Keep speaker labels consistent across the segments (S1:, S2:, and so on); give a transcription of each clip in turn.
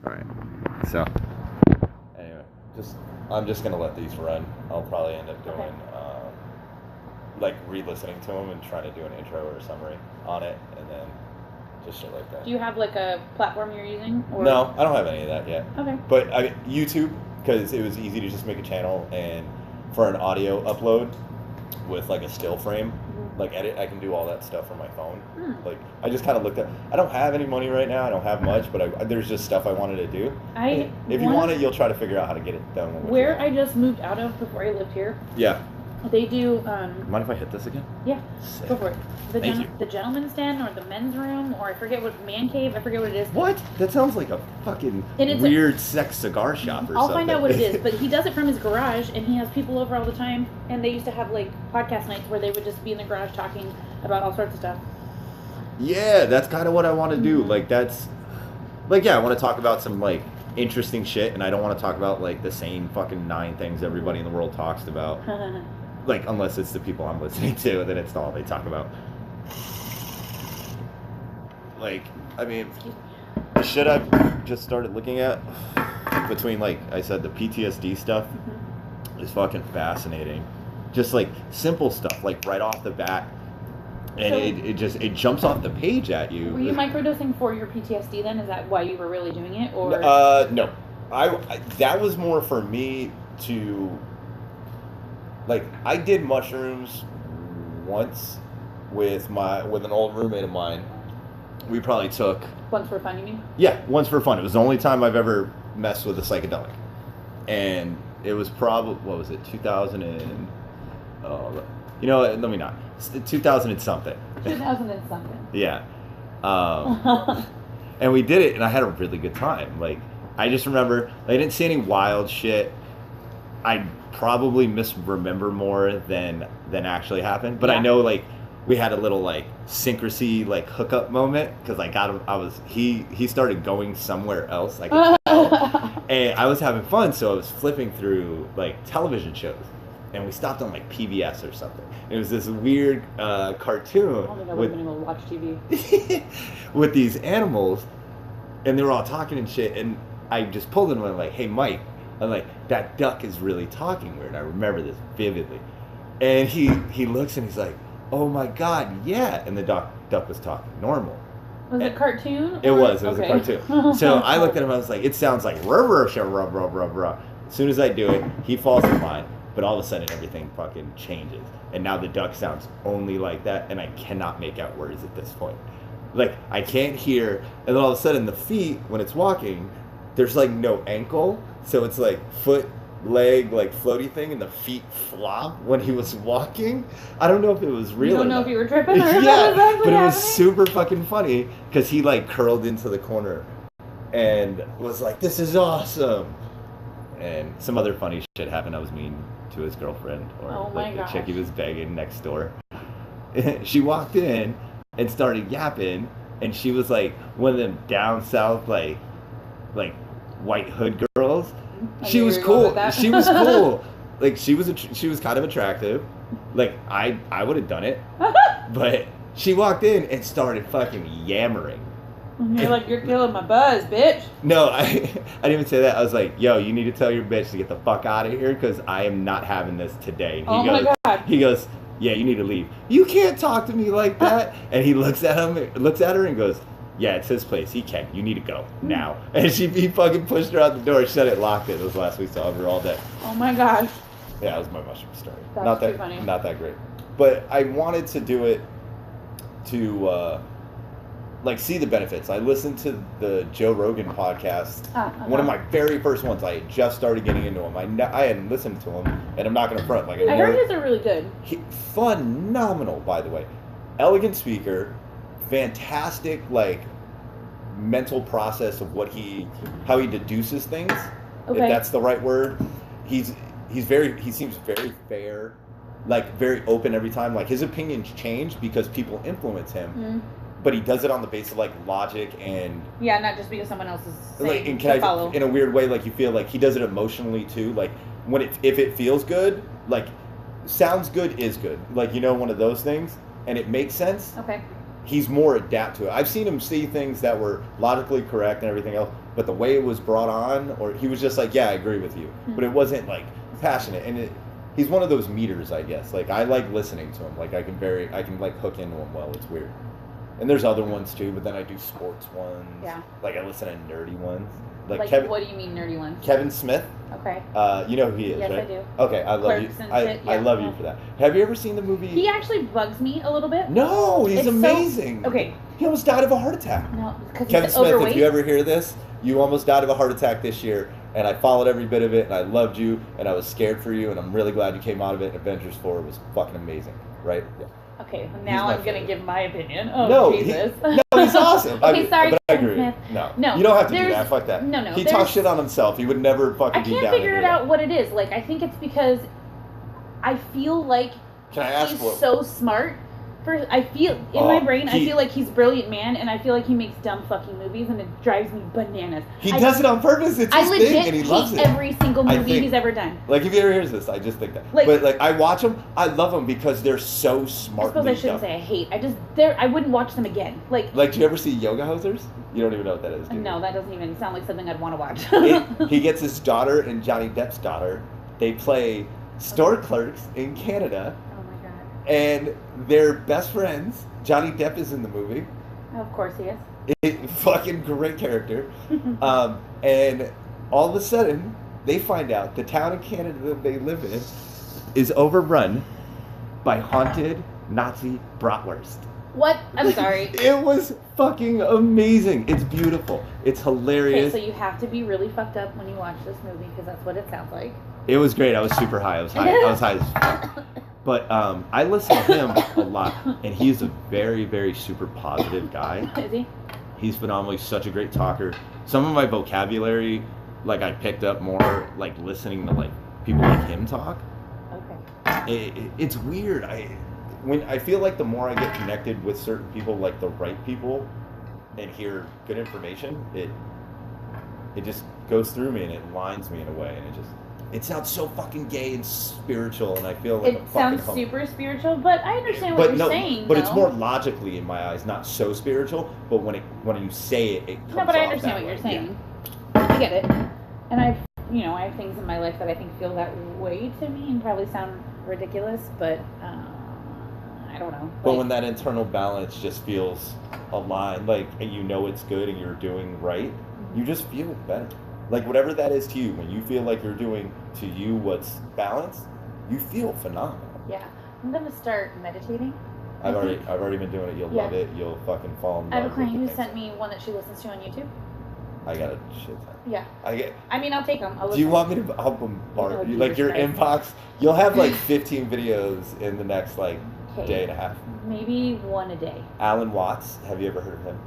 S1: All right. So, anyway, I'm just gonna let these run. I'll probably end up doing like re-listening to them and trying to do an intro or a summary on it, and then just shit like that.
S2: Do you have like a platform you're using? Or?
S1: No, I don't have any of that yet.
S2: Okay.
S1: But YouTube, because it was easy to just make a channel, and for an audio upload with like a still frame, like edit, I can do all that stuff from my phone. Like I just kind of looked at. I don't have any money right now. I don't have much, but there's just stuff I wanted to do. If you want it, you'll try to figure out how to get it done.
S2: Where I just moved out of before I lived here.
S1: Yeah.
S2: They do.
S1: Mind if I hit this again?
S2: Yeah.
S1: Sick.
S2: Go for it.
S1: Thank you.
S2: The gentleman's den or the men's room or I forget what man cave. I forget what it is.
S1: What? That sounds like a fucking weird sex cigar shop or something.
S2: I'll find out what it is. But he does it from his garage, and he has people over all the time. And they used to have like podcast nights where they would just be in the garage talking about all sorts of stuff.
S1: Yeah, that's kind of what I want to do. Like that's, like I want to talk about some like interesting shit, and I don't want to talk about like the same fucking 9 things everybody in the world talks about. Like, unless it's the people I'm listening to, then it's all they talk about. Like, I mean, the shit I've just started looking at, between, like I said, the PTSD stuff, is fucking fascinating. Just, like, simple stuff, like, right off the bat. And it jumps off the page at you.
S2: Were you microdosing for your PTSD then? Is that why you were really doing it? Or
S1: no. I that was more for me to... Like, I did mushrooms once with an old roommate of mine. We probably took...
S2: Once for fun, you mean?
S1: Yeah, once for fun. It was the only time I've ever messed with a psychedelic. And it was probably, what was it, 2000 and... you know, let me not. 2000 and something.
S2: 2000 and something.
S1: Yeah. And we did it, and I had a really good time. Like, I just remember, I didn't see any wild shit. I probably misremember more than actually happened, but yeah. I know like we had a little like syncrasy like hookup moment because I got him. He started going somewhere else. I could tell, and I was having fun, so I was flipping through like television shows, and we stopped on like PBS or something. It was this weird cartoon.
S2: I don't think I would have been able to watch TV
S1: with these animals, and they were all talking and shit, and I just pulled them and I'm like, "Hey, Mike." I'm like, that duck is really talking weird. I remember this vividly. And he looks and he's like, oh my God, yeah. And the duck was talking normal.
S2: Was it a cartoon?
S1: It was a cartoon. So I looked at him, I was like, it sounds like ruh, ruh, ruh, ruh, ruh, ruh. As soon as I do it, he falls in line. But all of a sudden, everything fucking changes. And now the duck sounds only like that, and I cannot make out words at this point. Like, I can't hear. And then all of a sudden, the feet, when it's walking, there's like no ankle. So it's like foot, leg, like floaty thing, and the feet flop when he was walking. I don't know if it was real.
S2: You don't know if you were tripping or if
S1: yeah,
S2: it was actually
S1: but it was
S2: happening?
S1: super fucking funny because he like curled into the corner and was like, "This is awesome." And some other funny shit happened. I was mean to his girlfriend, or like the chick he was begging next door. She walked in and started yapping, and she was like one of them down south like white hood girls. She was cool. She was cool. Like she was kind of attractive. Like I would have done it, but she walked in and started fucking yammering.
S2: You're like, you're killing my buzz, bitch.
S1: No, I didn't even say that. I was like, yo, you need to tell your bitch to get the fuck out of here because I am not having this today. And
S2: my God.
S1: He goes, yeah, you need to leave. You can't talk to me like that. And he looks at her and goes, yeah, it's his place. He can. You need to go now. And he fucking pushed her out the door, shut it, locked it. It was the last we saw of her all day.
S2: Oh my gosh.
S1: Yeah, that was my mushroom story.
S2: That's too funny.
S1: Not that great. But I wanted to do it to see the benefits. I listened to the Joe Rogan podcast. One of my very first ones. I had just started getting into him. I hadn't listened to him, and I'm not going to front. Like
S2: I heard his are really good.
S1: Phenomenal, by the way. Elegant speaker. Fantastic, like, mental process of how he deduces things, if that's the right word. He seems very fair, like very open every time. Like his opinions change because people influence him, but he does it on the basis of like logic and
S2: not just because someone else is saying
S1: like,
S2: follow.
S1: In a weird way, like you feel like he does it emotionally too. Like if it feels good, like sounds good is good. Like one of those things, and it makes sense.
S2: Okay.
S1: he's more adept to it. I've seen him see things that were logically correct and everything else, but the way it was brought on, or he was just like, yeah, I agree with you. Mm-hmm. But it wasn't like passionate. And he's one of those meters, I guess. Like, I like listening to him. Like, I can like hook into him well. It's weird. And there's other ones too, but then I do sports ones. Yeah. Like, I listen to nerdy ones.
S2: Like what do you mean nerdy ones?
S1: Kevin Smith.
S2: Okay.
S1: You know who he is,
S2: yes,
S1: right?
S2: I do.
S1: Okay, I love
S2: Clerks
S1: you.
S2: Yeah.
S1: I love you for that. Have you ever seen the movie?
S2: He actually bugs me a little bit.
S1: No, he's amazing.
S2: Okay.
S1: He almost died of a heart attack.
S2: No, because
S1: Kevin Smith, overweight. If you ever hear this, you almost died of a heart attack this year, and I followed every bit of it, and I loved you, and I was scared for you, and I'm really glad you came out of it. Avengers 4 was fucking amazing, right? Yeah.
S2: Okay, now I'm going to give my opinion. Oh,
S1: no,
S2: Jesus.
S1: He's awesome.
S2: Okay, sorry,
S1: but I agree.
S2: Smith.
S1: No, you don't have to do that. Fuck that.
S2: No.
S1: He talks shit on himself. He would never fucking be down.
S2: I can't figure it out what it is. Like, I think it's because I feel like he's so smart. I feel, in my brain, I feel like he's a brilliant man, and I feel like he makes dumb fucking movies, and it drives me bananas.
S1: He does it on purpose. It's his thing, and he loves it.
S2: every single movie he's ever done.
S1: Like, if he ever hears this, I just think that. But, like, I watch them, I love them because they're so smart.
S2: I suppose I shouldn't say I hate. I wouldn't watch them again. Like,
S1: do you ever see Yoga Hosers? You don't even know what that is, do you?
S2: No, that doesn't even sound like something I'd want to watch.
S1: He gets his daughter and Johnny Depp's daughter. They play store clerks in Canada.
S2: Oh, my God.
S1: And they're best friends. Johnny Depp is in the movie.
S2: Of course he is.
S1: Fucking great character. And all of a sudden, they find out the town in Canada that they live in is overrun by haunted Nazi bratwurst.
S2: What? I'm sorry.
S1: It was fucking amazing. It's beautiful. It's hilarious.
S2: Okay, so you have to be really fucked up when you watch this movie, because that's what it sounds like.
S1: It was great. I was super high. I was high as fuck. But I listen to him a lot, and he's a very, very super positive guy.
S2: Is he?
S1: He's phenomenal. He's such a great talker. Some of my vocabulary, like, I picked up more, like, listening to, like, people like him talk.
S2: Okay.
S1: It's weird. I feel like the more I get connected with certain people, like the right people, and hear good information, it just goes through me, and it lines me in a way, and it sounds so fucking gay and spiritual, and I feel like
S2: it sounds super spiritual, but I understand what you're saying.
S1: But it's more logically in my eyes, not so spiritual. But when you say it, it comes off.
S2: No, but I understand what you're saying. Yeah. I get it, and I have things in my life that I think feel that way to me, and probably sound ridiculous, but I don't know.
S1: But when that internal balance just feels aligned, like, and you know it's good and you're doing right, you just feel better. Like, whatever that is to you, when you feel like you're doing to you what's balanced, you feel phenomenal.
S2: Yeah. I'm going to start meditating.
S1: I've already been doing it. You'll love it. You'll fucking fall in love.
S2: I have a client who sent me one that she listens to on YouTube.
S1: I got a shit ton.
S2: Yeah. I'll take them.
S1: Do you want me to help them bar you? Like, your inbox, you'll have like 15 videos in the next like day and a half.
S2: Maybe one a day.
S1: Alan Watts. Have you ever heard of him?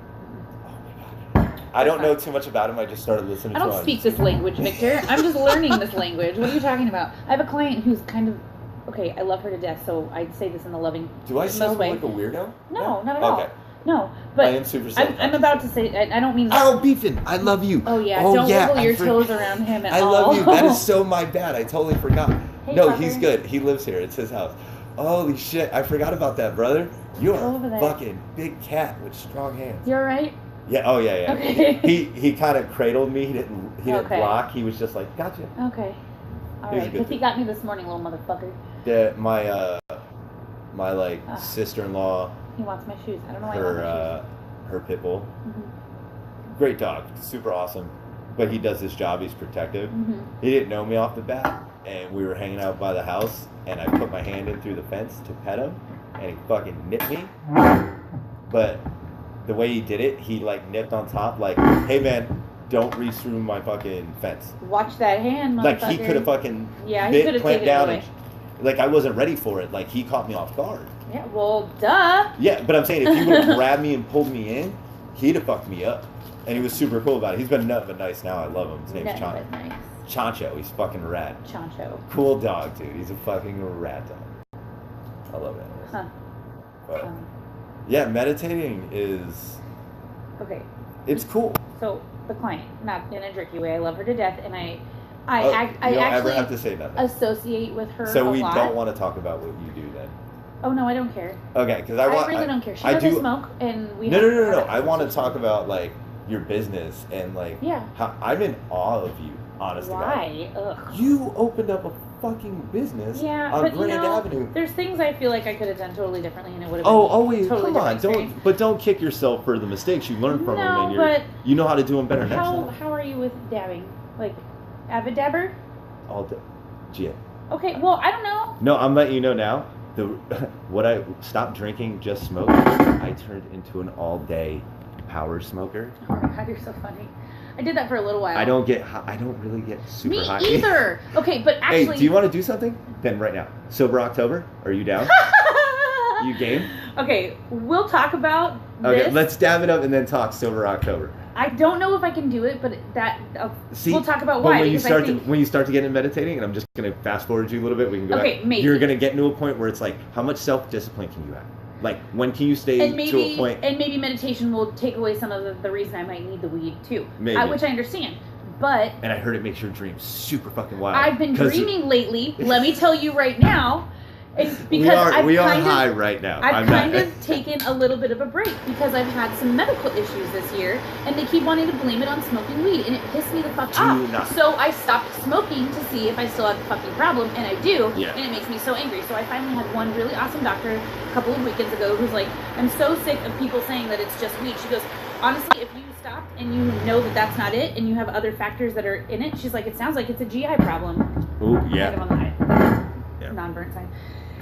S1: I don't know too much about him. I just started listening to him.
S2: I don't speak this language, Victor. I'm just learning this language. What are you talking about? I have a client who's kind of... Okay, I love her to death, so I say this in the loving
S1: Do I sound like a weirdo?
S2: No, not at all. Okay. No, but
S1: I am super sorry.
S2: I'm about to say... I don't mean...
S1: Oh, Beefin! I love you.
S2: Oh, yeah. Don't wiggle your toes around him at all.
S1: I love you. That is so my bad. I totally forgot.
S2: Hey,
S1: no,
S2: fucker.
S1: He's good. He lives here. It's his house. Holy shit. I forgot about that, brother. You're a fucking big cat with strong hands.
S2: You alright?
S1: Yeah. Oh yeah.
S2: Okay.
S1: He kind of cradled me. He didn't block. He was just like, gotcha.
S2: Okay. All right. Because he got me this morning, little motherfucker.
S1: Yeah. My sister-in-law.
S2: He wants my shoes. I don't know why he wants my shoes.
S1: Her pit bull. Mm-hmm. Great dog. Super awesome. But he does his job. He's protective. Mm-hmm. He didn't know me off the bat, and we were hanging out by the house, and I put my hand in through the fence to pet him, and he fucking nipped me. But the way he did it, he like nipped on top, like, hey man, don't reach through my fucking fence.
S2: Watch that hand, motherfucker.
S1: Like, he could have fucking
S2: he could have taken
S1: down
S2: it away.
S1: And, like, I wasn't ready for it. Like, he caught me off guard.
S2: Yeah, well, duh.
S1: Yeah, but I'm saying, if he would have grabbed me and pulled me in, he'd have fucked me up. And he was super cool about it. He's been nothing but nice now. I love him. His name's Chancho.
S2: Nice.
S1: Chancho. He's fucking rad.
S2: Chancho.
S1: Cool dog, dude. He's a fucking rad dog. I love it.
S2: Huh.
S1: But, yeah, meditating is...
S2: Okay.
S1: It's cool.
S2: So, the client, not in a jerky way, I love her to death, and I
S1: you don't
S2: actually
S1: ever have to say nothing.
S2: Associate with her
S1: so
S2: a
S1: we
S2: lot.
S1: Don't want to talk about what you do then.
S2: Oh no, I don't care.
S1: Okay, because
S2: I really don't care. She doesn't smoke, and we.
S1: No. I want to talk about like your business and like how I'm in awe of you. Honestly,
S2: why? Ugh.
S1: You opened up a fucking business on Grand Avenue.
S2: There's things I feel like I could have done totally differently, and it would have.
S1: Always come on, don't kick yourself for the mistakes you learned from them, and you know how to do them better next time.
S2: How are you with dabbing? Like, avid dabber?
S1: All day. Yeah.
S2: Okay, well, I don't know.
S1: No, I'm letting you know now. What I stopped drinking, just smoke. I turned into an all-day power smoker.
S2: Oh my god, you're so funny. I did that for a little while.
S1: I don't really get super high.
S2: Me either. Okay, but actually.
S1: Hey, do you want to do something? Then right now. Sober October? Are you down? You game?
S2: Okay, we'll talk about
S1: this. Okay, let's dab it up and then talk Sober October.
S2: I don't know if I can do it, but we'll talk about why.
S1: When you start to get into meditating, and I'm just going to fast forward you a little bit, we can go back.
S2: Maybe.
S1: You're going to get into a point where it's like, how much self-discipline can you have? Like, when can you stay to a point?
S2: And maybe meditation will take away some of the reason I might need the weed, too.
S1: Maybe.
S2: Which I understand. But...
S1: And I heard it makes your dreams super fucking wild.
S2: I've been dreaming lately. Let me tell you right now. Because
S1: we are high right now.
S2: I've kind of taken a little bit of a break because I've had some medical issues this year, and they keep wanting to blame it on smoking weed, and it pissed me the fuck off. So I stopped smoking to see if I still have the fucking problem, and I do, and it makes me so angry. So I finally had one really awesome doctor a couple of weekends ago who's like, I'm so sick of people saying that it's just weed. She goes, honestly, if you stopped and you know that that's not it, and you have other factors that are in it, she's like, it sounds like it's a GI problem.
S1: Ooh, yeah.
S2: Kind of on the high, non-burnt side.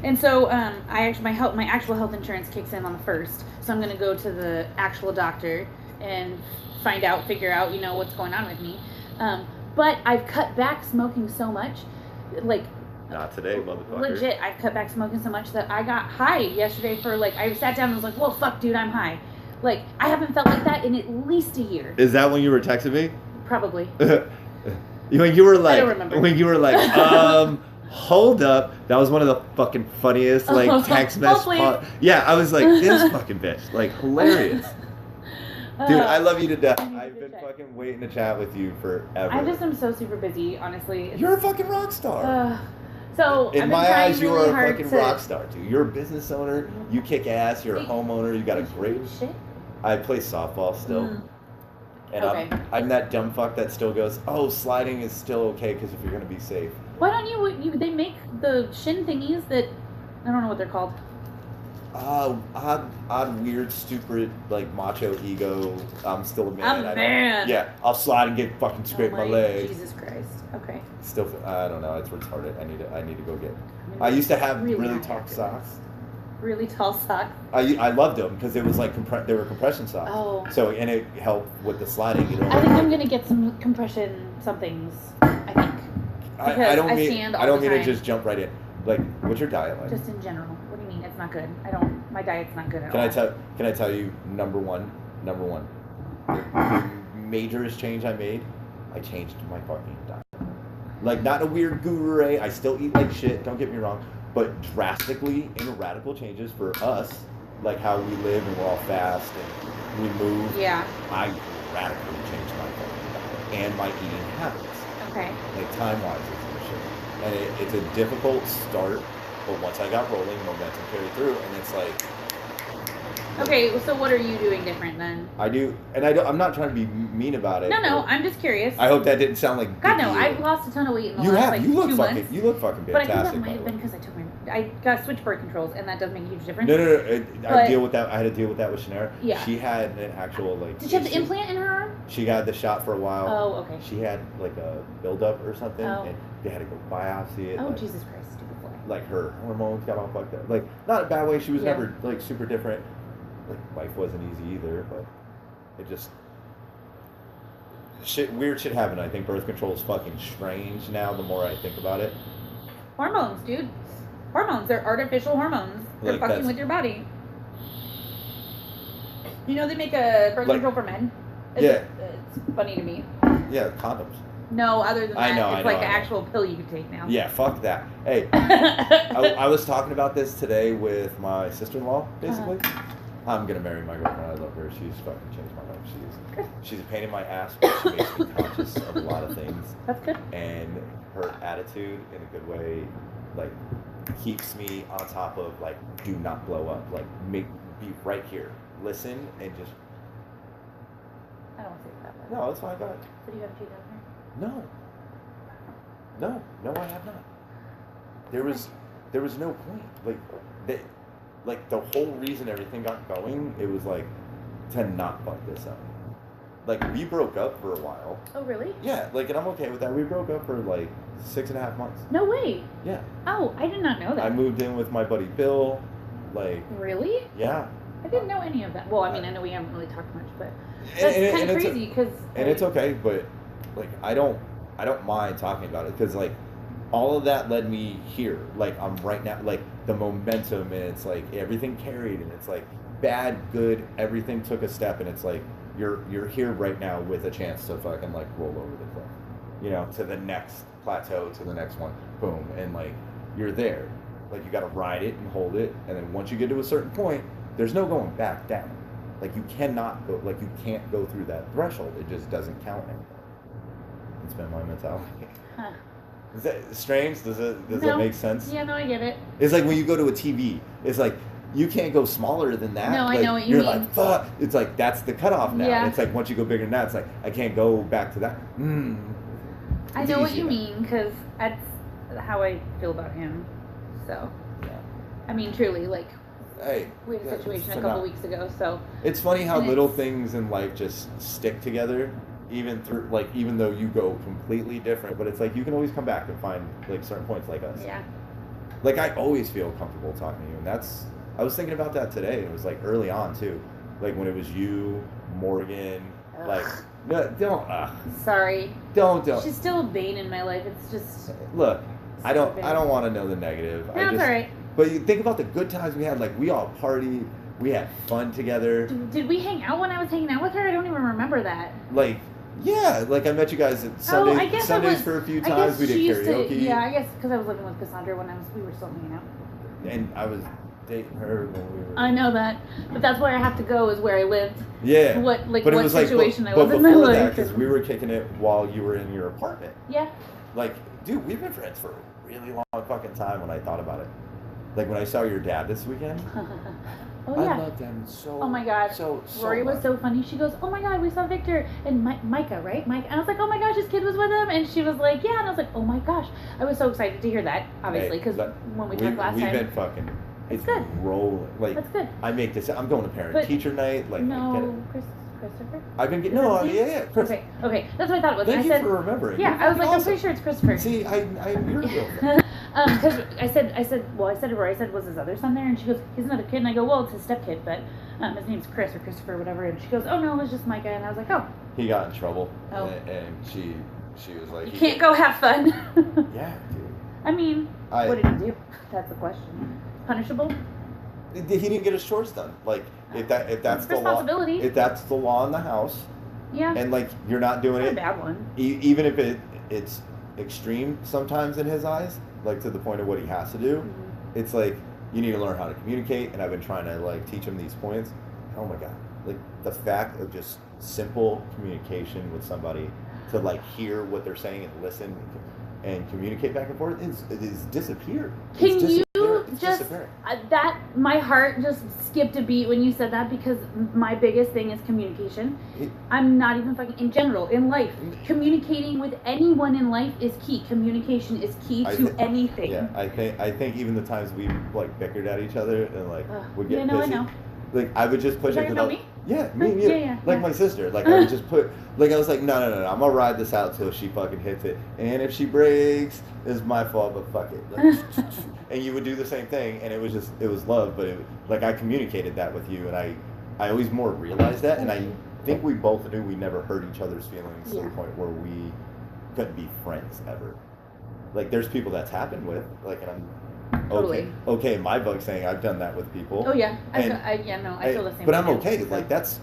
S2: And so my actual health insurance kicks in on the 1st. So I'm going to go to the actual doctor and figure out, what's going on with me. But I've cut back smoking so much, like...
S1: Not today, motherfucker.
S2: Legit, I've cut back smoking so much that I got high yesterday for, I sat down and was like, whoa, fuck, dude, I'm high. Like, I haven't felt like that in at least a year.
S1: Is that when you were texting me?
S2: Probably.
S1: When you were like...
S2: I don't remember.
S1: When you were like, hold up. That was one of the fucking funniest, text messages. Yeah, I was like, this fucking bitch. Like, hilarious. Dude, I love you to death. I've been fucking waiting to chat with you forever.
S2: I just am so super busy, honestly.
S1: You're a fucking rock star.
S2: In
S1: my eyes, you are a fucking rock star, dude. You're a business owner. You kick ass. You're a homeowner. You got a great... I play softball still. And I'm that dumb fuck that still goes, sliding is still okay because if you're going to be safe.
S2: Why don't you they make the shin thingies that, I don't know what they're called.
S1: Odd, weird, stupid, macho ego. I'm still a man.
S2: I'm a man.
S1: Yeah, I'll slide and get fucking scrape my leg.
S2: Jesus Christ. Okay.
S1: Still, I don't know. It's retarded. I need to go get. I used to have really tall socks.
S2: Really tall socks.
S1: I loved them because it was they were compression socks.
S2: Oh.
S1: So and it helped with the sliding.
S2: I think I'm gonna get some compression somethings. I think.
S1: I don't mean to just jump right in. What's your diet like?
S2: Just in general. What do you mean? It's not good. My diet's not good at all.
S1: Can I tell you number one? The majorest change I made, I changed my fucking diet. Not a weird guru. I still eat like shit. Don't get me wrong, but drastically and radical changes for us, how we live and we're all fast and we move.
S2: Yeah.
S1: I radically changed my fucking diet and my eating habits.
S2: Okay.
S1: Time-wise and shit. And it's a difficult start, but once I got rolling, momentum carried through, and it's
S2: Okay, so what are you doing different then?
S1: I do, and I'm not trying to be mean about it.
S2: No, I'm just curious.
S1: I hope that didn't sound like...
S2: God, no, I've lost a ton of weight in the last, 2 months.
S1: You look fucking fantastic.
S2: But I think that might have been because I got switch birth controls, and that does make a huge difference.
S1: No. I deal with that. I had to deal with that with Shannara.
S2: Yeah.
S1: She had an actual,
S2: Did she have the implant in her arm?
S1: She got the shot for a while.
S2: Oh, okay.
S1: She had, a buildup or something, and they had to go biopsy it.
S2: Oh, Jesus Christ, stupid boy.
S1: Her hormones got all fucked up. Not a bad way. She was never, super different. Life wasn't easy either, but it just... Weird shit happened. I think birth control is fucking strange now the more I think about it.
S2: Hormones, dude. Hormones. They're artificial hormones. They're fucking with your body. They make a birth control for men? It's funny to me.
S1: Yeah, condoms.
S2: No, other than that, it's
S1: an
S2: actual pill you can take now.
S1: Yeah, fuck that. Hey, I was talking about this today with my sister-in-law, basically. I'm going to marry my girlfriend. I love her. She's fucking changed my life. She's a pain in my ass, but she makes me conscious of a lot of things.
S2: That's good.
S1: And her attitude, in a good way, keeps me on top of, like, do not blow up. Like, be right here. Listen and just...
S2: I don't want to say that.
S1: No, it's fine. Go ahead.
S2: So do you have cheated on her?
S1: No, I have not. There was no point. Like, the whole reason everything got going, it was, like, to not fuck this up. Like, we broke up for a while.
S2: Oh, really?
S1: Yeah, like, and I'm okay with that. We broke up for, like, 6.5 months.
S2: No way.
S1: Yeah.
S2: Oh, I did not know that.
S1: I moved in with my buddy Bill, like...
S2: Really?
S1: Yeah.
S2: I didn't know any of that. Well, I mean, I know we haven't really talked much, but that's kind of crazy, because...
S1: And it's okay, but, like, I don't mind talking about it, because, like, all of that led me here. Like, I'm right now, like, the momentum, and it's, like, everything carried, and it's, like, bad, good, everything took a step, and it's, like, you're here right now with a chance to fucking, like, roll over the cliff. You know, to the next plateau, to the next one, boom, and, like, you're there. Like, you gotta ride it and hold it, and then once you get to a certain point, there's no going back down. Like, you cannot go, like, you can't go through that threshold. It just doesn't count anymore. It's been my mentality.
S2: Huh.
S1: Is that strange? Does that make sense?
S2: Yeah, no, I get it.
S1: It's like when you go to a TV, it's like, you can't go smaller than that.
S2: No,
S1: like,
S2: I know what you mean.
S1: You're like, fuck. It's like, that's the cutoff now.
S2: Yeah.
S1: It's like, once you go bigger than that, it's like, I can't go back to that.
S2: I know what you mean, because that's how I feel about him. So,
S1: yeah.
S2: I mean, truly, like,
S1: hey,
S2: we had a situation a couple weeks ago, so.
S1: It's funny how little things in life just stick together, even though you go completely different, but it's like, you can always come back and find, like, certain points like us.
S2: Yeah.
S1: Like, I always feel comfortable talking to you, and I was thinking about that today, and it was, like, early on, too. Like, when it was you, Morgan, like, no, don't,
S2: Sorry.
S1: Don't.
S2: She's still a bane in my life. It's just...
S1: Look, I don't want to know the negative.
S2: No, it's alright.
S1: But you think about the good times we had. Like, we all partied. We had fun together.
S2: Did we hang out when I was hanging out with her? I don't even remember that.
S1: Like, yeah. Like, I met you guys at Sundays for a few times. We did karaoke.
S2: Yeah, I guess because I was living with Cassandra when we were still hanging out.
S1: And I was dating her when we were...
S2: I know that. But that's where I have to go, is where I lived.
S1: Yeah.
S2: What situation I was in.
S1: But before that, because we were kicking it while you were in your apartment.
S2: Yeah.
S1: Like, dude, we've been friends for a really long fucking time when I thought about it. Like, when I saw your dad this weekend,
S2: oh, yeah.
S1: I loved him so.
S2: Oh my god.
S1: So
S2: Rory
S1: much.
S2: was so funny. She goes, "Oh my god, we saw Victor and Micah, right? Mike." And I was like, "Oh my gosh, his kid was with him." And she was like, "Yeah." And I was like, "Oh my gosh." I was so excited to hear that, obviously, because when we talked last time.
S1: We've been fucking.
S2: It's good.
S1: Rolling. Like,
S2: that's good.
S1: I'm going to parent-teacher night. Like,
S2: Christopher?
S1: I've been getting... Chris.
S2: Okay, that's what I thought it was.
S1: Thank you for remembering.
S2: Yeah, I was like, I'm pretty sure it's Christopher.
S1: See, I'm your girlfriend.
S2: Because I said to Rory, was his other son there? And she goes, he's another kid. And I go, well, it's his stepkid, but his name's Chris or Christopher or whatever. And she goes, oh no, it was just Micah. And I was like, oh.
S1: He got in trouble.
S2: Oh.
S1: And she was like...
S2: You can't go have fun.
S1: Yeah, dude.
S2: I mean, what did he do? That's the question. Punishable?
S1: He didn't get his chores done. Like, if that's the law, if that's the law in the house,
S2: yeah,
S1: and like you're not doing it,
S2: a bad one.
S1: Even if it's extreme sometimes in his eyes, like to the point of what he has to do, it's like you need to learn how to communicate. And I've been trying to like teach him these points. Oh my god, like the fact of just simple communication with somebody to like hear what they're saying and listen and communicate back and forth is disappeared.
S2: Can you just that my heart just skipped a beat when you said that, because my biggest thing is communication. I'm not even fucking in general in life. Communicating with anyone in life is key. Communication is key to anything.
S1: Yeah, I think even the times we like bickered at each other and like would get
S2: pissy.
S1: I know. Like I would just push it to
S2: me.
S1: Yeah, me and you.
S2: Yeah,
S1: my sister. Like I would just put like I was like, no, I'm gonna ride this out till she fucking hits it. And if she breaks, it's my fault, but fuck it. Like, and you would do the same thing, and it was love, but like I communicated that with you, and I always more realized that, and I think we both knew we never hurt each other's feelings to the point where we couldn't be friends ever. Like there's people that's happened with, like, and I'm okay in my book saying I've done that with people.
S2: Oh yeah, I feel the same.
S1: But I'm okay. Like that's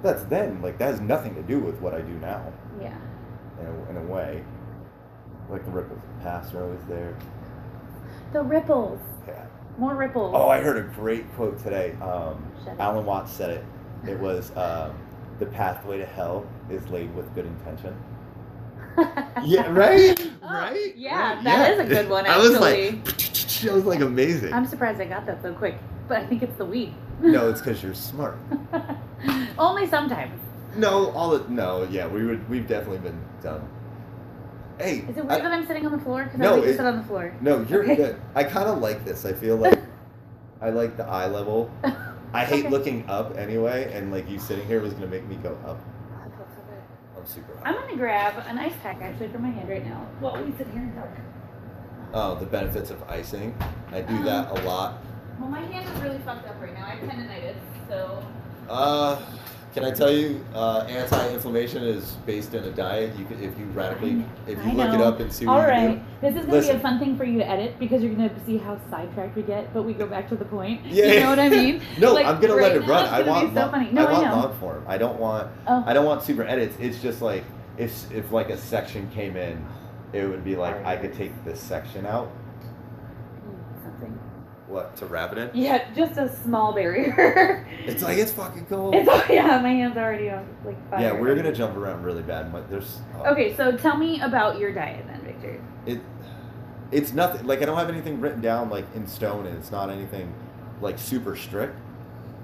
S1: then. Like that has nothing to do with what I do now.
S2: Yeah.
S1: In a way, like the ripples of the past are always there.
S2: The ripples.
S1: Yeah.
S2: More ripples.
S1: Oh, I heard a great quote today. Alan Watts said it. It was, "The pathway to hell is laid with good intention." Yeah, right? Right?
S2: Yeah, that is a good one, actually.
S1: I was like, show's like amazing.
S2: I'm surprised I got that so quick, but I think it's the weed.
S1: No, it's because you're smart.
S2: Only sometimes.
S1: No, we've definitely been dumb. Hey,
S2: is it weird that I'm sitting on the floor? Because
S1: no,
S2: I like to sit on the floor.
S1: No, you're good. I kind of like this. I feel like I like the eye level. I hate looking up anyway, and like you sitting here was gonna make me go up.
S2: Oh, that feels so good.
S1: I'm super hot.
S2: I'm gonna grab an ice pack actually for my hand right now while we sit here and talk.
S1: Oh, the benefits of icing. I do that a lot.
S2: Well, my hand is really fucked up right now. I have tendonitis, so.
S1: Can I tell you, anti-inflammation is based in a diet. You could, if you look it up and see what you can do.
S2: This is going to be a fun thing for you to edit because you're going to see how sidetracked we get, but we go back to the point.
S1: Yeah.
S2: You know what I mean?
S1: No, like, I'm going to let it run. I want
S2: long
S1: form. I don't want super edits. It's just like, if like a section came in, it would be like, I could take this section out.
S2: Something.
S1: What, to wrap it in?
S2: Yeah, just a small barrier.
S1: It's like, it's fucking cold.
S2: My hand's already on like fire.
S1: Yeah, we're gonna jump around really bad, but there's...
S2: Okay, so tell me about your diet then, Victor.
S1: It's nothing, like I don't have anything written down like in stone, and it's not anything like super strict.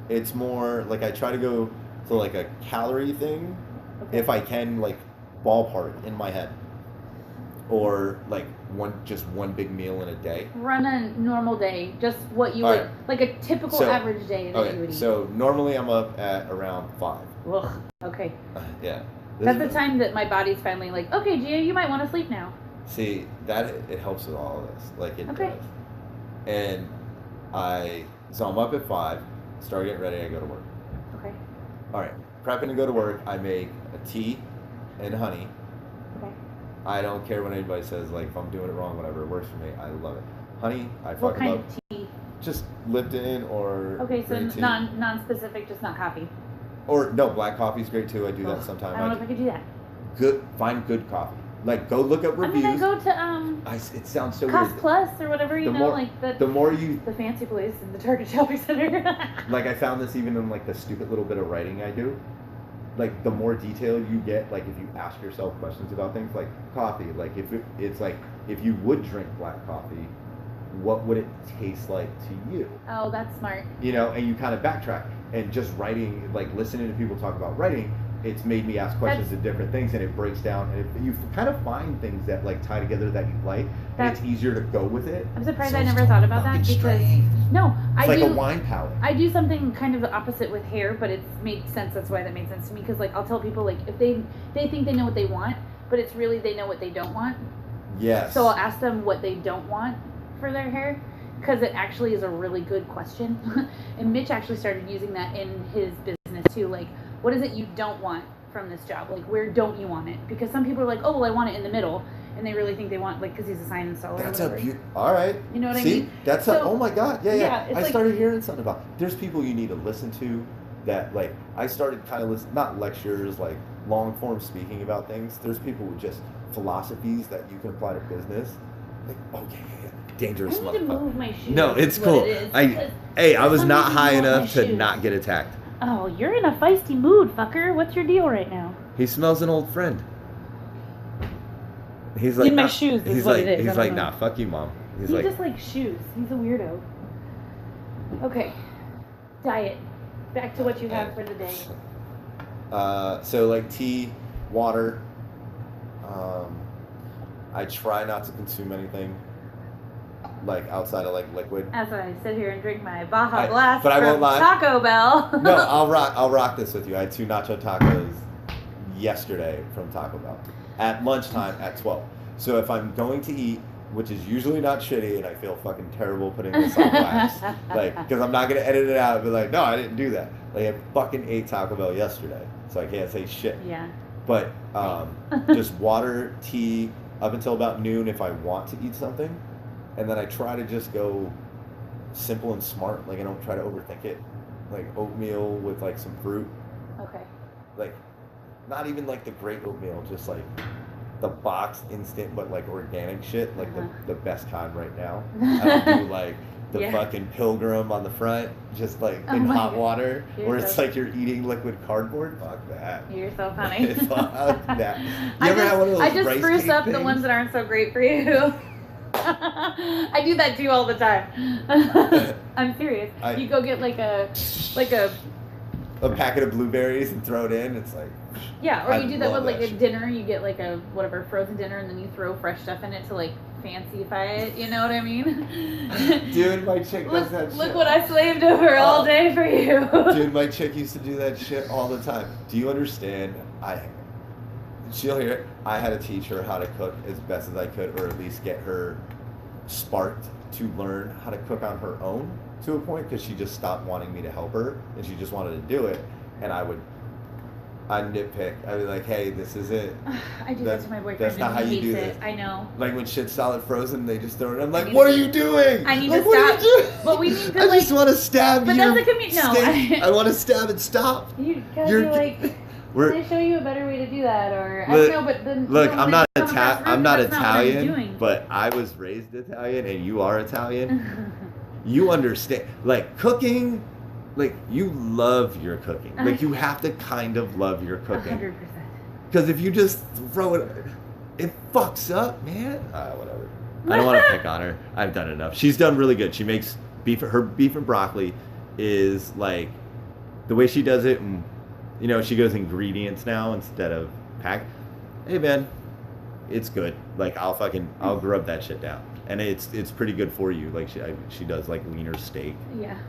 S1: It's more like I try to go to like a calorie thing, if I can, like ballpark in my head. Or like one big meal in a day.
S2: Run a normal day, just what you would, like a typical average day that you would eat.
S1: So normally I'm up at around 5.
S2: Ugh, okay.
S1: Yeah.
S2: That's the time that my body's finally like, okay, Gia, you might want to sleep now.
S1: See, that it helps with all of this, like it does. And so I'm up at 5, start getting ready, I go to work.
S2: Okay.
S1: All right, prepping to go to work, I make a tea and honey.
S2: Okay.
S1: I don't care what anybody says, like if I'm doing it wrong, whatever, it works for me. I love it. Honey, I
S2: what
S1: fucking
S2: kind
S1: love.
S2: Of tea?
S1: Just Lipton or
S2: okay, so
S1: green tea.
S2: non-specific, just not coffee.
S1: Or no, black coffee's great too. I do that sometimes.
S2: I don't know if I could do that.
S1: Find good coffee. Like go look up reviews.
S2: I go to
S1: it sounds so
S2: Cost
S1: weird.
S2: Plus or whatever, the fancy place in the Target shopping center.
S1: Like I found this even in like the stupid little bit of writing I do. Like the more detail you get, like if you ask yourself questions about things like coffee, like if you would drink black coffee, what would it taste like to you?
S2: Oh, that's smart.
S1: You know, and you kind of backtrack, and just writing, like listening to people talk about writing, it's made me ask questions of different things, and it breaks down, and you kind of find things that like tie together that you like, and it's easier to go with it.
S2: I'm surprised I never thought about that because
S1: it's like a wine palette.
S2: I do something kind of the opposite with hair, but it's made sense. That's why that made sense to me, because like I'll tell people like if they think they know what they want, but it's really they know what they don't want.
S1: Yes.
S2: So I'll ask them what they don't want for their hair, because it actually is a really good question. And Mitch actually started using that in his business too. Like, what is it you don't want from this job? Like, where don't you want it? Because some people are like, oh, well, I want it in the middle. And they really think they want, like, because he's a sign installer.
S1: That's all right.
S2: You know what I mean?
S1: That's oh my God. Yeah. I started hearing something about, there's people you need to listen to that, like, I started kind of listening, not lectures, like long form speaking about things. There's people with just philosophies that you can apply to business. Like, okay, dangerous motherfucker. I need to move my shoes. No, it's cool. I was not high enough to not get attacked.
S2: Oh, you're in a feisty mood, fucker. What's your deal right now?
S1: He smells an old friend. He's like,
S2: my shoes. He's like,
S1: nah, fuck you, mom.
S2: He just likes shoes. He's a weirdo. Okay, diet. Back to what you have for the day.
S1: So like tea, water. I try not to consume anything like outside of like liquid.
S2: As I sit here and drink my Baja Blast
S1: but I won't lie.
S2: Taco Bell.
S1: No, I'll rock this with you. I had 2 nacho tacos yesterday from Taco Bell at lunchtime at 12. So if I'm going to eat, which is usually not shitty, and I feel fucking terrible putting this on blast, like, because I'm not gonna edit it out and be like, no, I didn't do that. Like, I fucking ate Taco Bell yesterday, so I can't say shit.
S2: Yeah.
S1: But just water, tea, up until about noon if I want to eat something, and then I try to just go simple and smart. Like, I don't try to overthink it. Like oatmeal with like some fruit.
S2: Okay.
S1: Like, not even like the great oatmeal, just like the box instant but like organic shit, like the best kind right now. I don't do like the fucking Pilgrim on the front, just like in hot water, where it's like you're eating liquid cardboard. Fuck that.
S2: You're so funny.
S1: Fuck that. You ever had one of those
S2: I just spruce up the ones that aren't so great for you. I do that too all the time. I'm serious. You go get like a
S1: packet of blueberries and throw it in. It's like
S2: yeah, or you do that with like a dinner. You get like a whatever frozen dinner, and then you throw fresh stuff in it to like fancyify it. You know what I mean?
S1: Dude, my chick does that shit.
S2: Look what I slaved over all day for you.
S1: Dude, my chick used to do that shit all the time. Do you understand? She'll hear it. I had to teach her how to cook as best as I could, or at least get her sparked to learn how to cook on her own to a point, because she just stopped wanting me to help her and she just wanted to do it. And I'd nitpick. I'd be like, hey, this is it.
S2: I do that to my boyfriend.
S1: That's not how you do this.
S2: I know.
S1: Like when shit's solid frozen, they just throw it in. I'm like, what are you doing?
S2: I need to stop. But we need to
S1: I just want to stab you.
S2: But that's a
S1: I want to stab and stop.
S2: You gotta be like, can I show you a better way to do that? Or I don't know, but then
S1: look, I'm not Italian, but I was raised Italian, and you are Italian. You understand, like cooking. Like, you love your cooking. Like, you have to kind of love your cooking.
S2: 100%.
S1: Because if you just throw it, it fucks up, man. Whatever. I don't want to pick on her. I've done enough. She's done really good. She makes beef. Her beef and broccoli is, like, the way she does it, and, you know, she goes ingredients now instead of pack. Hey, man, it's good. Like, I'll grub that shit down. And it's pretty good for you. Like she does like leaner steak,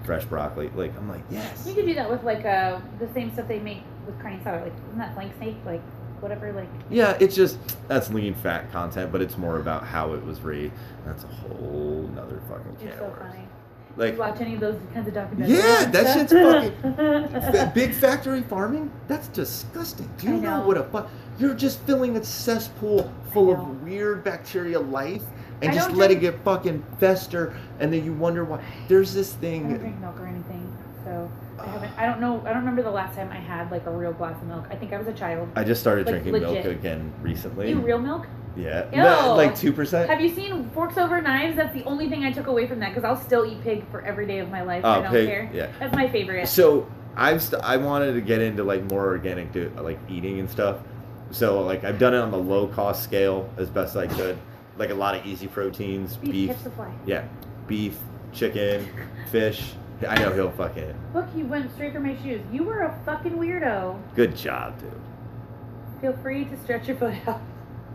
S1: fresh broccoli. Like I'm like, yes.
S2: You could do that with like the same stuff they make with carne asada. Like isn't that flank steak? Like whatever. Like
S1: yeah, it's just that's lean fat content, but it's more about how it was raised. That's a whole nother fucking can.
S2: It's so funny.
S1: Like,
S2: you watch any of those kinds of documentaries?
S1: Yeah, that shit's fucking big factory farming. That's disgusting. Do you know what a fuck? You're just filling a cesspool full of weird bacteria life. And just letting it fucking fester, and then you wonder why. There's this thing.
S2: I don't drink milk or anything, so I don't know. I don't remember the last time I had like a real glass of milk. I think I was a child.
S1: I just started drinking milk again recently.
S2: You real milk?
S1: Yeah. No, like 2%.
S2: Have you seen Forks Over Knives? That's the only thing I took away from that, because I'll still eat pig for every day of my life. I don't care.
S1: Yeah.
S2: That's my favorite.
S1: So I wanted to get into like more organic, like eating and stuff. So like I've done it on the low cost scale as best I could. Like a lot of easy proteins, beef. Yeah, beef, chicken, fish. I know he'll fucking.
S2: Look, you went straight for my shoes. You were a fucking weirdo.
S1: Good job, dude.
S2: Feel free to stretch your foot out.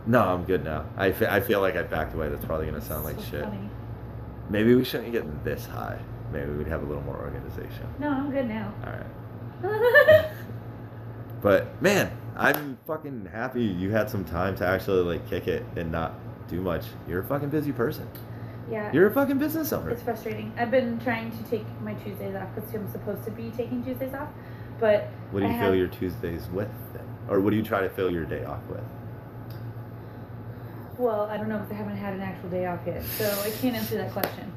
S1: No, I'm good now. I feel like I backed away. That's probably gonna sound like shit.
S2: Funny.
S1: Maybe we shouldn't get this high. Maybe we'd have a little more organization.
S2: No, I'm good now.
S1: All right. But man, I'm fucking happy you had some time to actually like kick it and not do much. You're a fucking busy person.
S2: Yeah.
S1: You're a fucking business owner.
S2: It's frustrating. I've been trying to take my Tuesdays off because I'm supposed to be taking Tuesdays off, but
S1: what do you fill your Tuesdays with then? Or what do you try to fill your day off with?
S2: Well, I don't know because I haven't had an actual day off yet, so I can't answer that question.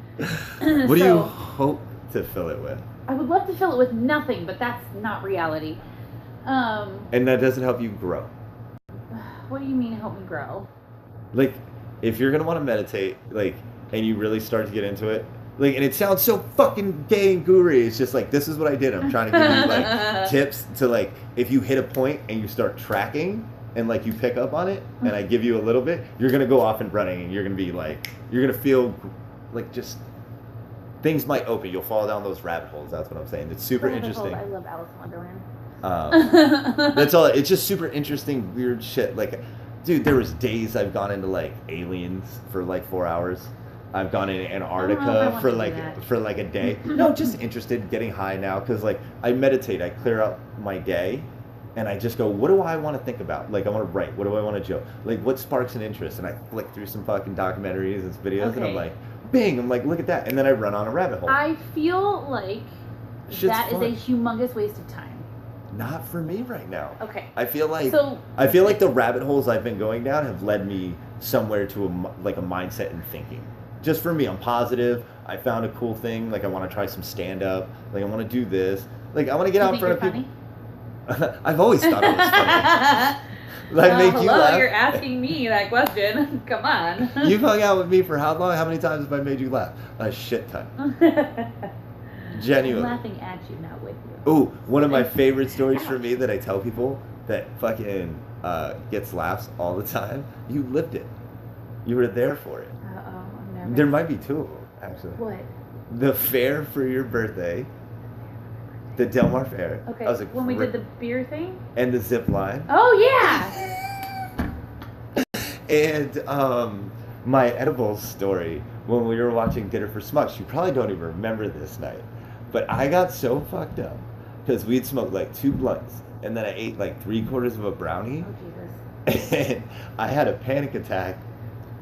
S1: What do you hope to fill it with?
S2: I would love to fill it with nothing, but that's not reality.
S1: And that doesn't help you grow.
S2: What do you mean help me grow?
S1: Like, if you're gonna want to meditate, like, and you really start to get into it, like, and it sounds so fucking gay and guru. It's just like, this is what I did. I'm trying to give you like tips to like, if you hit a point and you start tracking and like you pick up on it, and I give you a little bit, you're gonna go off and running, and you're gonna be like, you're gonna feel like just things might open. You'll fall down those rabbit holes. That's what I'm saying. It's super interesting.
S2: I love Alice in Wonderland.
S1: That's all. It's just super interesting, weird shit. Like. Dude, there was days I've gone into like aliens for like 4 hours. I've gone into Antarctica for like a day. No, just interested in getting high now because like I meditate, I clear out my day, and I just go, what do I want to think about? Like I want to write. What do I want to joke? Like what sparks an interest? And I flick through some fucking documentaries and videos, and I'm like, bing! I'm like, look at that, and then I run on a rabbit hole.
S2: I feel like that is a humongous waste of time.
S1: Not for me right now.
S2: Okay.
S1: I feel like the rabbit holes I've been going down have led me somewhere to a mindset and thinking. Just for me, I'm positive. I found a cool thing. Like I want to try some stand up. Like I want to do this. Like I want to get out in front of people. Funny? I've always thought it was funny. Like make you laugh.
S2: You're asking me that question. Come on.
S1: You've hung out with me for how long? How many times have I made you laugh? A shit ton. Genuinely.
S2: I'm laughing at you, not with you.
S1: Ooh, one of my favorite stories for me that I tell people that fucking gets laughs all the time. You lived it. You were there for it.
S2: No. nervous.
S1: There might be two of them, actually.
S2: What?
S1: The fair for your birthday. The Del Mar Fair.
S2: Okay. When we did the beer thing?
S1: And the zip line.
S2: Oh, yeah!
S1: And my edibles story, when we were watching Dinner for Schmucks, you probably don't even remember this night. But I got so fucked up because we'd smoked like 2 blunts. And then I ate like 3/4 of a brownie.
S2: Oh, Jesus.
S1: And I had a panic attack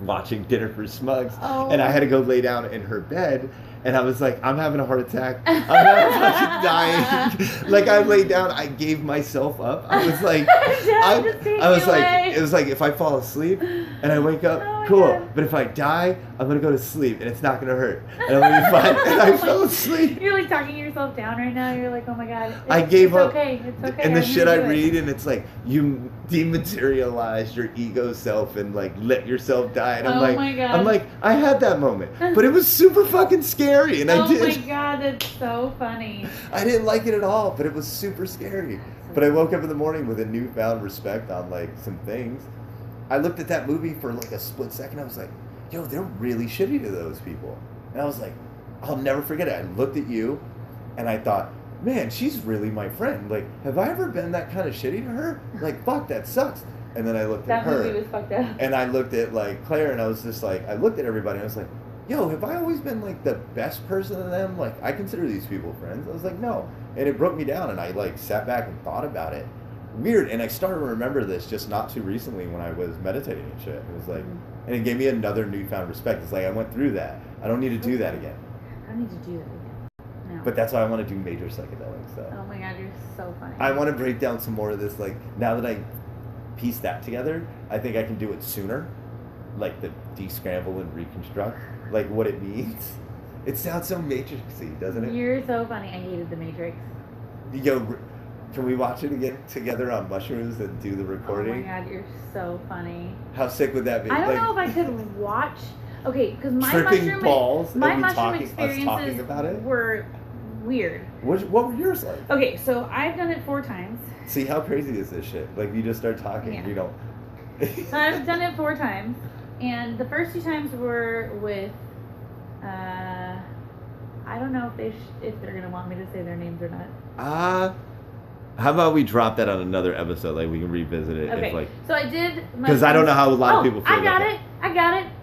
S1: watching Dinner for Schmucks.
S2: Oh.
S1: And I had to go lay down in her bed. And I was like, I'm having a heart attack. I'm fucking dying. Like I laid down, I gave myself up. I was like, it was like if I fall asleep and I wake up, cool. God. But if I die, I'm gonna go to sleep and it's not gonna hurt. And I'm gonna be fine. And I fell asleep.
S2: You're like talking yourself down right now. You're like, oh my God.
S1: I gave up.
S2: Okay. It's okay.
S1: And the shit I read, and it's like you dematerialize your ego self and like let yourself die. And I'm like, I had that moment, but it was super fucking scary. And I did.
S2: Oh my God, that's so funny.
S1: I didn't like it at all, but it was super scary. But I woke up in the morning with a newfound respect on like some things. I looked at that movie for like a split second. I was like, yo, they're really shitty to those people. And I was like, I'll never forget it. I looked at you and I thought, man, she's really my friend. Like, have I ever been that kind of shitty to her? Like, fuck, that sucks. And then I looked at her.
S2: That movie was fucked up.
S1: And I looked at like Claire and I was just like, I looked at everybody and I was like, yo, have I always been like the best person to them? Like, I consider these people friends. I was like, no. And it broke me down and I like sat back and thought about it. Weird. And I started to remember this just not too recently when I was meditating and shit. It was like, and it gave me another newfound respect. It's like, I went through that. I don't need to do that again.
S2: I don't need to do that again. No.
S1: But that's why I want to do major psychedelic stuff.
S2: Oh my God, you're so funny.
S1: I want to break down some more of this. Like, now that I piece that together, I think I can do it sooner. Like the descramble and reconstruct. Like what it means. It sounds so matrixy, doesn't it?
S2: You're so funny. I hated the Matrix.
S1: Yo, can we watch it again together on mushrooms and do the recording?
S2: Oh my God, you're so funny.
S1: How sick would that be?
S2: I don't know if I could watch. Okay, because my mushroom experiences were weird.
S1: What were yours like?
S2: Okay, so I've done it 4 times.
S1: See, how crazy is this shit? Like, you just start talking, you don't...
S2: So I've done it 4 times. And the first 2 times were with, I don't know if they're going to want me to say their names or not.
S1: How about we drop that on another episode? Like, we can revisit it.
S2: Okay,
S1: if, like,
S2: so I did...
S1: Because I don't know how a lot of people feel
S2: I got it.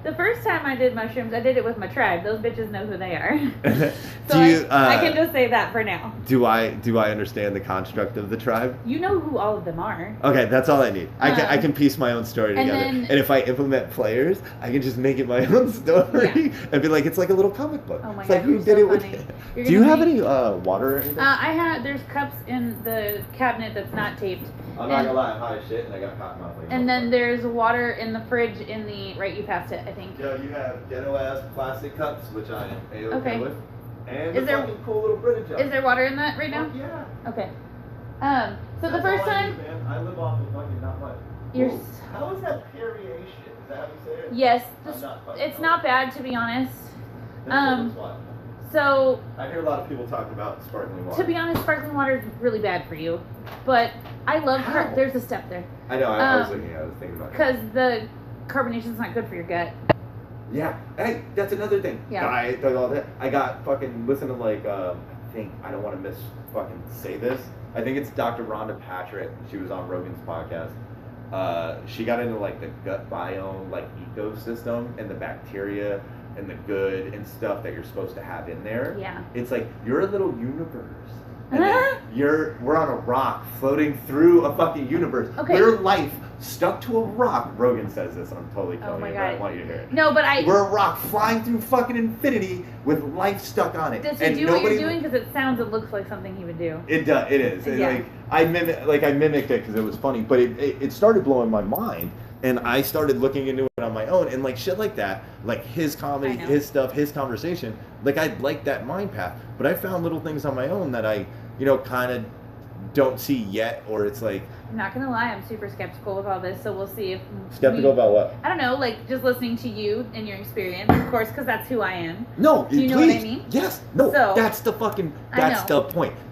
S2: The first time I did mushrooms, I did it with my tribe. Those bitches know who they are. I can just say that for now.
S1: Do I understand the construct of the tribe?
S2: You know who all of them are.
S1: Okay, that's all I need. I can piece my own story together. And if I implement players, I can just make it my own story and be like, it's like a little comic book.
S2: Oh my
S1: God,
S2: like
S1: who did it with? Do you have any water or anything?
S2: There's cups in the cabinet that's not taped.
S1: I'm not gonna lie, I'm high as shit and I got cotton mouth.
S2: And then there's water in the fridge right, you passed it, I think.
S1: Yo, you have ghetto-ass plastic cups, which I am A-okay with. And
S2: is there
S1: cool little British jug.
S2: Is there water in that right now?
S1: Yeah.
S2: Okay. So the first time...
S1: I live off of fucking not much. How is that Perrier shit? Is that how you say it?
S2: Yes. It's not bad, to be honest. So...
S1: I hear a lot of people talking about sparkling water.
S2: To be honest, sparkling water is really bad for you. But I love... There's a step there.
S1: I know, I was thinking about it.
S2: Because the carbonation's not good for your gut.
S1: Yeah. Hey, that's another thing.
S2: Yeah.
S1: I got fucking listen to like I think I don't want to say this. I think it's Dr. Rhonda Patrick. She was on Rogan's podcast. She got into like the gut biome, like ecosystem and the bacteria and the good and stuff that you're supposed to have in there.
S2: Yeah.
S1: It's like you're a little universe. And we're on a rock floating through a fucking universe. Okay. We're life stuck to a rock. Rogan says this. I'm totally telling you. I want you to hear it.
S2: No, but
S1: we're a rock flying through fucking infinity with life stuck on it.
S2: Does he do what you're doing? Because it looks like something he would do.
S1: It does. It is.
S2: Yeah.
S1: I mimicked it because it was funny, but it started blowing my mind. And I started looking into it on my own, and like shit like that, like his comedy, his stuff, his conversation, like I liked that mind path. But I found little things on my own that I, kind of don't see yet, or it's like...
S2: I'm not gonna lie, I'm super skeptical with all this, so we'll see if...
S1: Skeptical about what?
S2: I don't know, like, just listening to you and your experience, of course, because that's who I am.
S1: No,
S2: do you know what I mean?
S1: Yes, no, so, that's the point.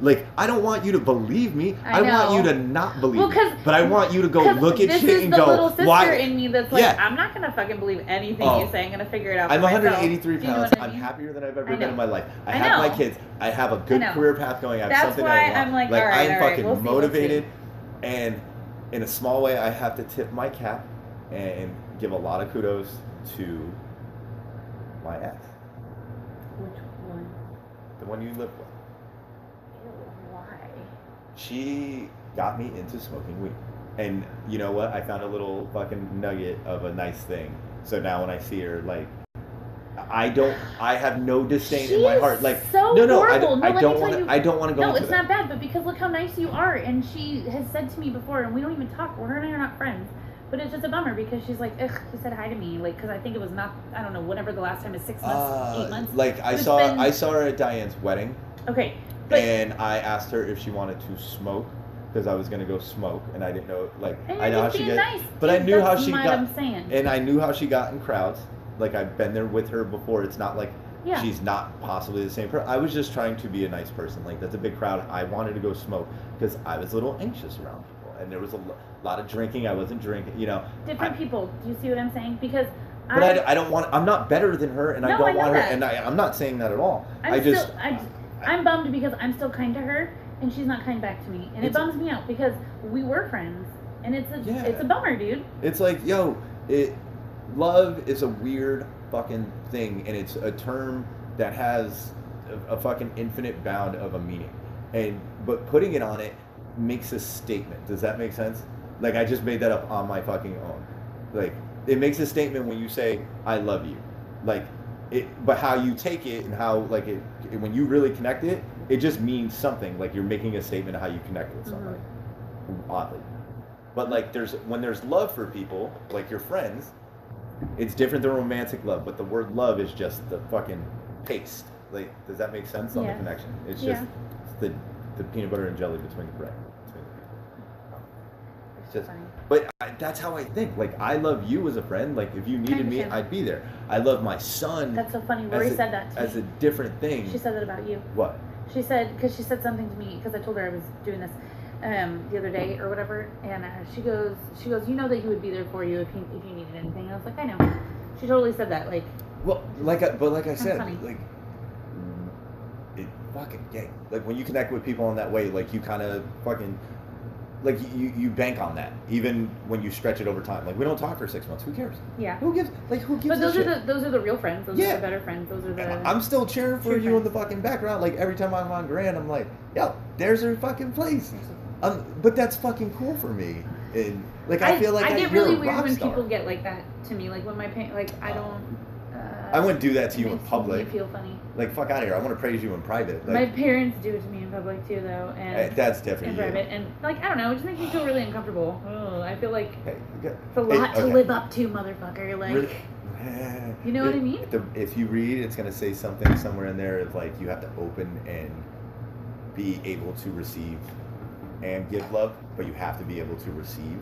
S1: Like, I don't want you to believe me, I want you to not believe me. But I want you to go look at shit and go,
S2: why? This is the little sister in me that's like, I'm not gonna fucking believe anything you say, I'm gonna figure it out
S1: I'm
S2: for
S1: 183
S2: myself.
S1: pounds, I'm happier than I've ever been in my life. I have my kids, I have a good career path going, I have something I want.
S2: I'm like,
S1: I'm fucking motivated, and in a small way, I have to tip my cap and give a lot of kudos to my ex.
S2: Which one?
S1: The one you live with.
S2: Ew, why?
S1: She got me into smoking weed. And you know what? I found a little fucking nugget of a nice thing. So now when I see her, like, I have no disdain in my heart. Like,
S2: so horrible.
S1: I don't want to go into that.
S2: No, it's not bad, but because look how nice you are. And she has said to me before, and we don't even talk, her and I are not friends. But it's just a bummer because she's like, ugh, he said hi to me. Like, because I think it was not, I don't know, whatever the last time is 6 months, 8 months.
S1: Like, I saw her at Diane's wedding.
S2: Okay.
S1: And I asked her if she wanted to smoke. Because I was gonna go smoke, and I didn't know, like, I know how she gets,
S2: nice,
S1: but I knew how she got,
S2: I'm saying.
S1: And I knew how she got in crowds. Like, I've been there with her before. It's not like she's not possibly the same person. I was just trying to be a nice person. Like, that's a big crowd. I wanted to go smoke because I was a little anxious around people, and there was a lot of drinking. I wasn't drinking, you know.
S2: Different people. Do you see what I'm saying? Because.
S1: But I don't want. I'm not better than her, and I don't want her. And I'm not saying that at all.
S2: I'm bummed because I'm still kind to her. And she's not kind back to me, and it bums me out because we were friends, and it's a bummer, dude.
S1: It's like, love is a weird fucking thing, and it's a term that has a fucking infinite bound of a meaning, but putting it on it makes a statement. Does that make sense? Like, I just made that up on my fucking own. Like, it makes a statement when you say I love you, like. But how you take it and how, like, when you really connect it, it just means something. Like, you're making a statement of how you connect with somebody. Oddly. But, like, when there's love for people, like your friends, it's different than romantic love. But the word love is just the fucking paste. Like, does that make sense on the connection? It's just the peanut butter and jelly between the bread. It's just, but that's how I think. Like, I love you as a friend. Like, if you needed me, I'd be there. I love my son.
S2: That's so funny. Rory said that to me.
S1: As a different thing.
S2: She said that about you.
S1: What?
S2: She said, because she said something to me, because I told her I was doing this the other day or whatever, and she goes, you know that he would be there for you if you needed anything. I was like, I know. She totally said that. Like.
S1: Well, like I said, like, it fucking gay. Like, when you connect with people in that way, like, you kind of fucking. Like, you bank on that, even when you stretch it over time. Like, we don't talk for 6 months. Who cares?
S2: Yeah.
S1: Who gives? But
S2: those are the real friends. Those are the better friends. Those are the.
S1: I'm still cheering for you in the fucking background. Like, every time I'm on Grand, I'm like, yo, there's her fucking place. But that's fucking cool for me. And like, I feel like
S2: I get really weird when people get like that to me. Like, when my parents, like, I don't.
S1: I wouldn't do that to you in public.
S2: It feel funny.
S1: Like, fuck out of here. I want to praise you in private. Like,
S2: my parents do it to me in public too, though, and
S1: that's different.
S2: In private, and like, I don't know, it just makes me feel really uncomfortable. Oh, I feel like it's a lot to live up to, motherfucker. Like, you know what I mean?
S1: If you read, it's gonna say something somewhere in there of like, you have to open and be able to receive and give love, but you have to be able to receive.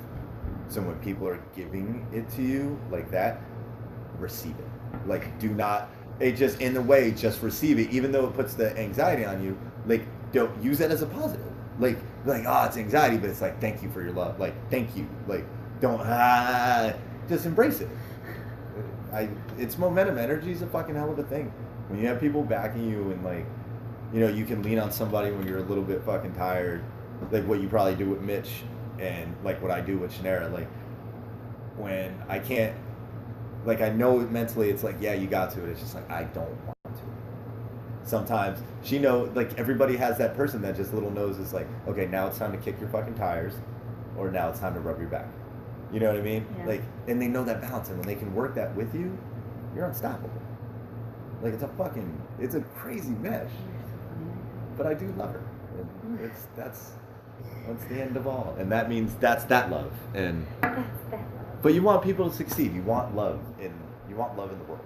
S1: So when people are giving it to you like that, receive it. Like, do not, it just, in the way, just receive it, even though it puts the anxiety on you. Like, don't use that as a positive. Like, it's anxiety, but it's like, thank you for your love. Like, thank you. Like, don't, just embrace it. It's momentum. Energy is a fucking hell of a thing. When you have people backing you and, like, you know, you can lean on somebody when you're a little bit fucking tired. Like, what you probably do with Mitch and, like, what I do with Shannara. Like, when I can't, like, I know mentally it's like, yeah, you got to it. It's just like, I don't want to. Sometimes she knows, like, everybody has that person that just little knows is like, okay, now it's time to kick your fucking tires, or now it's time to rub your back. You know what I mean? Yeah. Like, and they know that balance, and when they can work that with you, you're unstoppable. Like, it's a crazy mesh. But I do love her. And that's the end of all. And that means that's that love. And but you want people to succeed. You want love in the world.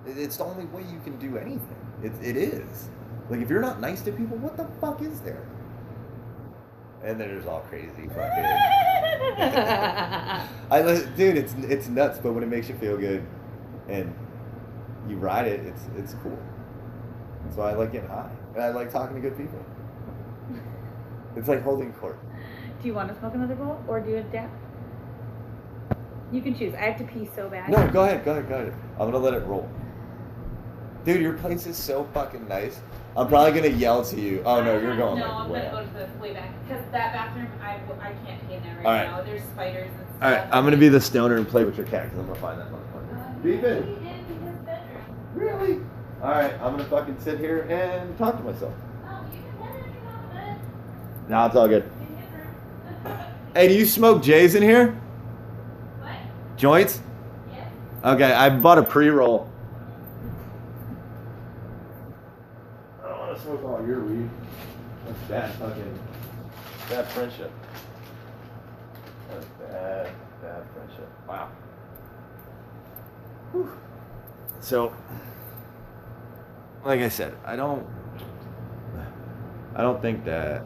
S1: It's the only way you can do anything. It is. Like, if you're not nice to people, what the fuck is there? And then there's all crazy fucking. Dude, it's nuts, but when it makes you feel good, and you ride it, it's cool. That's why I like getting high, and I like talking to good people. It's like holding court.
S2: Do you want to smoke another bowl, or do a dab? You can choose. I have to pee so bad.
S1: No, go ahead. I'm gonna let it roll. Dude, your place is so fucking nice. I'm probably gonna yell to you. Oh no, you're going.
S2: No,
S1: like,
S2: I'm gonna go to the way back because that bathroom, I can't pee in there right now. There's spiders and stuff.
S1: All right, I'm gonna be the stoner and play with your cat because I'm gonna find that motherfucker. Beep it. Really? All right, I'm gonna fucking sit here and talk to myself.
S2: Oh, you can pet it if you want to pet it.
S1: Nah, it's all good. Hey, do you smoke J's in here?
S2: What?
S1: Joints?
S2: Yes.
S1: Okay, I bought a pre-roll. I don't want to smoke all your weed. That's bad friendship. That's bad friendship. Wow. Whew. So, like I said, I don't think that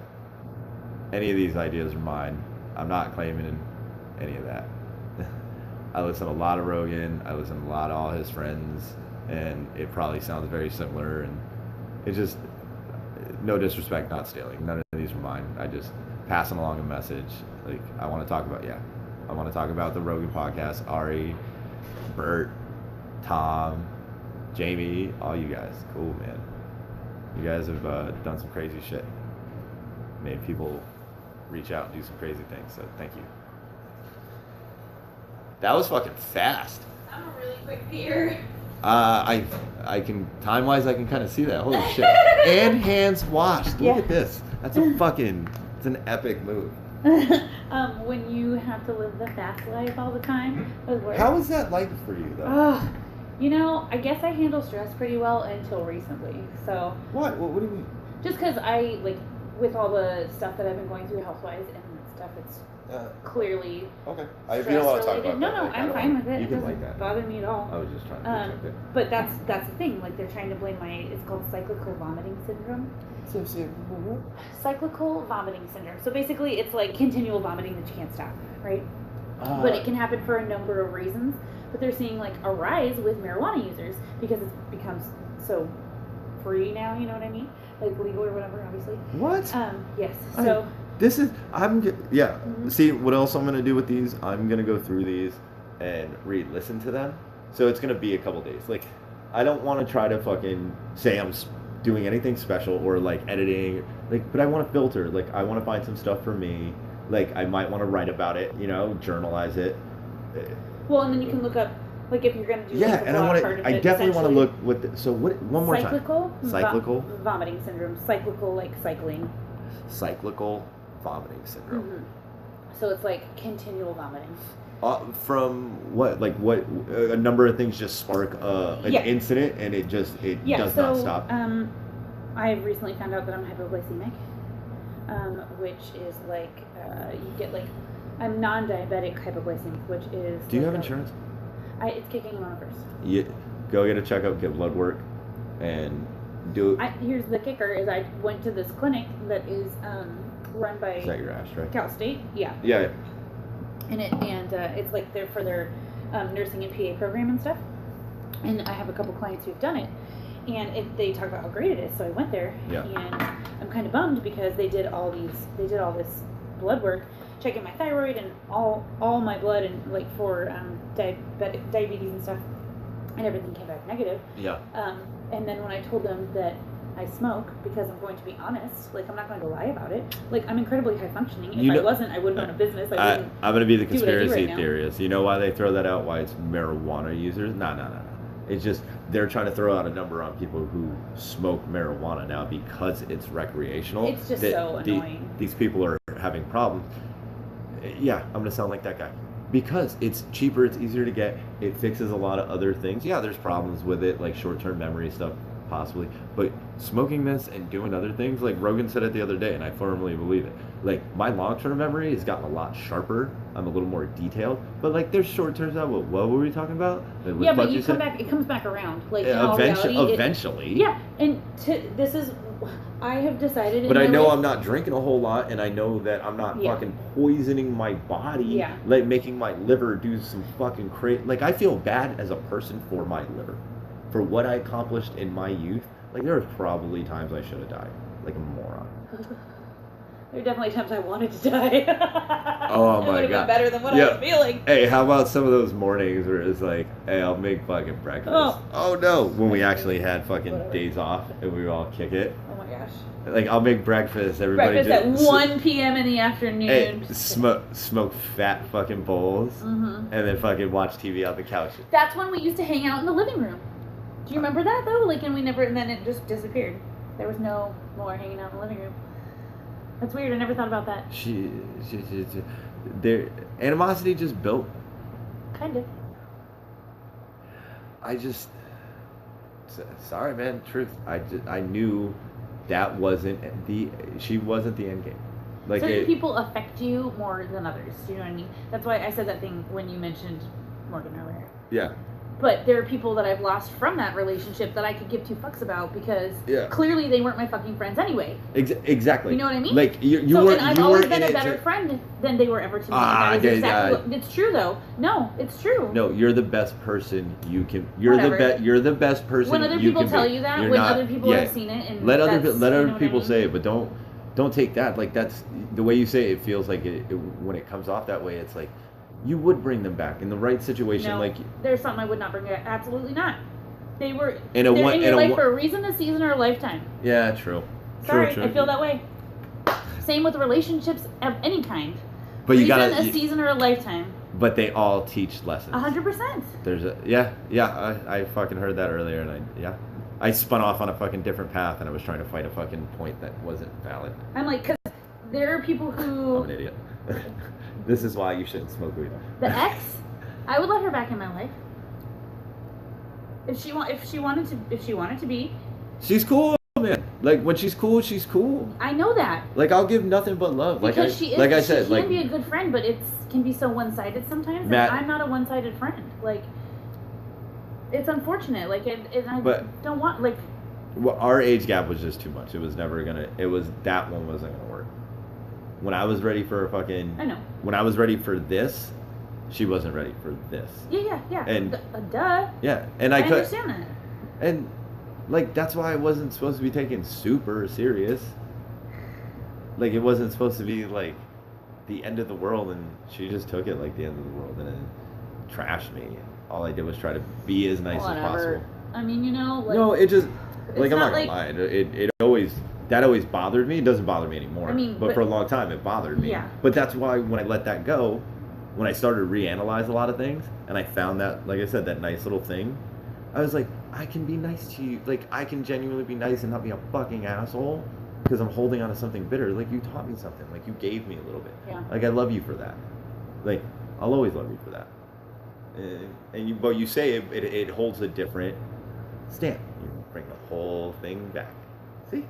S1: any of these ideas are mine. I'm not claiming any of that. I listen to a lot of Rogan. I listen to a lot of all his friends, and it probably sounds very similar. And it just, no disrespect, not stealing. None of these are mine. I just passing along a message. Like I want to talk about the Rogan podcast. Ari, Bert, Tom, Jamie, all you guys. Cool, man. You guys have done some crazy shit. Made people reach out and do some crazy things, so thank you. That was fucking fast.
S2: I'm a really quick peer.
S1: I can, time-wise, I can kind of see that. Holy shit. And hands washed. Look at this. That's it's an epic move.
S2: When you have to live the fast life all the time.
S1: How is that like for you, though?
S2: I guess I handle stress pretty well until recently, so.
S1: What do you mean?
S2: Just because I, with all the stuff that I've been going through health-wise and stuff, it's clearly
S1: okay. If you don't want to talk about
S2: no,
S1: that,
S2: I'm fine with it.
S1: You
S2: it
S1: can
S2: doesn't
S1: like that.
S2: bother me at all.
S1: I was just trying to
S2: but that's the thing. Like they're trying to blame it's called cyclical vomiting syndrome. Cyclical vomiting syndrome. So basically, it's like continual vomiting that you can't stop, right? But it can happen for a number of reasons. But they're seeing a rise with marijuana users because it's becomes so free now. You know what I mean? Like legal or whatever, obviously.
S1: What?
S2: Yes. So.
S1: Mm-hmm. See, what else I'm going to do with these? I'm going to go through these and listen to them. So it's going to be a couple days. I don't want to try to fucking say I'm doing anything special or editing. But I want to filter. I want to find some stuff for me. I might want to write about it, journalize it.
S2: Well, and then you can look up, if you're going to do
S1: and I definitely want to look one more time.
S2: Cyclical vomiting syndrome. Cyclical, like cycling.
S1: Cyclical vomiting syndrome.
S2: Mm-hmm. So it's continual vomiting.
S1: From what? What? A number of things just spark an incident, and it does not stop.
S2: I recently found out that I'm hypoglycemic, which is you get I'm non-diabetic hypoglycemic, which is.
S1: Do you have insurance?
S2: It's kicking in on first.
S1: Yeah, go get a checkup, get blood work, and do it.
S2: Here's the kicker: is I went to this clinic that is run by.
S1: Is that your ass, right?
S2: Cal State, yeah.
S1: Yeah.
S2: And it's they're for their nursing and PA program and stuff. And I have a couple clients who've done it, and they talk about how great it is. So I went there, and I'm kind of bummed because they did all this blood work, checking my thyroid and all my blood and for diabetes and stuff, and everything came back negative.
S1: Yeah.
S2: And then when I told them that I smoke, because I'm going to be honest, I'm not going to lie about it. I'm incredibly high functioning. If I wasn't, I wouldn't own a business. I'm
S1: going to be the conspiracy theorist. You know why they throw that out? Why it's marijuana users? No. It's just they're trying to throw out a number on people who smoke marijuana now because it's recreational.
S2: It's just so annoying.
S1: These people are having problems. Yeah, I'm going to sound like that guy. Because it's cheaper, it's easier to get, it fixes a lot of other things. Yeah, there's problems with it, short-term memory stuff, possibly. But smoking this and doing other things, Rogan said it the other day, and I firmly believe it. My long-term memory has gotten a lot sharper. I'm a little more detailed. But, there's short-term stuff. What were we talking about?
S2: Yeah, but it comes back around.
S1: eventually.
S2: Yeah, and this is I have decided.
S1: But I know I'm not drinking a whole lot, and I know that I'm not fucking poisoning my body.
S2: Yeah.
S1: Like making my liver do some fucking crazy. Like I feel bad as a person for my liver, for what I accomplished in my youth. Like there was probably times I should have died, like a moron.
S2: There were definitely times I wanted to die.
S1: Oh my god! It would
S2: have been better than what I was feeling.
S1: Hey, how about some of those mornings where it's like, hey, I'll make fucking breakfast. Oh no! When we actually had fucking days off and we would all kick it.
S2: Oh my gosh!
S1: Like I'll make breakfast. Everybody
S2: breakfast at 1 p.m. in the afternoon.
S1: Hey, smoke fat fucking bowls, and then fucking watch TV on the couch.
S2: That's when we used to hang out in the living room. Do you remember that though? Like, and then it just disappeared. There was no more hanging out in the living room. That's weird. I never thought about that.
S1: Their animosity just built.
S2: Kind of.
S1: Sorry, man. Truth. I knew that she wasn't the end game. Like
S2: certain people affect you more than others. Do you know what I mean? That's why I said that thing when you mentioned Morgan earlier.
S1: Yeah.
S2: But there are people that I've lost from that relationship that I could give two fucks about because clearly they weren't my fucking friends anyway.
S1: Exactly.
S2: You know what I mean?
S1: Like you weren't.
S2: And I've always been a better friend than they were ever to me. It's true though. No, it's true.
S1: No, you're the best person you can. You're the best person.
S2: When other people tell you that, other people have seen it, and
S1: let other people say it, but don't take that. Like that's the way you say it. It feels like when it comes off that way, it's like. You would bring them back in the right situation.
S2: No,
S1: like
S2: there's something I would not bring back. Absolutely not. They're in your life for a reason, a season, or a lifetime.
S1: Yeah, true.
S2: Sorry, I feel that way. Same with relationships of any kind.
S1: But you gotta
S2: a season or a lifetime.
S1: But they all teach lessons.
S2: 100%.
S1: There's I fucking heard that earlier, and I spun off on a fucking different path, and I was trying to fight a fucking point that wasn't valid.
S2: I'm like, because there are people who.
S1: I'm an idiot. This is why you shouldn't smoke weed.
S2: The ex, I would let her back in my life. If she wanted to be.
S1: She's cool, man. Like when she's cool, she's cool.
S2: I know that.
S1: Like I'll give nothing but love.
S2: Because she can be a good friend, but it can be so one-sided sometimes. And I'm not a one-sided friend. Like it's unfortunate. Like I don't want like.
S1: Well, our age gap was just too much. It was never gonna. That one wasn't gonna work. When I was ready for fucking...
S2: I know.
S1: When I was ready for this, she wasn't ready for this.
S2: Yeah.
S1: And...
S2: duh.
S1: Yeah, and
S2: I understand that.
S1: And, like, that's why I wasn't supposed to be taken super serious. Like, it wasn't supposed to be, like, the end of the world, and she just took it like the end of the world, and then trashed me. And all I did was try to be as nice as possible.
S2: I mean, you know, like...
S1: No, it just... Like, I'm not gonna lie. It always... That always bothered me. It doesn't bother me anymore.
S2: I mean,
S1: but for a long time, it bothered me.
S2: Yeah.
S1: But that's why when I let that go, when I started to reanalyze a lot of things, and I found that, like I said, that nice little thing, I was like, I can be nice to you. Like, I can genuinely be nice and not be a fucking asshole because I'm holding on to something bitter. Like, you taught me something. Like, you gave me a little bit.
S2: Yeah.
S1: Like, I love you for that. Like, I'll always love you for that. But you say it holds a different stamp. You bring the whole thing back. See?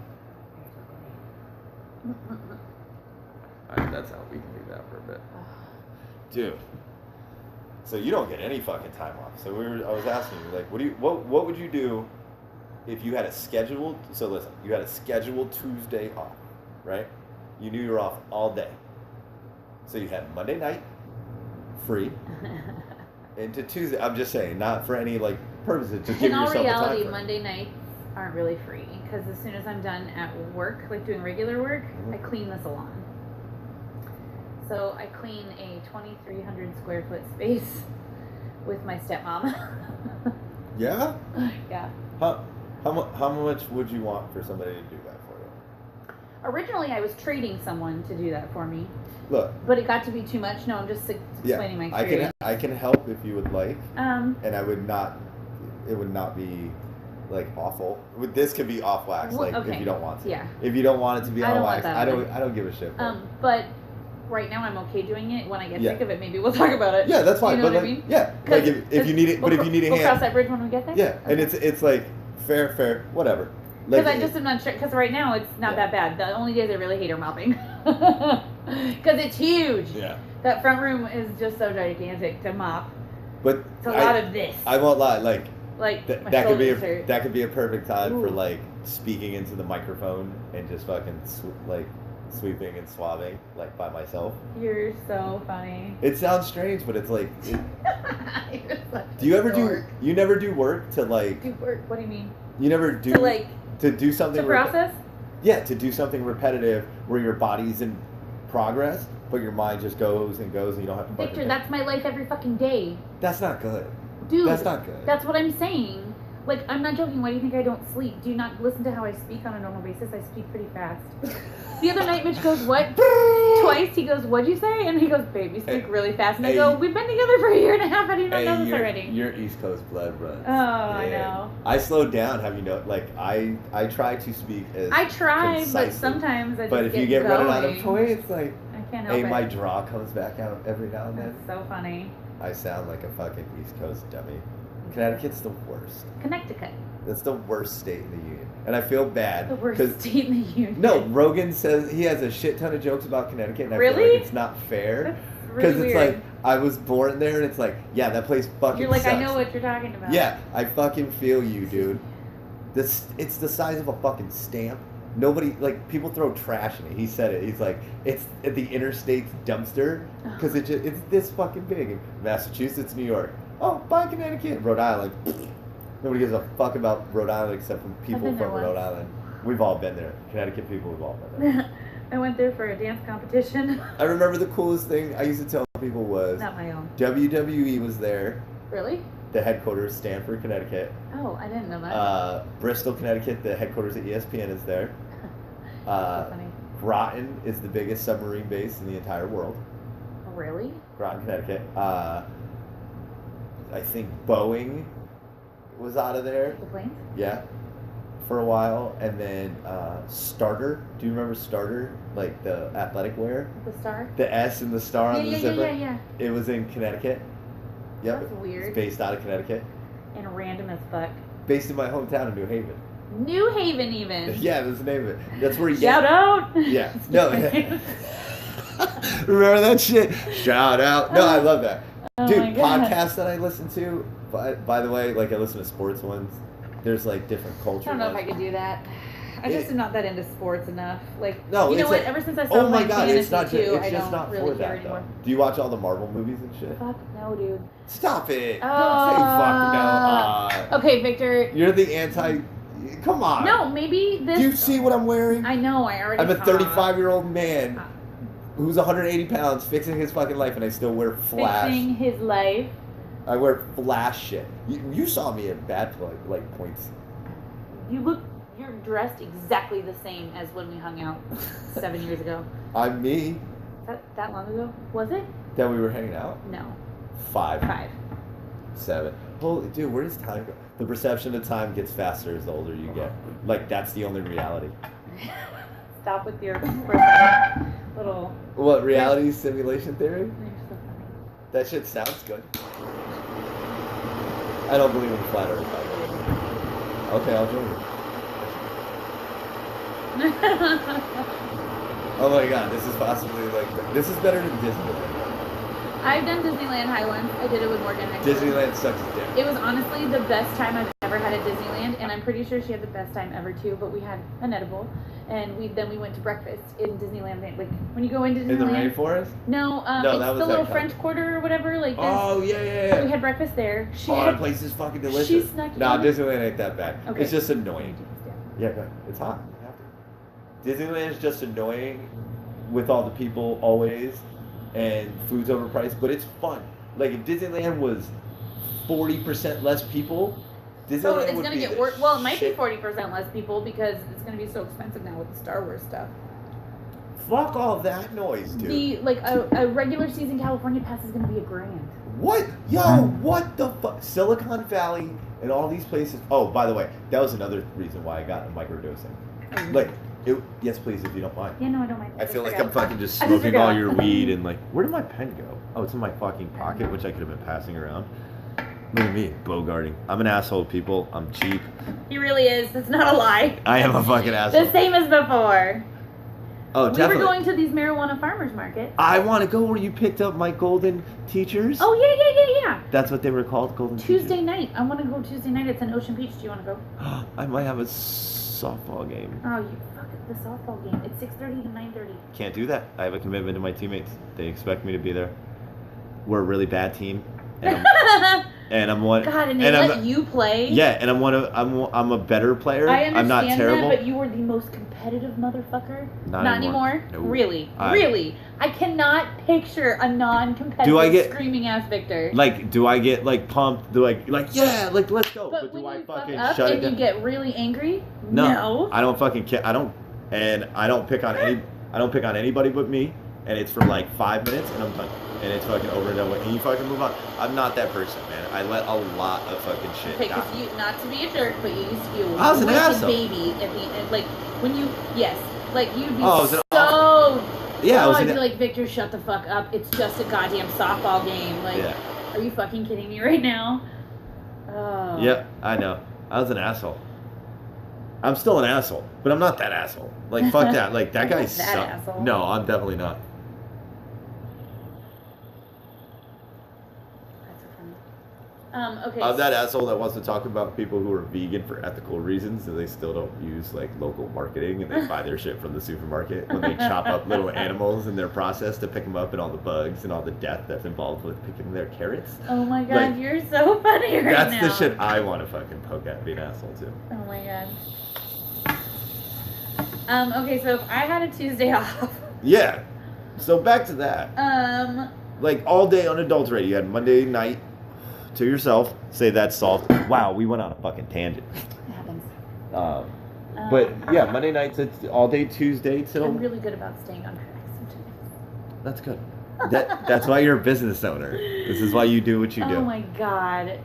S1: That's how we can leave that for a bit. Dude. So you don't get any fucking time off. So I was asking you, like, what would you do if you had a scheduled, so listen, you had a scheduled Tuesday off, right? You knew you were off all day. So you had Monday night free into Tuesday. I'm just saying, not for any, like, purposes. Just give yourself the time.
S2: In all reality, Monday nights aren't really free because as soon as I'm done at work, like doing regular work, I clean the salon. So I clean a 2,300 square foot space with my stepmom.
S1: Yeah?
S2: Yeah.
S1: How much would you want for somebody to do that for you?
S2: Originally, I was trading someone to do that for me.
S1: Look.
S2: But it got to be too much. No, I'm just explaining my experience.
S1: I can help if you would like.
S2: And
S1: I would not. It would not be like awful. This could be off wax, like okay. If you don't want to.
S2: Yeah.
S1: If you don't want it to be on wax, I don't give a shit.
S2: But right now I'm okay doing it. When I get sick of it, maybe we'll talk about it.
S1: Yeah, that's fine.
S2: You know what I mean?
S1: Yeah. Like if you need it, but if you need a hand,
S2: we'll cross that bridge when we get there.
S1: Yeah, okay. And it's like fair, whatever.
S2: Because I just am not sure. Because right now it's not that bad. The only days I really hate are mopping. Because it's huge.
S1: Yeah.
S2: That front room is just so gigantic to mop.
S1: But
S2: it's a lot of this.
S1: I won't lie. Like
S2: that
S1: could be a perfect time for like speaking into the microphone and just fucking sweeping and swabbing like by myself.
S2: You're so funny.
S1: It sounds strange, but it's like.
S2: Do you ever
S1: dork. You never do work to like.
S2: Do work? What do you mean?
S1: You never do to do something.
S2: To process.
S1: Yeah, to do something repetitive where your body's in progress, but your mind just goes and goes, and you don't have to.
S2: Victor, that's my life every fucking day.
S1: That's not good.
S2: Dude,
S1: that's not good.
S2: That's what I'm saying. Like, I'm not joking. Why do you think I don't sleep? Do you not listen to how I speak on a normal basis? I speak pretty fast. The other night, Mitch goes, what? Twice. He goes, what'd you say? And he goes, babe, you speak really fast. And I go, we've been together for a year and a half. How do you not know this already?
S1: Your East Coast blood runs.
S2: Oh, yeah. I know.
S1: I slowed down. Have you know? Like, I try to speak as
S2: I try,
S1: concisely,
S2: but sometimes I just
S1: But if you get running out of toy, it's like,
S2: I can't help it.
S1: my draw comes back out every now and then.
S2: That's so funny.
S1: I sound like a fucking East Coast dummy. Connecticut's the worst.
S2: Connecticut.
S1: That's the worst state in the union. And I feel bad.
S2: The worst state in the union.
S1: No, Rogan says he has a shit ton of jokes about Connecticut, and I
S2: feel
S1: like it's not fair. Because it's like, I was born there, and it's like, yeah, that place fucking
S2: You're like,
S1: sucks.
S2: I know what you're talking about.
S1: Yeah, I fucking feel you, dude. It's the size of a fucking stamp. Nobody, like, people throw trash in it. He said it. He's like, it's at the interstate's dumpster, because it's this fucking big. In Massachusetts, New York. Oh, by Connecticut. Rhode Island. Nobody gives a fuck about Rhode Island except from people from Rhode Island. We've all been there. Connecticut people, we've all been there.
S2: I went there for a dance competition.
S1: I remember the coolest thing I used to tell people was...
S2: Not my own.
S1: WWE was there.
S2: Really?
S1: The headquarters, Stamford, Connecticut.
S2: Oh, I didn't know that.
S1: Bristol, Connecticut, the headquarters of ESPN is there.
S2: So funny.
S1: Groton is the biggest submarine base in the entire world.
S2: Oh, really?
S1: Groton, Connecticut. I think Boeing was out of there.
S2: The planes?
S1: Yeah. For a while. And then Starter. Do you remember Starter? Like the athletic wear?
S2: The star?
S1: The S and the star on the zipper?
S2: Yeah.
S1: It was in Connecticut. Yep.
S2: That's weird.
S1: It's based out of Connecticut.
S2: And random as fuck.
S1: Based in my hometown of New Haven.
S2: New Haven, even.
S1: Yeah, that's the name of it. That's where you
S2: Shout out!
S1: Yeah. No. Remember that shit? Shout out. No, I love that.
S2: Oh
S1: dude, podcasts that I listen to, by the way, like I listen to sports ones. There's like different culture.
S2: I don't know if I could do that. I just am not that into sports enough. Like,
S1: no,
S2: you know what? Ever since I saw my God,
S1: it's not
S2: too,
S1: it's
S2: I
S1: just
S2: don't
S1: not
S2: really
S1: for
S2: care
S1: that
S2: anymore.
S1: though. Do you watch all the Marvel movies and shit?
S2: Fuck no, dude.
S1: Stop it! Don't say fuck no.
S2: Okay, Victor.
S1: You're the anti. Come on.
S2: No, maybe this.
S1: Do you see what I'm wearing?
S2: I know. I already.
S1: I'm a 35-year-old man who's 180 pounds, fixing his fucking life, and I still wear Flash.
S2: Fixing his life.
S1: I wear Flash shit. You saw me at bad points.
S2: You're dressed exactly the same as when we hung out 7 years ago.
S1: I'm me.
S2: That long ago? Was it?
S1: That we were hanging out?
S2: No.
S1: 5.
S2: 7.
S1: Holy dude, where does time go? The perception of time gets faster as the older you get. Like that's the only reality.
S2: Stop with your little.
S1: What reality simulation theory?
S2: You're so funny.
S1: That shit sounds good. I don't believe in flat Earth. Okay, I'll join you. Oh my god, this is possibly this is better than Disneyland.
S2: I've done Disneyland Highlands. I did it with Morgan.
S1: Disneyland sucks dick.
S2: It was honestly the best time I've ever had at Disneyland, and I'm pretty sure she had the best time ever too. But we had an edible, and we went to breakfast in Disneyland. Like when you go into Disneyland.
S1: In the rainforest?
S2: No, it's the little French Quarter or whatever. Like this.
S1: Oh yeah.
S2: We had breakfast there.
S1: That place is fucking delicious.
S2: She snuck
S1: Nah, Disneyland ain't that bad.
S2: Okay.
S1: It's just annoying. Yeah, go ahead. It's hot. You have to. Disneyland is just annoying with all the people always, and food's overpriced, but it's fun. Like if Disneyland was 40% less people, Disneyland
S2: it's
S1: would
S2: gonna
S1: be
S2: get worse. Well, it might be 40% less people because it's gonna be so expensive now with the Star Wars stuff.
S1: Fuck all that noise, dude.
S2: A regular season California pass is gonna be $1,000.
S1: What? Yo, what the fuck? Silicon Valley and all these places. Oh, by the way, that was another reason why I got microdosing. Like. Yes, please, if you don't mind.
S2: Yeah, no, I don't mind.
S1: I feel like I'm fucking just smoking all your weed and like, where did my pen go? Oh, it's in my fucking pocket, which I could have been passing around. Look at me, bogarting. I'm an asshole, people. I'm cheap.
S2: He really is. That's not a lie.
S1: I am a fucking asshole.
S2: The same as before.
S1: Oh, definitely.
S2: We were going to these marijuana farmers market.
S1: I want to go where you picked up my golden teachers.
S2: Oh, yeah.
S1: That's what they were called, golden teachers?
S2: Tuesday night. I want to go Tuesday night. It's in Ocean Beach. Do you want to go?
S1: I might have a softball game.
S2: Oh, you fuck the softball game. It's 6:30 to 9:30.
S1: Can't do that. I have a commitment to my teammates. They expect me to be there. We're a really bad team. And I'm one.
S2: God, and they let you play.
S1: Yeah, and I'm a better player.
S2: I understand
S1: I'm not terrible.
S2: that, but you were the most competitive motherfucker.
S1: Not anymore.
S2: No. Really. I cannot picture a non-competitive screaming ass Victor.
S1: Like, do I get like pumped? Do I like let's go?
S2: But
S1: do I fucking
S2: up
S1: shut
S2: and
S1: it down?
S2: You get really angry?
S1: No. I don't fucking care. I don't pick on anybody but me. And it's for like 5 minutes, and I'm done. And it's fucking over and done with. And you fucking move on. I'm not that person, man. I let a lot of fucking shit.
S2: Okay, because you, not to be a jerk, but you used to be a
S1: I was an asshole.
S2: Baby at the end, like when you, yes, like you'd be I'd be like, Victor, shut the fuck up. It's just a goddamn softball game. Like, are you fucking kidding me right now? Oh.
S1: Yep, I know. I was an asshole. I'm still an asshole, but I'm not that asshole. Like, fuck that. Like, that guy sucks. No, I'm definitely not.
S2: That's so funny. Okay.
S1: I'm that asshole that wants to talk about people who are vegan for ethical reasons and they still don't use, like, local marketing and they buy their shit from the supermarket when they chop up little animals in their process to pick them up and all the bugs and all the death that's involved with picking their carrots.
S2: Oh my god, like, you're so funny right now.
S1: That's the shit I want to fucking poke at, be an asshole too.
S2: Oh my god. Okay, so if I had a Tuesday off.
S1: Yeah. So back to that. Like all day unadulterated. You had Monday night to yourself. Say that's solved. Wow, we went on a fucking tangent.
S2: It happens.
S1: But yeah, Monday night to all day Tuesday till.
S2: I'm really good about staying on track sometimes.
S1: That's good. That's why you're a business owner. This is why you do what you do.
S2: Oh my god.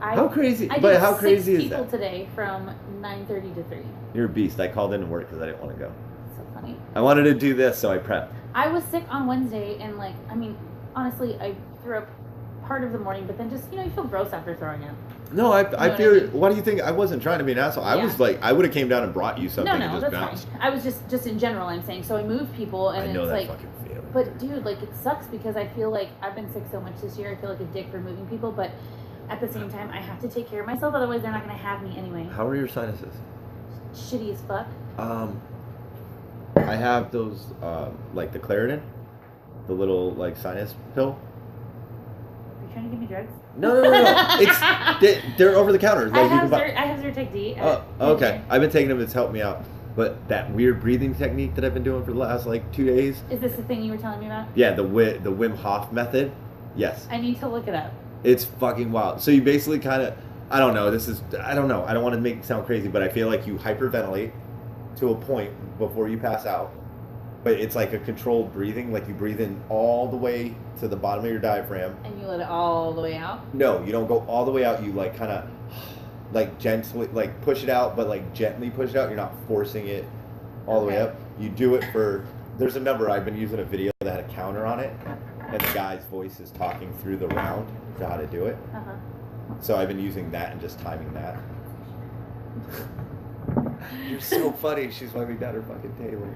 S1: How crazy?
S2: I
S1: but how crazy
S2: is that? 6 people today from 9:30 to 3.
S1: You're a beast. I called in to work because I didn't want to go.
S2: So funny.
S1: I wanted to do this, so I prepped.
S2: I was sick on Wednesday, and like, I mean, honestly, I threw up part of the morning, but then just, you feel gross after throwing up.
S1: No, I feel. What do you think? I wasn't trying to be an asshole. I was like, I would have came down and brought you something and just bounced.
S2: Fine. I was just in general. I'm saying. So I moved people, and
S1: I know
S2: it's
S1: that
S2: like.
S1: Fucking feeling.
S2: But dude, like, it sucks because I feel like I've been sick so much this year. I feel like a dick for moving people, but at the same time, I have to take care of myself. Otherwise, they're not gonna have me anyway.
S1: How are your sinuses?
S2: Shitty as fuck.
S1: I have those like the Claritin, the little like sinus pill.
S2: Are you trying to give me drugs?
S1: No. It's they're over the counter. Like,
S2: I have Zyrtec D.
S1: Oh, okay. I've been taking them. It's helped me out. But that weird breathing technique that I've been doing for the last like 2 days.
S2: Is this the thing you were telling me about?
S1: Yeah, the Wim Hof method. Yes.
S2: I need to look it up.
S1: It's fucking wild. So you basically kind of, I don't know. I don't know. I don't want to make it sound crazy, but I feel like you hyperventilate to a point before you pass out. But it's like a controlled breathing. Like you breathe in all the way to the bottom of your diaphragm.
S2: And you let it all the way out?
S1: No, you don't go all the way out. You like kind of like gently, like push it out, but like gently push it out. You're not forcing it all the way up. You do it for, there's a number. I've been using a video that had a counter on it. And the guy's voice is talking through the round to how to do it. Uh-huh. So I've been using that and just timing that. You're so funny. She's wiping down her fucking table.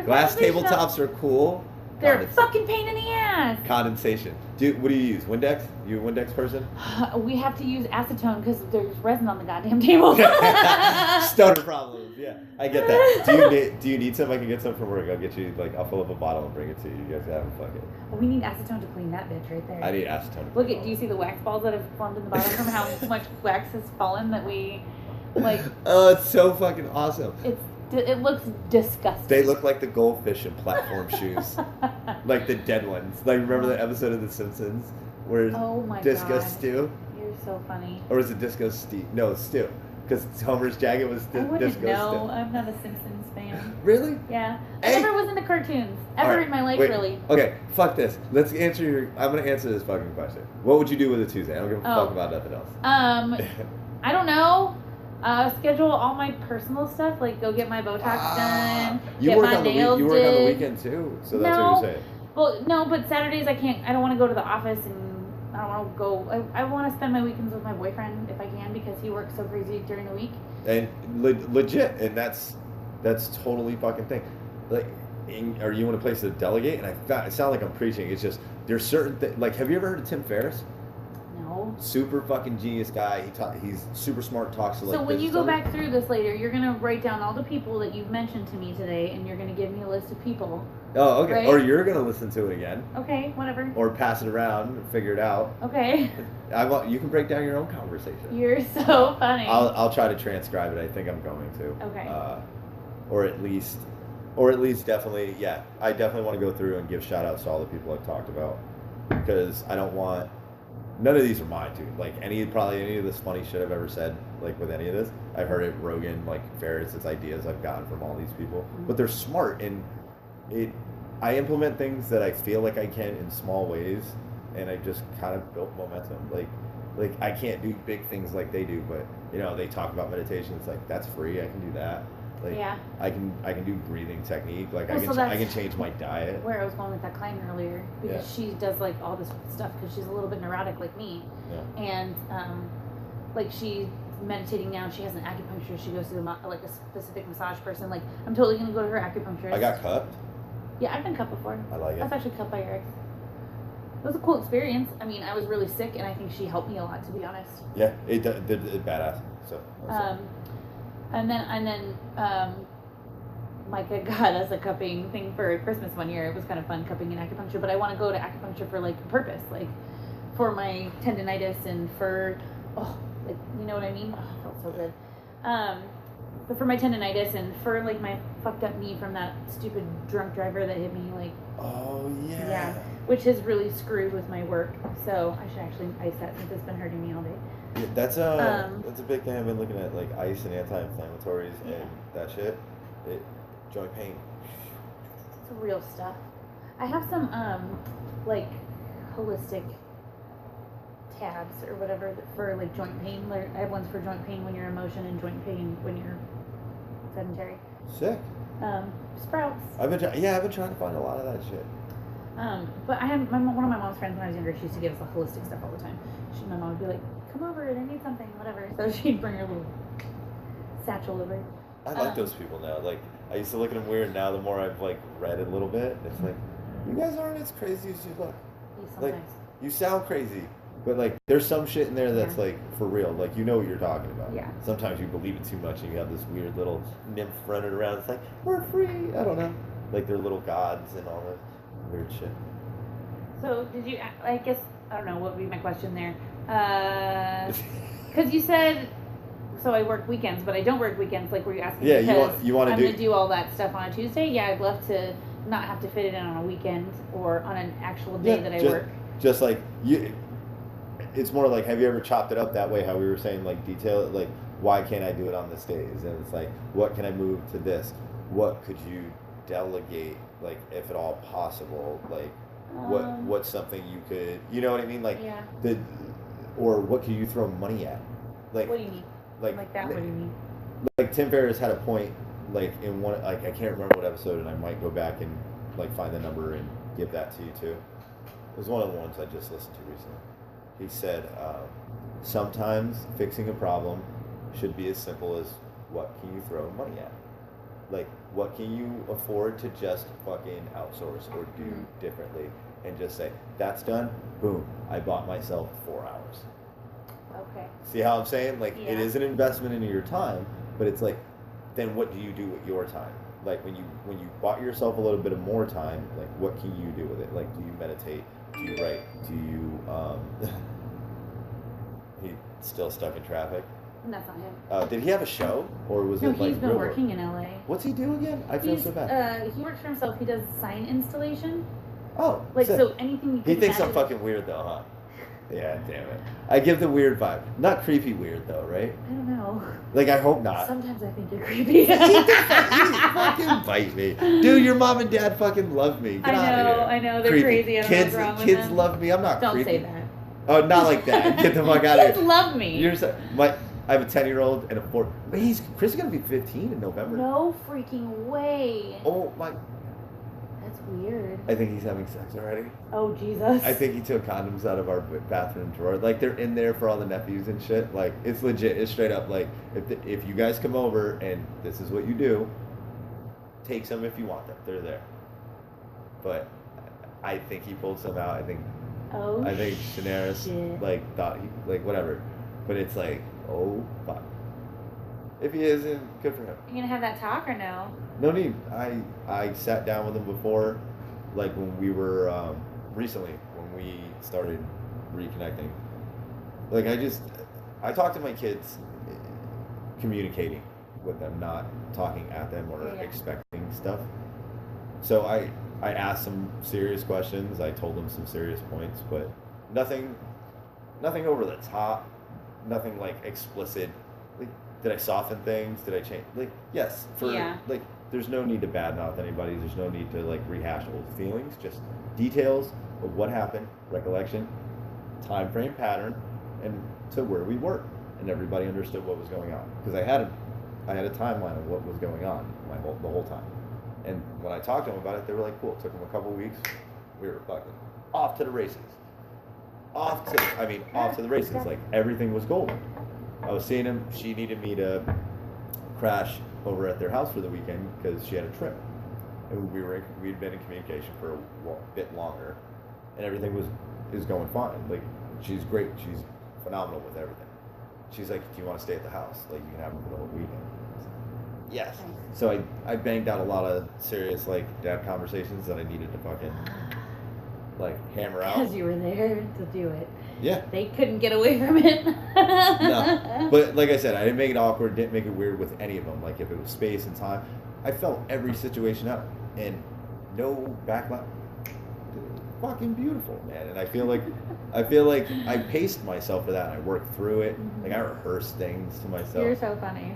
S1: Glass tabletops are cool.
S2: They're a fucking pain in the ass.
S1: Condensation. What do you use? Windex? You a Windex person?
S2: We have to use acetone because there's resin on the goddamn table.
S1: Stoner problems. Yeah, I get that. Do you need some? I can get some from work. I'll get you. I'll fill up a bottle and bring it to you. You guys have them. Fuck it.
S2: We need acetone to clean that bitch right there.
S1: I need acetone.
S2: Look at. Do you see the wax balls that have formed in the bottom from how much wax has fallen that we like?
S1: Oh, it's so fucking awesome.
S2: It looks disgusting.
S1: They look like the goldfish in platform shoes. Like the dead ones. Like, remember that episode of The Simpsons where Disco Stew?
S2: You're so funny.
S1: Or is it Disco Steve? No, Stew. Because Homer's jacket was Disco Stew.
S2: No, I'm not a Simpsons fan.
S1: Really?
S2: Yeah. I never was into cartoons. Ever in my life, really.
S1: Okay, fuck this. Let's answer I'm going to answer this fucking question. What would you do with a Tuesday? I don't give a fuck about nothing else.
S2: I don't know. Schedule all my personal stuff, like go get my Botox done, get my nails did.
S1: You work on the weekend too, so that's what you're saying.
S2: Well, no, but Saturdays I can't. I don't want to go to the office, and I don't want to go. I want to spend my weekends with my boyfriend if I can, because he works so crazy during the week.
S1: And legit, and that's totally fucking thing. Like, or you want a place to delegate? And I sound like I'm preaching. It's just there's certain things. Like, have you ever heard of Tim Ferris?
S2: No.
S1: super fucking genius guy. He's super smart. Talks to like.
S2: So when you go back through this later, you're gonna write down all the people that you've mentioned to me today, and you're gonna give me a list of people.
S1: Oh, okay.
S2: Right?
S1: Or you're gonna listen to it again.
S2: Okay, whatever.
S1: Or pass it around and figure it out.
S2: Okay.
S1: You can break down your own conversation.
S2: You're so funny.
S1: I'll try to transcribe it. I think I'm going to.
S2: Okay.
S1: Or at least definitely, yeah. I definitely want to go through and give shout outs to all the people I've talked about, because I don't want. None of these are mine, dude. Like any of this funny shit I've ever said, like with any of this, I've heard it Rogan, like Ferris. It's ideas I've gotten from all these people, but they're smart, and I implement things that I feel like I can in small ways, and I just kind of built momentum. Like I can't do big things like they do, but they talk about meditation. It's like that's free. I can do that. Like I can do breathing technique. Like I can change my diet.
S2: Where I was going with that client earlier, because she does like all this stuff because she's a little bit neurotic like me, and like she's meditating now. She has an acupuncture. She goes to like a specific massage person. Like I'm totally gonna go to her acupuncturist.
S1: I got cupped.
S2: Yeah, I've been cupped before.
S1: I like it.
S2: I was actually cupped by your ex. It was a cool experience. I mean, I was really sick, and I think she helped me a lot, to be honest.
S1: Yeah, it badass. So.
S2: And then Micah got us a cupping thing for Christmas one year. It was kind of fun cupping and acupuncture, but I want to go to acupuncture for like a purpose, like for my tendinitis and for like you know what I mean? Oh, it felt so good. But for my tendinitis and for like my fucked up knee from that stupid drunk driver that hit me, like yeah, which has really screwed with my work. So I should actually ice that since it's been hurting me all day.
S1: Yeah, that's a big thing. I've been looking at like ice and anti-inflammatories and that shit. Joint pain.
S2: It's real stuff. I have some like holistic tabs or whatever for like joint pain. Like, I have ones for joint pain when you're in motion and joint pain when you're sedentary.
S1: Sick.
S2: Sprouts.
S1: I've been trying to find a lot of that shit.
S2: But I have one of my mom's friends when I was younger. She used to give us holistic stuff all the time. My mom would be like, "Come over, I need something, whatever." So she'd bring her little satchel over.
S1: I like those people now. Like I used to look at them weird. Now the more I've like read it a little bit, it's like you guys aren't as crazy as you look. Like you sound crazy, but like there's some shit in there that's like for real. Like you know what you're talking about. Yeah. Sometimes you believe it too much and you have this weird little nymph running around. It's like we're free. I don't know. Like they're little gods and all this weird shit.
S2: So did you? I guess I don't know. What would be my question there? Because you said. So I work weekends, but I don't work weekends. Like, were you asking?
S1: Yeah, you want to
S2: I'm gonna do all that stuff on a Tuesday. Yeah, I'd love to not have to fit it in on a weekend or on an actual day that I work.
S1: Just like you, it's more like, have you ever chopped it up that way? How we were saying, like detail it, like why can't I do it on this days? And it's like, what can I move to this? What could you delegate? Like, if at all possible, like what's something you could, you know what I mean? Like or what could you throw money at? Like,
S2: what do you mean? Like that, what do you mean?
S1: Like Tim Ferriss had a point, like in one, like I can't remember what episode, and I might go back and like find the number and give that to you too. It was one of the ones I just listened to recently. He said, sometimes fixing a problem should be as simple as what can you throw money at? Like what can you afford to just fucking outsource or do differently, and just say, that's done, boom, I bought myself 4 hours.
S2: Okay.
S1: See how I'm saying? Like, it is an investment into your time, but it's like, then what do you do with your time? Like, when you bought yourself a little bit of more time, like, what can you do with it? Like, do you meditate? Do you write? Do you, he's still stuck in traffic?
S2: That's not him.
S1: Did he have a show? Or was it like...
S2: No, he's been working in LA.
S1: What's he do again? I feel so bad.
S2: He works for himself. He does sign installation.
S1: Oh,
S2: like, sick. So anything you can
S1: He thinks I'm fucking weird, though, huh? Yeah, damn it. I give the weird vibe. Not creepy weird, though, right?
S2: I don't know.
S1: Like, I hope not.
S2: Sometimes I think you're creepy.
S1: You fucking bite me. Dude, your mom and dad fucking love me. Get out of here.
S2: I know. They're crazy. I don't know what's wrong with them.
S1: Kids love me. I'm not
S2: don't
S1: creepy.
S2: Don't say that.
S1: Oh, not like that. Get the fuck out of here.
S2: Kids love me.
S1: I have a 10-year-old and a 4. Chris is going to be 15 in November.
S2: No freaking way.
S1: Oh, my...
S2: That's weird.
S1: I think he's having sex already.
S2: Oh, Jesus.
S1: I think he took condoms out of our bathroom drawer. Like, they're in there for all the nephews and shit. Like, it's legit. It's straight up. Like, if you guys come over and this is what you do, take some if you want them. They're there. But I think he pulled some out. I think
S2: Oh,
S1: I think Daenerys, like, thought like, whatever. But it's like, oh, fuck. If he isn't, good for him.
S2: You gonna have that talk or no?
S1: No need. I sat down with him before, like, when we were, recently, when we started reconnecting. Like, I talk to my kids communicating with them, not talking at them or expecting stuff. So I asked some serious questions. I told them some serious points, but nothing over the top, nothing like explicit. Like, did I soften things? Did I change? Like, yes, like, there's no need to badmouth anybody. There's no need to like rehash old feelings. Just details of what happened, recollection, time frame, pattern, and to where we were, and everybody understood what was going on because I had a timeline of what was going on the whole time. And when I talked to them about it, they were like, cool. It took them a couple weeks. We were fucking off to the races. Off to the races. Like, everything was golden. I was seeing him. She needed me to crash over at their house for the weekend because she had a trip. And we'd been in communication for a bit longer. And everything is going fine. Like, she's great. She's phenomenal with everything. She's like, do you want to stay at the house? Like, you can have her for the whole weekend. Yes. So I banged out a lot of serious, like, dad conversations that I needed to fucking, like, hammer out.
S2: Because you were there to do it.
S1: Yeah.
S2: They couldn't get away from it.
S1: No. But like I said, I didn't make it awkward, didn't make it weird with any of them. Like, if it was space and time, I felt every situation out. And no backlash. Fucking beautiful, man. And I feel like I paced myself for that and I worked through it. Mm-hmm. Like, I rehearsed things to myself.
S2: You're so funny.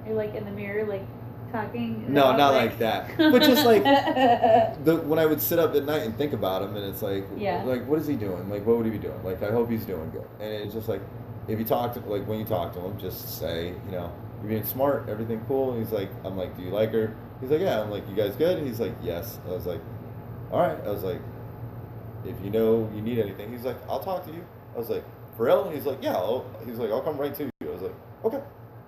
S2: You're like in the mirror, like talking.
S1: No, not like that. But just like when I would sit up at night and think about him, and it's like, like, what is he doing? Like, what would he be doing? Like, I hope he's doing good. And it's just like, if you talk to, like, when you talk to him, just say, you know, you're being smart, everything cool. And he's like, I'm like, do you like her? He's like, yeah. I'm like, you guys good? And he's like, yes. I was like, all right. I was like, if you know you need anything, he's like, I'll talk to you. I was like, for real? And he's like, yeah. He's like, I'll come right to you. I was like, okay.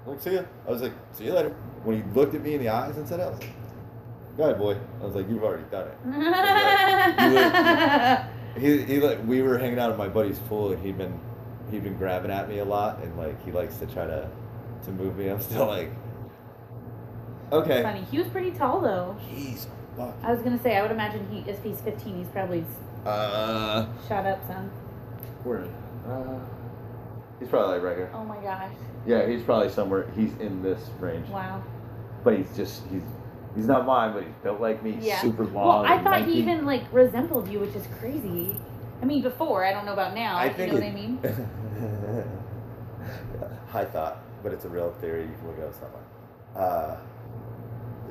S1: I'm like, see ya. I was like, see you later. When he looked at me in the eyes and said, I was like, go ahead, boy. I was like, you've already done it. We were hanging out at my buddy's pool, and he'd been grabbing at me a lot, and like, he likes to try to move me. I'm still like, okay.
S2: Funny. He was pretty tall though.
S1: He's fucking.
S2: I was gonna say, I would imagine if he's 15, he's probably shot up some.
S1: Where? He's probably like right here.
S2: Oh my gosh.
S1: Yeah, he's probably somewhere. He's in this range.
S2: Wow.
S1: But he's not mine, but he's built like me, super long.
S2: Well, I thought he even like resembled you, which is crazy. I mean, before, I don't know about now. You know what I mean?
S1: High thought, but it's a real theory. You can look it up somewhere.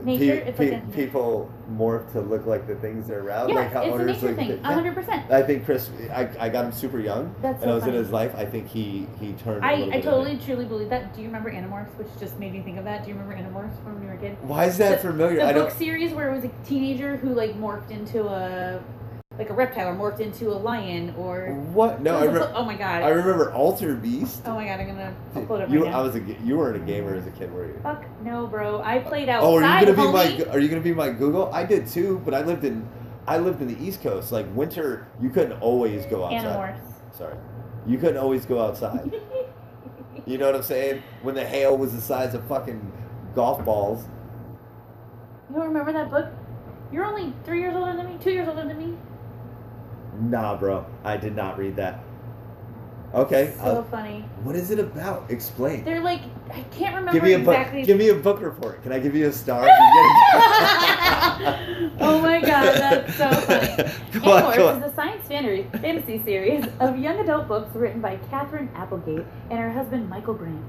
S2: Nature,
S1: people morph to look like the things they're around.
S2: Yeah,
S1: like how
S2: it's a nature thing, 100%.
S1: I think Chris, I got him super young,
S2: That's
S1: and
S2: so
S1: I was
S2: funny.
S1: in his life. I think he turned.
S2: I totally, truly believe that. Do you remember Animorphs, which just made me think of that? Do you remember Animorphs from when you were a kid?
S1: Why is that familiar?
S2: The book series where it was a teenager who like morphed into a reptile, or morphed into a lion, or
S1: what? No, I remember.
S2: Oh my god!
S1: I remember Alter Beast.
S2: Oh my god! I'm gonna upload it right now.
S1: You weren't a gamer as a kid, were you?
S2: Fuck no, bro! I played outside.
S1: Oh, are you gonna be my Google? I did too, but I lived in the East Coast. Like, winter, you couldn't always go outside.
S2: Animorphs.
S1: Sorry, you couldn't always go outside. You know what I'm saying? When the hail was the size of fucking golf balls.
S2: You don't remember that book? You're only 3 years older than me. 2 years older than me.
S1: Nah, bro. I did not read that. Okay.
S2: So funny.
S1: What is it about? Explain.
S2: They're like, I can't remember exactly.
S1: Give me a book report. Can I give you a star?
S2: Oh my god, that's so funny. Animorphs is a science fantasy series of young adult books written by Catherine Applegate and her husband Michael Graham.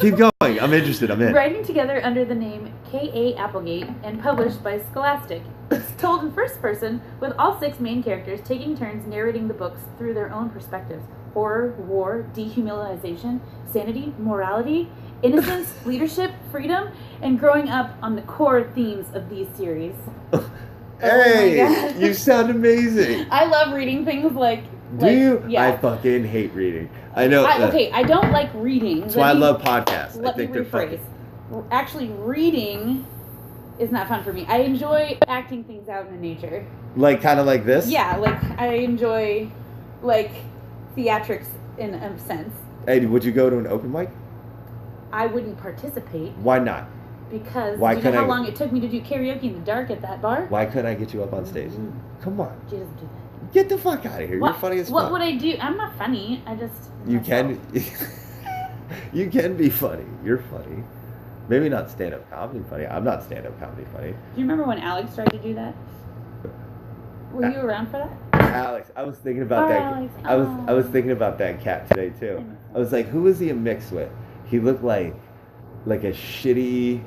S1: Keep going. I'm interested. I'm in.
S2: Writing together under the name K.A. Applegate and published by Scholastic. It's told in first person, with all 6 main characters taking turns narrating the books through their own perspectives. Horror, war, dehumanization, sanity, morality, innocence, leadership, freedom, and growing up on the core themes of these series.
S1: Hey, oh you sound amazing.
S2: I love reading things like...
S1: Do you? Yeah. I fucking hate reading. I know.
S2: I don't like reading.
S1: That's why I love podcasts.
S2: Let me rephrase. Actually, reading is not fun for me. I enjoy acting things out in nature.
S1: Like kind of like this?
S2: Yeah, like I enjoy like theatrics in a sense.
S1: Hey, would you go to an open mic?
S2: I wouldn't participate.
S1: Why not?
S2: Because do you know how long it took me to do karaoke in the dark at that bar?
S1: Why couldn't I get you up on stage? Come on.
S2: She doesn't do that.
S1: Get the fuck out of here. You're funny as fuck.
S2: What would I do? I'm not funny. I just...
S1: You can... You can be funny. You're funny. Maybe not stand-up comedy funny. I'm not stand-up comedy funny.
S2: Do you remember when Alex tried to do that? Were you around for that?
S1: Alex, I was thinking about that. Alex. I was thinking about that cat today too. I was like, who was he a mix with? He looked like a shitty...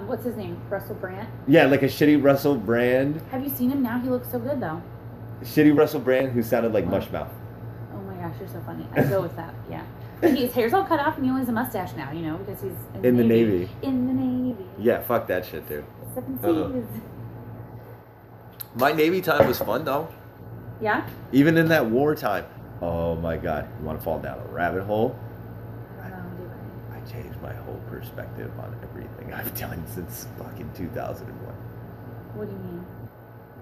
S2: what's his name? Russell Brand?
S1: Yeah, like a shitty Russell Brand.
S2: Have you seen him now? He looks so good, though.
S1: Shitty Russell Brand who sounded like Mushmouth.
S2: Oh my gosh, you're so funny. I'd go with that, yeah. But his hair's all cut off and he only has a mustache now, you know, because he's in the Navy. In the Navy.
S1: Yeah, fuck that shit, dude.
S2: 7 Seas.
S1: My Navy time was fun, though.
S2: Yeah?
S1: Even in that wartime. Oh my God. You want to fall down a rabbit hole? I changed my whole perspective on everything I've done since fucking 2001.
S2: What do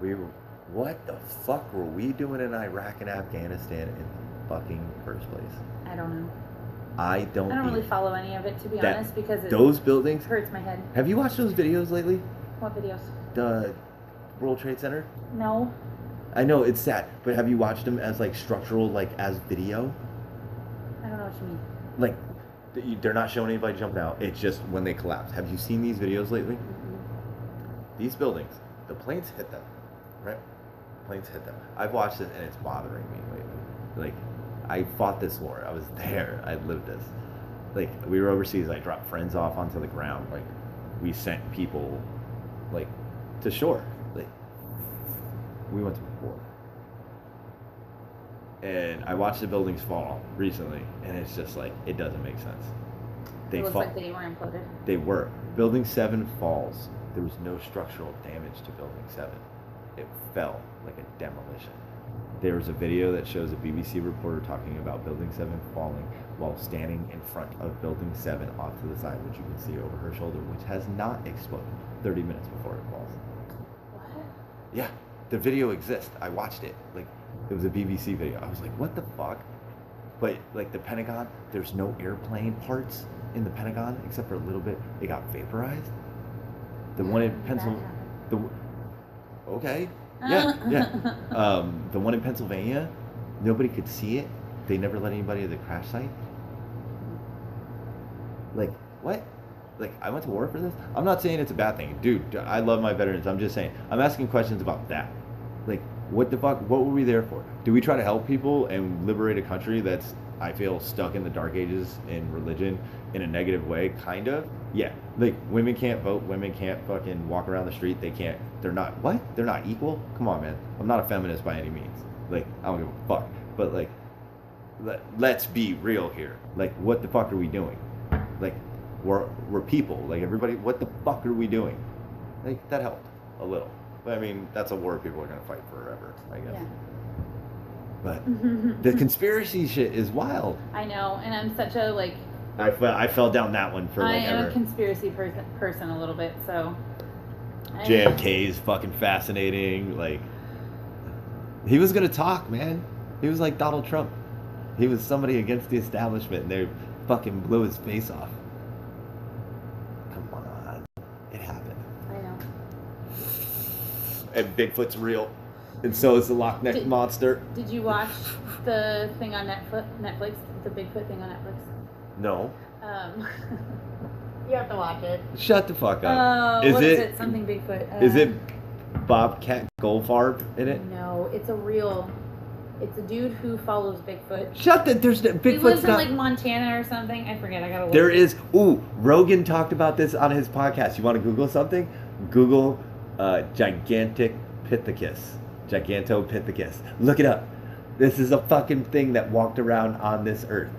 S2: you mean?
S1: What the fuck were we doing in Iraq and Afghanistan in the fucking first place?
S2: I don't know.
S1: I don't
S2: really follow any of it, to be honest, because
S1: those buildings
S2: hurts my head.
S1: Have you watched those videos lately?
S2: What videos?
S1: The World Trade Center?
S2: No.
S1: I know, it's sad, but have you watched them as like structural, like as video?
S2: I don't know what you mean.
S1: Like, they're not showing anybody jumping out. It's just when they collapse. Have you seen these videos lately? Mm-hmm. These buildings, the planes hit them, right? Planes hit them. I've watched it and it's bothering me lately. Like, I fought this war. I was there. I lived this. Like, we were overseas. I dropped friends off onto the ground. Like, we sent people, like, to shore. Like, we went to war. And I watched the buildings fall recently, and it's just like, it doesn't make sense.
S2: It looks like they were imploded.
S1: They were. Building 7 falls. There was no structural damage to Building 7. It fell like a demolition. There was a video that shows a BBC reporter talking about Building 7 falling while standing in front of Building 7 off to the side, which you can see over her shoulder, which has not exploded 30 minutes before it falls.
S2: What?
S1: Yeah, the video exists. I watched it. Like, it was a BBC video. I was like, what the fuck? But, like, the Pentagon, there's no airplane parts in the Pentagon except for a little bit. It got vaporized. The one in Pennsylvania... Okay. Yeah. The one in Pennsylvania, nobody could see it. They never let anybody at the crash site. Like, what? Like, I went to war for this? I'm not saying it's a bad thing. Dude, I love my veterans. I'm just saying. I'm asking questions about that. Like, what the fuck? What were we there for? Do we try to help people and liberate a country that's, I feel, stuck in the dark ages in religion in a negative way? Kind of. Yeah. Like, women can't vote. Women can't fucking walk around the street. They can't. They're not. What? They're not equal? Come on, man. I'm not a feminist by any means. Like, I don't give a fuck. But, like, let's be real here. Like, what the fuck are we doing? Like, we're people. Like, everybody, what the fuck are we doing? Like, that helped a little. I mean, that's a war people are going to fight forever, I guess. Yeah. But the conspiracy shit is wild.
S2: I know, and I'm such a, like...
S1: I fell down that one for, like, ever.
S2: I am a conspiracy person a little bit, so...
S1: JFK is fucking fascinating. Like, he was going to talk, man. He was like Donald Trump. He was somebody against the establishment, and they fucking blew his face off. Come on. It happened.
S2: I know.
S1: And Bigfoot's real. And so is the Loch Ness Monster.
S2: Did you watch the thing on Netflix? The Bigfoot thing on Netflix?
S1: No.
S2: You have to watch it.
S1: Shut the fuck up.
S2: What is it? Something Bigfoot.
S1: Is it Bobcat Goldfarb in it?
S2: No, it's a dude who follows Bigfoot.
S1: Bigfoot's
S2: He lives in like Montana or something. I forget. I gotta look.
S1: There is. Rogan talked about this on his podcast. You want to Google something? Google Gigantopithecus. Gigantopithecus. Look it up. This is a fucking thing that walked around on this earth.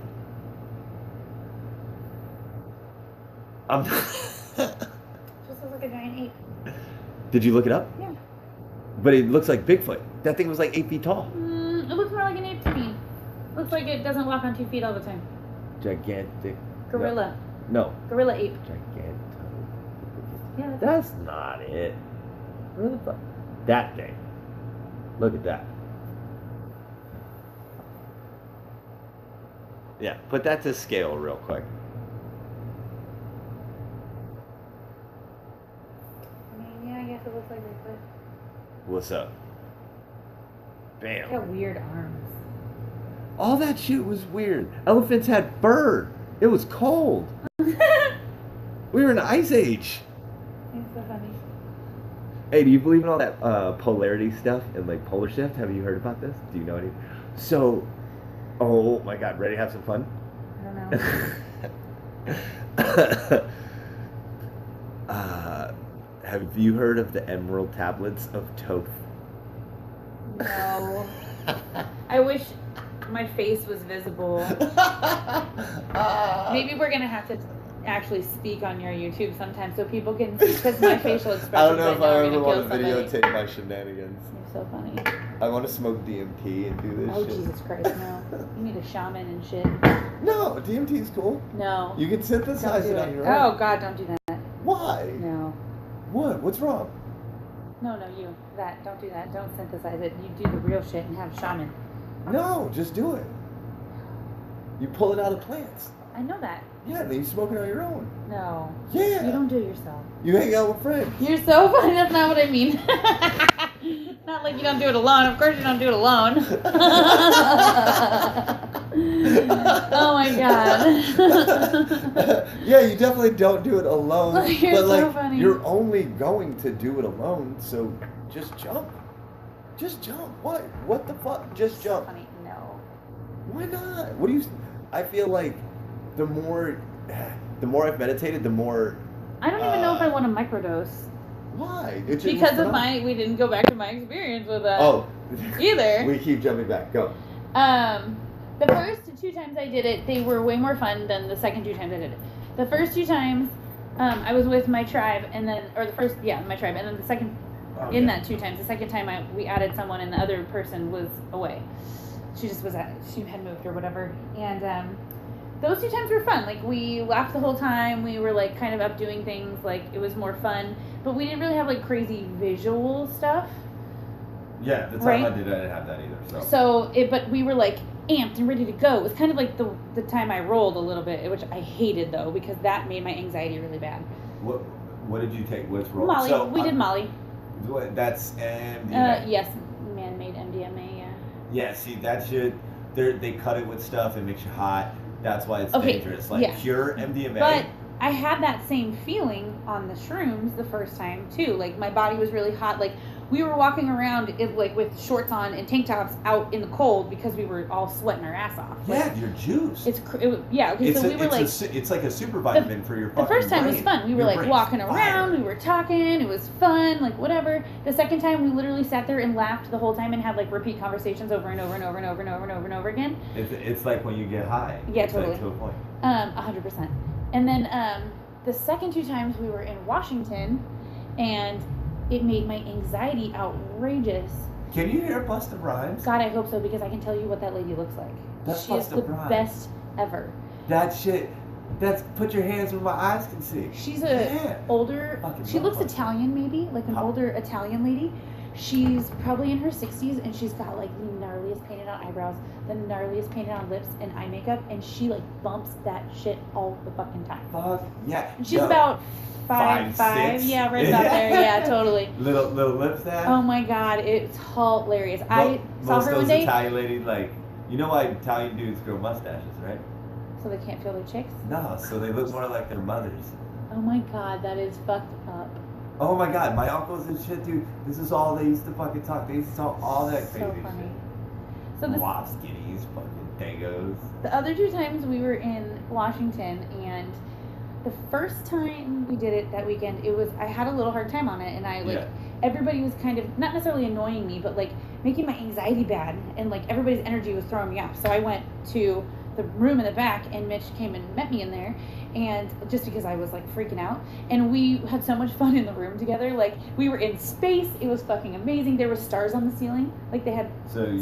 S2: Just looks like a giant ape.
S1: Did you look it up?
S2: Yeah.
S1: But it looks like Bigfoot. That thing was like 8 feet tall.
S2: It looks more like an ape to me. Looks like it doesn't walk on 2 feet all the time.
S1: Gigantic.
S2: Gorilla.
S1: No.
S2: Gorilla ape. Yeah.
S1: That's not it. Where the fuck? That thing. Look at that. Yeah, put that to scale real quick.
S2: I mean, yeah, I guess it looks like Bigfoot.
S1: What's up? Bam.
S2: Look at weird arms.
S1: All that shit was weird. Elephants had fur. It was cold. We were in the Ice Age.
S2: It's so funny.
S1: Hey, do you believe in all that polarity stuff and like polar shift? Have you heard about this? Do you know anything? So, oh my God, ready to have some fun?
S2: I don't
S1: know. Have you heard of the Emerald Tablets of Thoth?
S2: No. I wish my face was visible. Maybe we're gonna have to actually speak on your YouTube sometime so people can see, because my facial expressions.
S1: I don't know if I ever want to videotape my shenanigans.
S2: You're so funny.
S1: I want to smoke DMT and do this shit.
S2: Oh, Jesus Christ, no. You need a shaman and shit.
S1: No, DMT is cool.
S2: No.
S1: You can synthesize it on your own.
S2: Oh, God, don't do that.
S1: Why?
S2: No.
S1: What? What's wrong?
S2: No, you. Don't do that. Don't synthesize it. You do the real shit and have a shaman.
S1: No, just do it. You pull it out of plants.
S2: I know that.
S1: Yeah, and then you smoke it on your own.
S2: No.
S1: Yeah.
S2: You don't do it yourself.
S1: You hang out with friends.
S2: You're so funny. That's not what I mean. Not like you don't do it alone. Of course you don't do it alone. Oh my God.
S1: Yeah, you definitely don't do it alone.
S2: You're
S1: but
S2: so
S1: like,
S2: funny.
S1: you're only going to do it alone, so just jump. Just jump. What? What the fuck? Just jump.
S2: Funny. No.
S1: Why not? What do you? I feel like the more I've meditated, the more.
S2: I don't even know if I want to microdose.
S1: Why?
S2: Because of we didn't go back to my experience with that.
S1: Oh.
S2: Either.
S1: We keep jumping back. Go.
S2: The first 2 times I did it, they were way more fun than the second 2 times I did it. The first 2 times, I was with my tribe, and then, my tribe, and then the second, that 2 times, the second time we added someone, and the other person was away. She had moved or whatever, and those 2 times were fun. Like, we laughed the whole time, we were, like, kind of up doing things, like, it was more fun, but we didn't really have, like, crazy visual stuff.
S1: Yeah, the time I did, I didn't have that either,
S2: but we were, like, amped and ready to go. It was kind of like the time I rolled a little bit, which I hated though, because that made my anxiety really bad.
S1: What did you take? What's roll?
S2: Molly. We did Molly.
S1: That's MDMA.
S2: Yes, man-made MDMA. Yeah.
S1: Yeah. See that shit? They cut it with stuff. It makes you hot. That's why it's dangerous. Like pure MDMA.
S2: But I had that same feeling on the shrooms the first time too. Like my body was really hot. Like we were walking around with shorts on and tank tops out in the cold because we were all sweating our ass off.
S1: Yeah, you're juiced.
S2: Okay, so we were like...
S1: It's like a super vitamin for your fucking
S2: The first time
S1: brain.
S2: was fun. We were like walking around, we were talking, it was fun, like whatever. The second time we literally sat there and laughed the whole time and had like repeat conversations over and over and over and over and over and over and over again.
S1: It's like when you get high.
S2: Yeah, totally.
S1: Like to a point.
S2: 100%. And then the second 2 times we were in Washington, and it made my anxiety outrageous.
S1: Can you hear Busta Rhymes?
S2: God, I hope so, because I can tell you what that lady looks like.
S1: That's
S2: she is the best ever.
S1: That shit. That's put your hands where my eyes can see.
S2: She's older. She looks Italian, maybe, like an older Italian lady. She's probably in her 60s, and she's got like the gnarliest painted on eyebrows, the gnarliest painted on lips and eye makeup, and she like bumps that shit all the fucking time.
S1: Fuck yeah.
S2: And she's about 5'5". Yeah, right about there. Yeah, totally.
S1: Little lips there.
S2: Oh my God, it's hilarious. I saw her one day.
S1: Most Italian ladies, like, you know why Italian dudes grow mustaches, right?
S2: So they can't feel their chicks?
S1: No, so they look more like their mothers.
S2: Oh my God, that is fucked up.
S1: Oh my God, my uncles and shit, dude. This is all they used to fucking talk. They used to talk all that crazy
S2: so funny.
S1: shit.
S2: So
S1: Wop skinnies, fucking dangos.
S2: The other 2 times we were in Washington, and the first time we did it that weekend, I had a little hard time on it, and everybody was kind of, not necessarily annoying me, but like making my anxiety bad, and like everybody's energy was throwing me off. So I went to the room in the back, and Mitch came and met me in there, and just because I was like freaking out, and we had so much fun in the room together. Like we were in space. It was fucking amazing. There were stars on the ceiling, like they had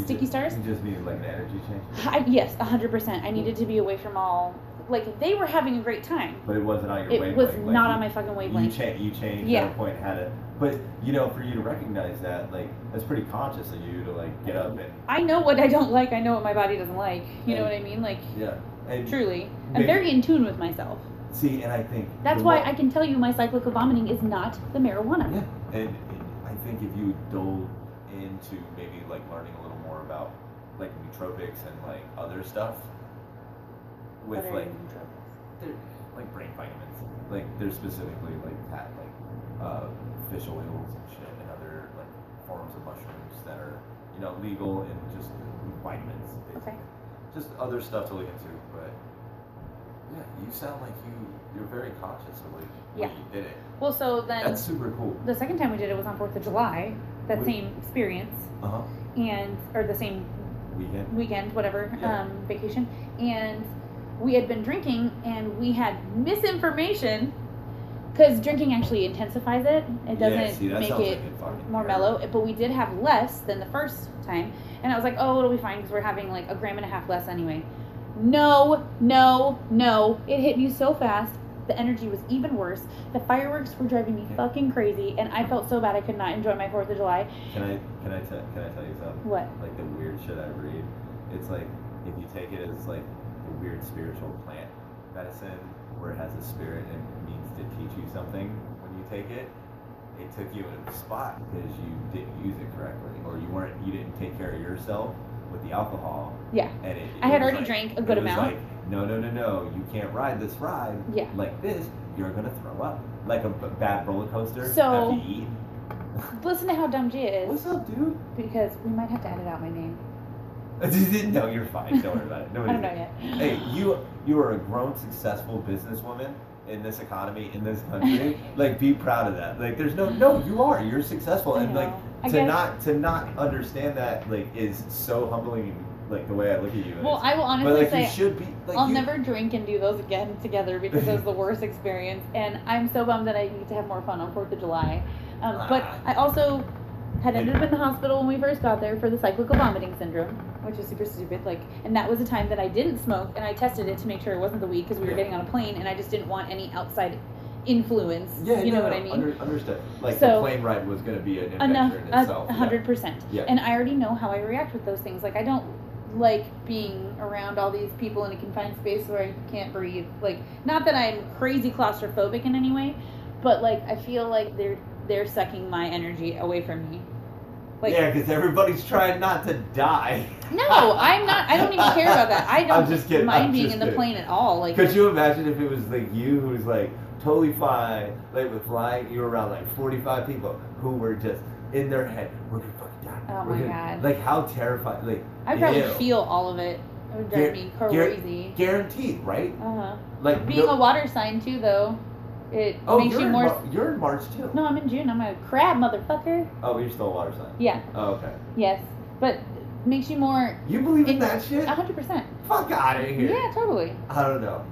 S2: sticky stars.
S1: You just needed like an energy change.
S2: Yes, 100%. I needed to be away from all like, they were having a great time.
S1: But it wasn't on your wavelength.
S2: It was not on my fucking wavelength.
S1: You changed at a point and had it. But, you know, for you to recognize that, like, that's pretty conscious of you to, like, get up and...
S2: I know what I don't like. I know what my body doesn't like. You know what I mean? Like,
S1: yeah. And
S2: truly. I'm very in tune with myself.
S1: See, and I think...
S2: That's why I can tell you my cyclical vomiting is not the marijuana.
S1: Yeah. And I think if you dove into maybe, like, learning a little more about, like, nootropics and, like, other stuff with, like... They're, like, brain vitamins. Like, they're specifically, like, fish oils and shit and other, like, forms of mushrooms that are, you know, legal and just vitamins. Basically. Okay. Just other stuff to look into, but... Yeah, you sound like you're very conscious of like when you did it.
S2: Well, so then
S1: that's super cool.
S2: The second time we did it was on 4th of July. That same experience. Or the same weekend, whatever, vacation. And we had been drinking, and we had misinformation because drinking actually intensifies it. It doesn't make it more mellow. But we did have less than the first time, and I was like, oh, it'll be fine because we're having like 1.5 grams less anyway. No. It hit me so fast. The energy was even worse. The fireworks were driving me fucking crazy, and I felt so bad I could not enjoy my 4th of July.
S1: Can I tell you something?
S2: What?
S1: Like the weird shit I read. It's like if you take it as like a weird spiritual plant medicine where it has a spirit and means to teach you something when you take it. It took you in a spot because you didn't use it correctly, or you didn't take care of yourself with the alcohol.
S2: Yeah.
S1: And
S2: I had already drank a good amount.
S1: Like, no, you can't ride this ride like this. You're going to throw up. Like a bad roller coaster
S2: so,
S1: after you eat.
S2: Listen to how dumb Gia is.
S1: What's up, dude?
S2: Because we might have to edit out my name.
S1: No, you're fine. Don't worry about it.
S2: I don't know yet.
S1: Hey, you are a grown, successful businesswoman in this economy, in this country. Like, be proud of that. Like, there's no, you are. You're successful. And, like, to not understand that, like, is so humbling, like, the way I look at you.
S2: Well, I will honestly say,
S1: you should be, like,
S2: I'll never drink and do those again together because it was the worst experience. And I'm so bummed that I need to have more fun on 4th of July. But I also had ended up in the hospital when we first got there for the cyclical vomiting syndrome, which is super stupid. Like, and that was a time that I didn't smoke, and I tested it to make sure it wasn't the weed because we were getting on a plane, and I just didn't want any outside influence. Yeah, you know what I mean?
S1: Understood. Like, so, the plane ride was going to be an adventure in itself.
S2: 100%. Yeah. And I already know how I react with those things. Like, I don't like being around all these people in a confined space where I can't breathe. Like, not that I'm crazy claustrophobic in any way, but, like, I feel like they're sucking my energy away from me. Like,
S1: yeah, because everybody's trying not to die.
S2: No, I'm not. I don't even care about that. I don't mind being in the plane at all. Like,
S1: could you imagine if it was like you who's like totally fine, like with flying, you were around like 45 people who were just in their head, we're gonna fucking die.
S2: Oh my god!
S1: Like, how terrifying! Like,
S2: I probably feel all of of it. It would drive me crazy.
S1: Guaranteed, right?
S2: Like, being a water sign too, though. It makes you more.
S1: You're in March too.
S2: No, I'm in June. I'm a crab, motherfucker.
S1: Oh, but you're still a water sign.
S2: Yeah.
S1: Oh, okay.
S2: Yes, but makes you more.
S1: You believe in that shit?
S2: 100%.
S1: Fuck out of here.
S2: Yeah, totally.
S1: I don't know.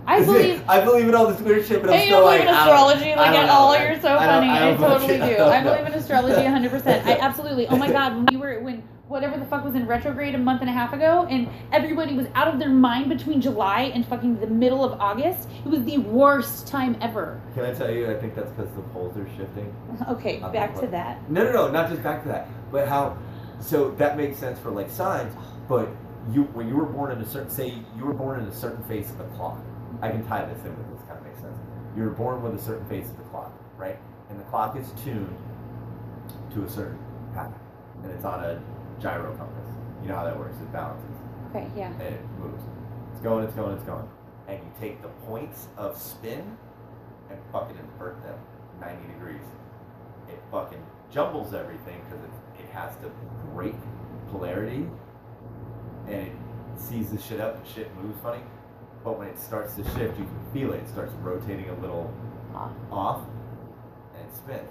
S2: I believe
S1: in all this weird shit, but I'm
S2: still like. You believe in astrology, like at all? You're so funny.
S1: I
S2: totally do. I believe in astrology 100%. I absolutely. Oh my god, when whatever the fuck was in retrograde a month and a half ago, and everybody was out of their mind between July and fucking the middle of August. It was the worst time ever.
S1: Can I tell you, I think that's because the poles are shifting.
S2: Okay, back to that.
S1: No, not just back to that, but how, so that makes sense for like signs, but when you were born in a certain, say you were born in a certain phase of the clock, I can tie this in with this, kind of makes sense. You were born with a certain phase of the clock, right? And the clock is tuned to a certain pattern, and it's on a gyro compass. You know how that works, it balances.
S2: Okay, yeah.
S1: And it moves. It's going. And you take the points of spin and fucking invert them 90 degrees. It fucking jumbles everything because it has to break polarity, and it sees the shit up, shit moves funny. But when it starts to shift, you can feel it. It starts rotating a little off and it spins.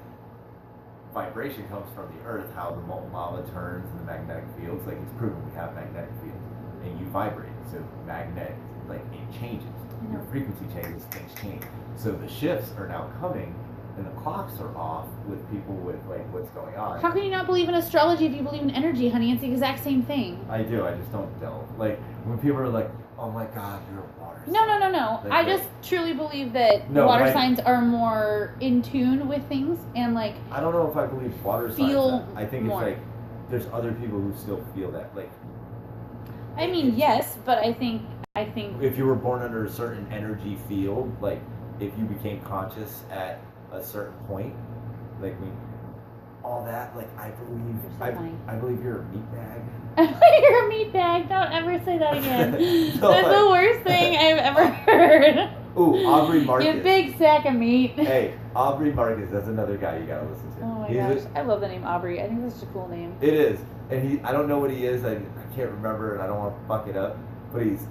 S1: Vibration comes from the earth, how the molten lava turns in the magnetic fields. Like, it's proven we have magnetic fields, and you vibrate. So magnetic, like, it changes. Your frequency changes, things change. So the shifts are now coming and the clocks are off with people with like what's going on.
S2: How can you not believe in astrology if you believe in energy, honey? It's the exact same thing.
S1: I do. I just don't like when people are like, "Oh my God, you're a water sign."
S2: No. Like, I just truly believe that water signs are more in tune with things and like.
S1: I don't know if I believe water signs. I think more. It's like there's other people who still feel that. Like.
S2: I mean, yes, but I think.
S1: If you were born under a certain energy field, like if you became conscious at a certain point, like all that, like I believe you're a meatbag.
S2: You're a meatbag. Don't ever say that again. No, that's the worst thing I've ever heard.
S1: Ooh, Aubrey Marcus.
S2: You big sack of meat.
S1: Hey, Aubrey Marcus. That's another guy you gotta listen to.
S2: Oh my gosh, I love the name Aubrey. I think that's such a cool name.
S1: It is, and I don't know what he is. I can't remember, and I don't want to fuck it up. But he's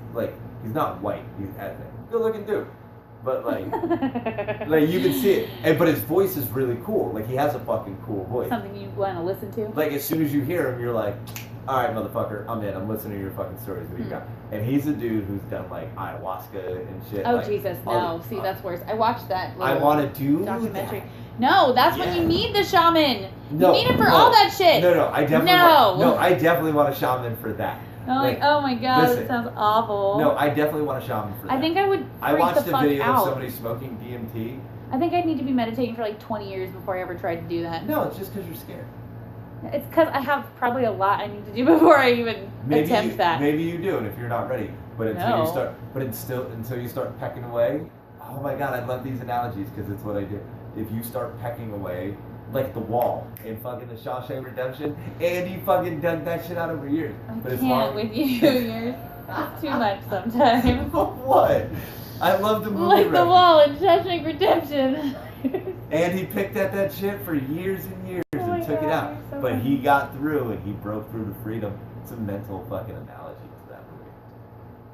S1: not white. He's ethnic. Good looking dude. But like you can see it. But his voice is really cool. Like he has a fucking cool voice.
S2: Something you want to listen to?
S1: Like as soon as you hear him, you're like, all right, motherfucker, I'm in. I'm listening to your fucking stories. What do you got? And he's a dude who's done like ayahuasca and shit.
S2: Oh, like, Jesus, no. See, that's worse. I watched that
S1: I want to do
S2: documentary. No, that's when you need the shaman. You need him for all that shit.
S1: No, I definitely want a shaman for that.
S2: I'm like, oh my God, that sounds awful.
S1: No, I definitely want a shaman for that.
S2: I think I would.
S1: I watched a video of somebody smoking DMT.
S2: I think I'd need to be meditating for like 20 years before I ever tried to do that.
S1: No, it's just because you're scared.
S2: It's because I have probably a lot I need to do before I even attempt that.
S1: Maybe you do, and if you're not ready, but until you start pecking away. Oh my God, I love these analogies because it's what I do. If you start pecking away. Like the wall in fucking the Shawshank Redemption, and you fucking dug that shit out over years.
S2: I can't with you. You're too much sometimes.
S1: What? I love the movie.
S2: Like the wall in Shawshank Redemption.
S1: And he picked at that shit for years and years and took it out. So but funny. He got through and he broke through to freedom. It's a mental fucking analogy to that movie.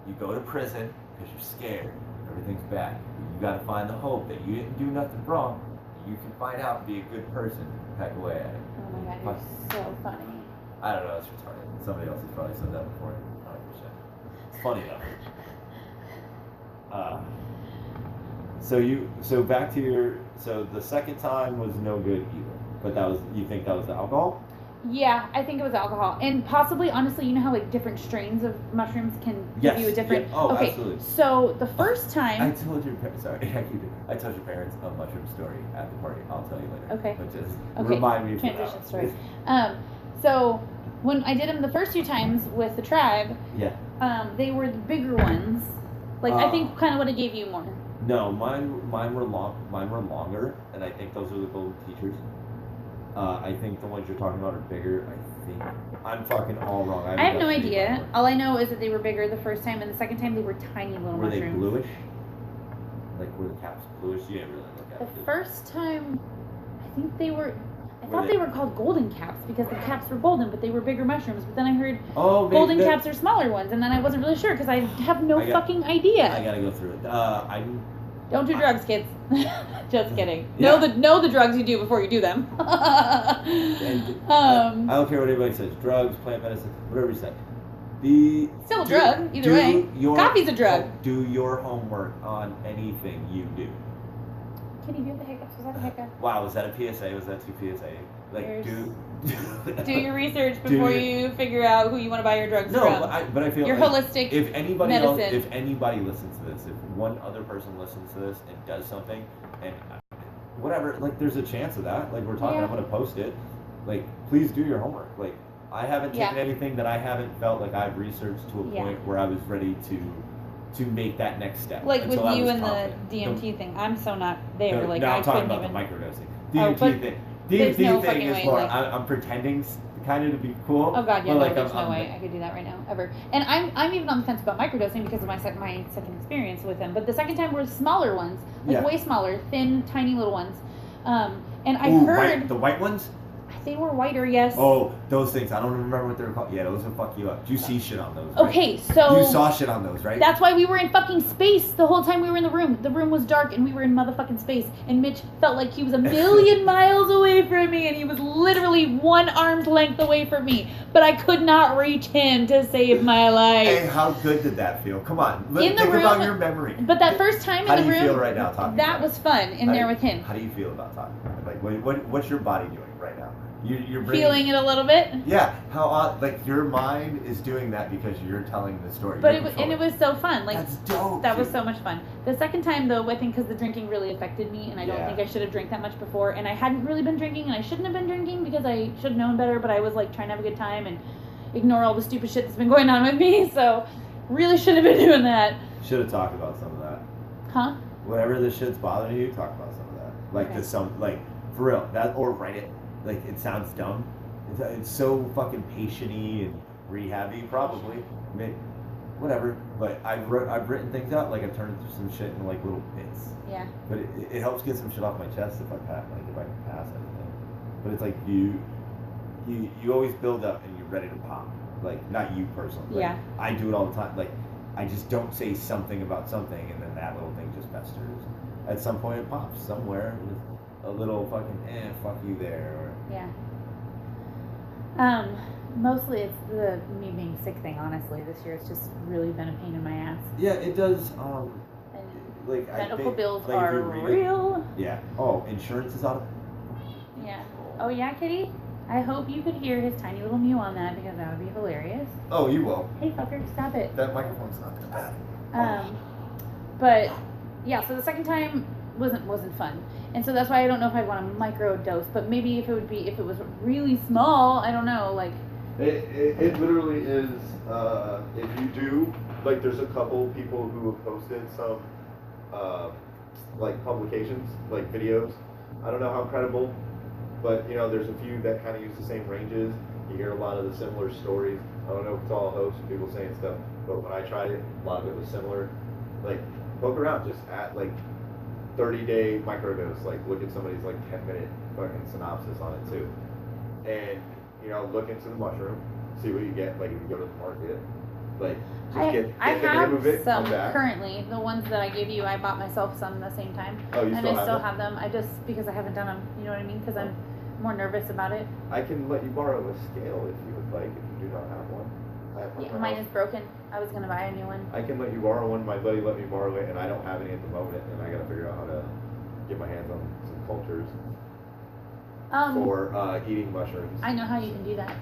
S1: You go to prison because you're scared. Everything's bad. You got to find the hope that you didn't do nothing wrong. You can find out and be a good person and peck away at it.
S2: Oh my God, you're so funny.
S1: I don't know, it's retarded. Somebody else has probably said that before. 100%. It's funny though. So back to so the second time was no good either. But you think that was the alcohol?
S2: Yeah, I think it was alcohol. And possibly, honestly, you know how like different strains of mushrooms can give you a different...
S1: Yeah. Oh, okay. Absolutely.
S2: So the first time...
S1: I told your parents a mushroom story at the party. I'll tell you later.
S2: Okay.
S1: But just remind me.
S2: Transition story. So when I did them the first 2 times with the tribe, they were the bigger ones. Like I think kind of what I gave you more.
S1: No, mine were longer, and I think those are the golden teachers. I think the ones you're talking about are bigger. I think I'm fucking all wrong.
S2: I have no idea. All I know is that they were bigger the first time, and the second time they were tiny little mushrooms.
S1: Were they bluish? Like were the caps bluish? You didn't really look at
S2: it. The first time, I think they were. I thought they were called golden caps because the caps were golden, but they were bigger mushrooms. But then I heard golden caps are smaller ones, and then I wasn't really sure because I have no fucking idea.
S1: I gotta go through it.
S2: Don't do drugs, kids. Just kidding. Yeah. Know the drugs you do before you do them.
S1: And I don't care what anybody says. Drugs, plant medicine, whatever you say.
S2: Still a drug, either way. Coffee's a drug.
S1: Do your homework on anything you do.
S2: Can you do the hiccups? Was that a hiccup?
S1: Wow, was that a PSA? Was that 2 PSA? Like,
S2: do your research before you figure out who you want to buy your drugs from.
S1: But I feel
S2: your holistic
S1: if anybody
S2: medicine.
S1: If anybody listens to this, if one other person listens to this and does something, and whatever, like, there's a chance of that. Like, we're talking, I'm going to post it. Like, please do your homework. Like, I haven't taken anything that I haven't felt like I've researched to a point where I was ready to make that next step.
S2: Like with you and the DMT thing, I'm so not there.
S1: Like, I'm talking about the microdosing. DMT thing. DMT thing is more. Like, I'm pretending kind of to be cool.
S2: Oh God, yeah, no, there's no way I could do that right now ever. And I'm even on the fence about microdosing because of my second experience with them. But the second time were smaller ones, like way smaller, thin, tiny little ones. And I heard
S1: the white ones.
S2: They were whiter, yes.
S1: Oh, those things. I don't remember what they're called. Yeah, those will fuck you up. You see shit on those, right?
S2: Okay, so...
S1: You saw shit on those, right?
S2: That's why we were in fucking space the whole time we were in the room. The room was dark and we were in motherfucking space. And Mitch felt like he was a million miles away from me and he was literally 1 arm's length away from me. But I could not reach him to save my life.
S1: Hey, how good did that feel? Come on. Think about your memory.
S2: But that first time in the room...
S1: How do you feel right now talking
S2: That was fun in there with him.
S1: How do you feel about talking about it? Like, what's your body doing right now? You're
S2: feeling it a little bit.
S1: Yeah, how odd! Like your mind is doing that because you're telling the story.
S2: But it was so fun. Like
S1: that's dope.
S2: That was so much fun. The second time though, I think because the drinking really affected me, and I don't think I should have drank that much before. And I hadn't really been drinking, and I shouldn't have been drinking because I should have known better. But I was like trying to have a good time and ignore all the stupid shit that's been going on with me. So really should have been doing that.
S1: Should have talked about some of that.
S2: Huh?
S1: Whatever the shit's bothering you, talk about some of that. Like like for real, that or write it. Like it sounds dumb. It's so fucking patient-y and rehabby, probably. Maybe, whatever. But I've written things out. Like I've turned some shit into like little bits.
S2: Yeah.
S1: But it helps get some shit off my chest if I pass anything. But it's like you always build up and you're ready to pop. Like not you personally. Like,
S2: yeah.
S1: I do it all the time. Like I just don't say something about something and then that little thing just festers. At some point it pops somewhere with a little fucking fuck you there. Or,
S2: yeah. Mostly it's the me being sick thing, honestly. This year it's just really been a pain in my ass.
S1: Yeah, it does, like
S2: medical bills are real.
S1: Yeah. Oh, insurance is out of...
S2: Yeah. Oh yeah, Kitty? I hope you could hear his tiny little mew on that because that would be hilarious.
S1: Oh, you will.
S2: Hey fucker, stop it.
S1: That microphone's not that bad.
S2: But yeah, so the second time wasn't fun. And so that's why I don't know if I'd want a micro dose, but maybe if it was really small, I don't know, like...
S3: It literally is, if you do, like there's a couple people who have posted some, like publications, like videos. I don't know how credible, but you know, there's a few that kind of use the same ranges. You hear a lot of the similar stories. I don't know if it's all hoax, people saying stuff, but when I tried it, a lot of it was similar. Like, poke around, just at like 30-day microdose, like look at somebody's like 10-minute fucking synopsis on it too. And, you know, look into the mushroom, see what you get, like if you go to the market. Like, just get
S2: I
S3: the name of it,
S2: some
S3: come back.
S2: currently. The ones that I gave you, I bought myself some the same time.
S3: Oh, you
S2: and
S3: still
S2: I still
S3: have
S2: them? I just, because I haven't done them, you know what I mean? Because I'm more nervous about it.
S3: I can let you borrow a scale if you would like, if you do not have one.
S2: Mine is broken. I was going to buy a new one.
S3: I can let you borrow one. My buddy let me borrow it, and I don't have any at the moment, and I got to figure out how to get my hands on some cultures for eating mushrooms.
S2: I know how you can do that.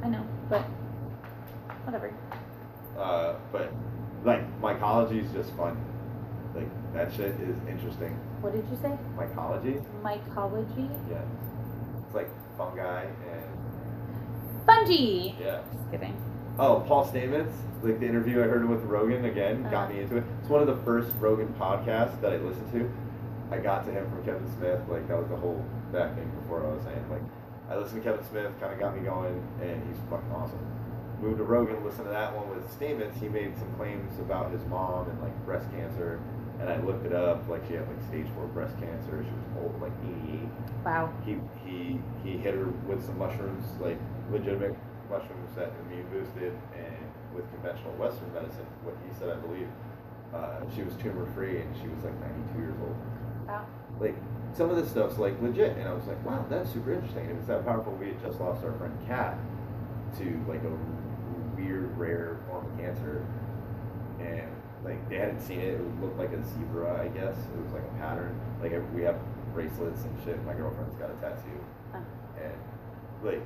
S2: I know, but whatever.
S3: But like mycology is just fun. Like that shit is interesting.
S2: What did you say?
S3: Mycology.
S2: Mycology.
S3: Yeah. It's like fungi and
S2: fungi.
S3: Yeah.
S2: Just kidding.
S3: Oh, Paul Stamets, like the interview I heard with Rogan again, got me into it. It's one of the first Rogan podcasts that I listened to. I got to him from Kevin Smith, like that was the whole back thing before I was saying. Like I listened to Kevin Smith, kind of got me going, and he's fucking awesome. Moved to Rogan, listened to that one with Stamets. He made some claims about his mom and like breast cancer, and I looked it up. Like she had like stage 4 breast cancer. She was old, like 88.
S2: Wow.
S3: He hit her with some mushrooms, like legitimate mushrooms that immune boosted, and with conventional Western medicine, what he said, I believe, she was tumor free, and she was like 92 years old.
S2: Wow.
S3: Like some of this stuff's like legit, and I was like, wow, that's super interesting. And it was that powerful. We had just lost our friend Kat to like a weird, rare form of cancer, and like they hadn't seen it. It looked like a zebra, I guess. It was like a pattern. Like we have bracelets and shit. My girlfriend's got a tattoo, and like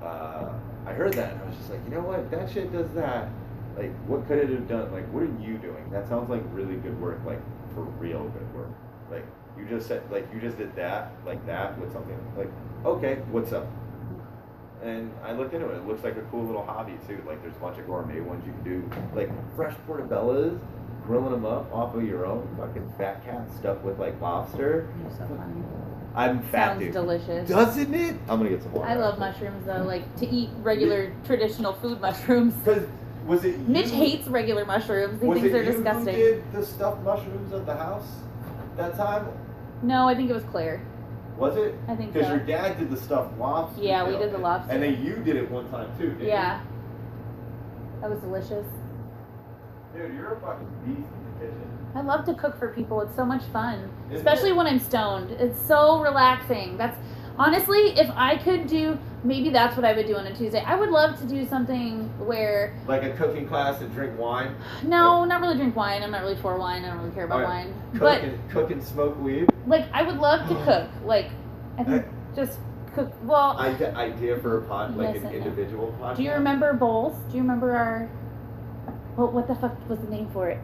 S3: I heard that and I was just like, you know what? That shit does that. Like, what could it have done? Like, what are you doing? That sounds like really good work. Like, for real good work. Like, you just said, like, you just did that, like that, with something. Like, okay, what's up? And I looked into it. It looks like a cool little hobby too. Like, there's a bunch of gourmet ones you can do. Like fresh portobellos, grilling them up off of your own fucking fat cat stuffed with like lobster.
S2: You're so funny.
S3: I'm fat,
S2: Sounds
S3: dude.
S2: delicious.
S3: Doesn't it? I'm gonna get some more.
S2: I love mushrooms though. Like to eat regular traditional food mushrooms.
S3: Because was it you?
S2: Mitch hates regular mushrooms. He thinks they're disgusting.
S3: Was it you who did the stuffed mushrooms at the house that time?
S2: No, I think it was Claire.
S3: Was it?
S2: I think so.
S3: Because your dad did the stuffed lobster.
S2: Yeah, we did the lobster.
S3: And then you did it one time too, didn't you?
S2: Yeah. That was delicious.
S3: Dude, you're a fucking beast in the kitchen.
S2: I love to cook for people. It's so much fun. Especially when I'm stoned. It's so relaxing. That's honestly, if I could do, maybe that's what I would do on a Tuesday. I would love to do something where...
S3: Like a cooking class and drink wine?
S2: No, not really drink wine. I'm not really for wine. I don't really care about wine.
S3: Cook and smoke weed?
S2: Like, I would love to cook. Like, I think just cook... Well...
S3: Idea for a pod, like an individual podcast?
S2: Do you remember bowls? Do you remember our... Well, what the fuck was the name for it?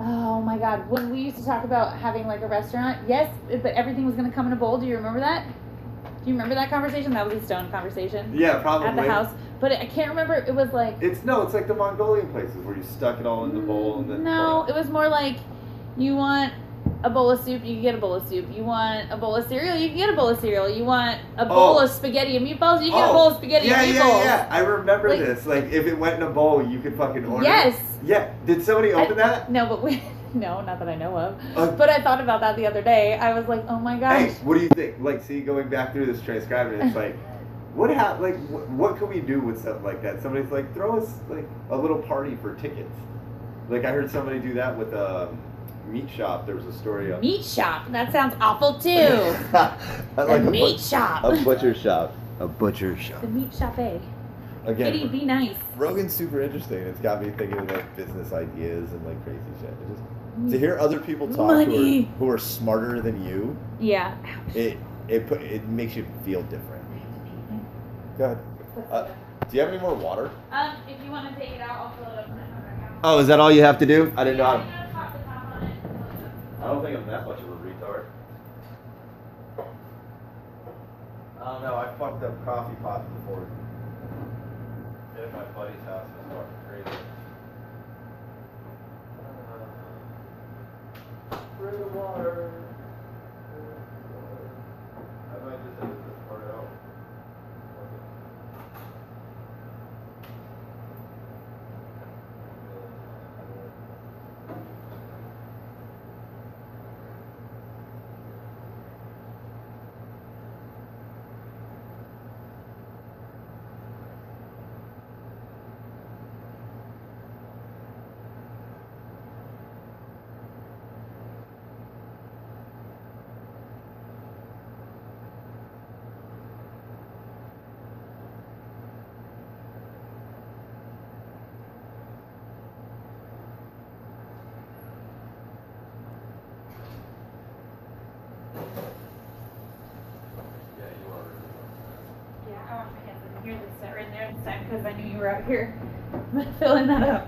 S2: Oh my god. When we used to talk about having like a restaurant, yes, but everything was going to come in a bowl. Do you remember that? Do you remember that conversation? That was a stone conversation.
S3: Yeah, probably.
S2: At the house. But I can't remember. It was like... It's
S3: like the Mongolian places where you stuck it all in the bowl and then...
S2: No, it was more like you want a bowl of soup, you can get a bowl of soup. You want a bowl of cereal, you can get a bowl of cereal. You want a bowl of spaghetti and meatballs, you can get a bowl of spaghetti and meatballs.
S3: Yeah. I remember this. Like, if it went in a bowl, you could fucking order it. Yeah. Did somebody open that?
S2: No, but no, not that I know of. But I thought about that the other day. I was like, oh my gosh.
S3: Hey, what do you think? Like, see, going back through this transcribing, it's like, what can we do with something like that? Somebody's like, throw us, like, a little party for tickets. Like, I heard somebody do that with meat shop. There was a story of...
S2: Meat shop? That sounds awful, too.
S3: Like
S2: a meat shop.
S3: A butcher shop. A butcher shop.
S2: The meat shop,
S3: Again,
S2: Kitty, be nice.
S3: Rogan's super interesting. It's got me thinking of like business ideas and like crazy shit. To hear other people talk who are smarter than you.
S2: Yeah.
S3: It makes you feel different. Go ahead. Do you have any more water?
S2: If you want to take it out, I'll fill it up.
S3: Oh, is that all you have to do? I didn't know. I don't think I'm that much of a retard. I don't know. I fucked up coffee pots before. At my buddy's house, it was fucking crazy. Spray the water. I might just edit this part out.
S2: Because I knew you were out here filling that up.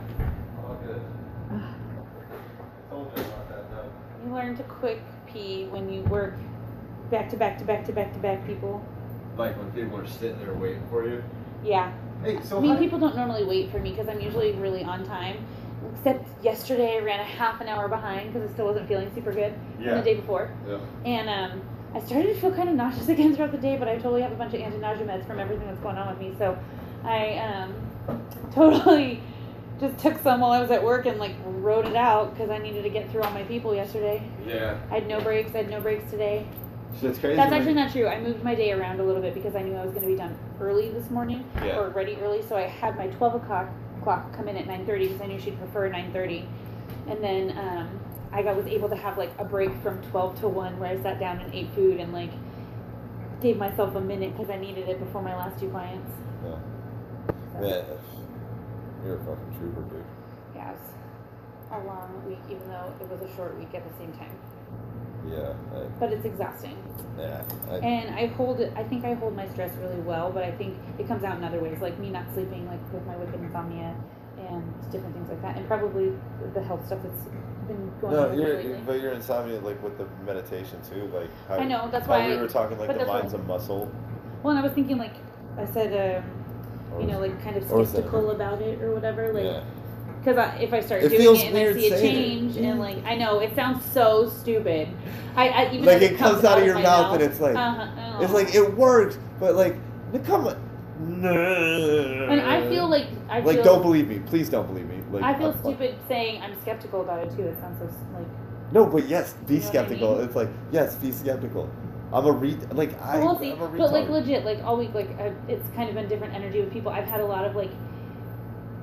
S3: All good. I told you about that though.
S2: You learn to quick pee when you work back to back to back to back to back people.
S3: Like when people are sitting there waiting for you?
S2: Yeah.
S3: Hey, so
S2: I mean, people don't normally wait for me because I'm usually really on time. Except yesterday I ran a half an hour behind because I still wasn't feeling super good from the day before.
S3: Yeah.
S2: And I started to feel kind of nauseous again throughout the day, but I totally have a bunch of anti-nausea meds from everything that's going on with me. So I totally just took some while I was at work and like wrote it out because I needed to get through all my people yesterday.
S3: Yeah.
S2: I had no breaks today.
S3: So it's crazy.
S2: That's actually not true. I moved my day around a little bit because I knew I was going to be done early this morning or ready early. So I had my 12 o'clock come in at 9:30 because I knew she'd prefer 9:30. And then I was able to have like a break from 12 to 1 where I sat down and ate food and like gave myself a minute because I needed it before my last 2 clients.
S3: Yeah. Man, you're a fucking trooper, dude.
S2: Yeah, it was a long week, even though it was a short week at the same time.
S3: Yeah.
S2: But it's exhausting.
S3: Yeah.
S2: And I think I hold my stress really well, but I think it comes out in other ways, like me not sleeping, like with my wicked insomnia and different things like that, and probably the health stuff that's been going on lately.
S3: But your insomnia, like with the meditation too, like how,
S2: I know, that's why
S3: we were talking like the mind's a muscle.
S2: Well, and I was thinking like I said, like kind of skeptical about it or whatever, like. Because if I start doing it and I see a change, and like I know it sounds so stupid, I even
S3: like it comes out of your mouth and it's like it's like it works, but like come on.
S2: And I feel like
S3: don't believe me, please don't believe me. Like
S2: I feel stupid saying I'm skeptical about it too. It sounds so like
S3: no, but yes, be skeptical.
S2: What I mean?
S3: It's like yes, be skeptical.
S2: We'll see. But like legit, like all week, like it's kind of been different energy with people. I've had a lot of like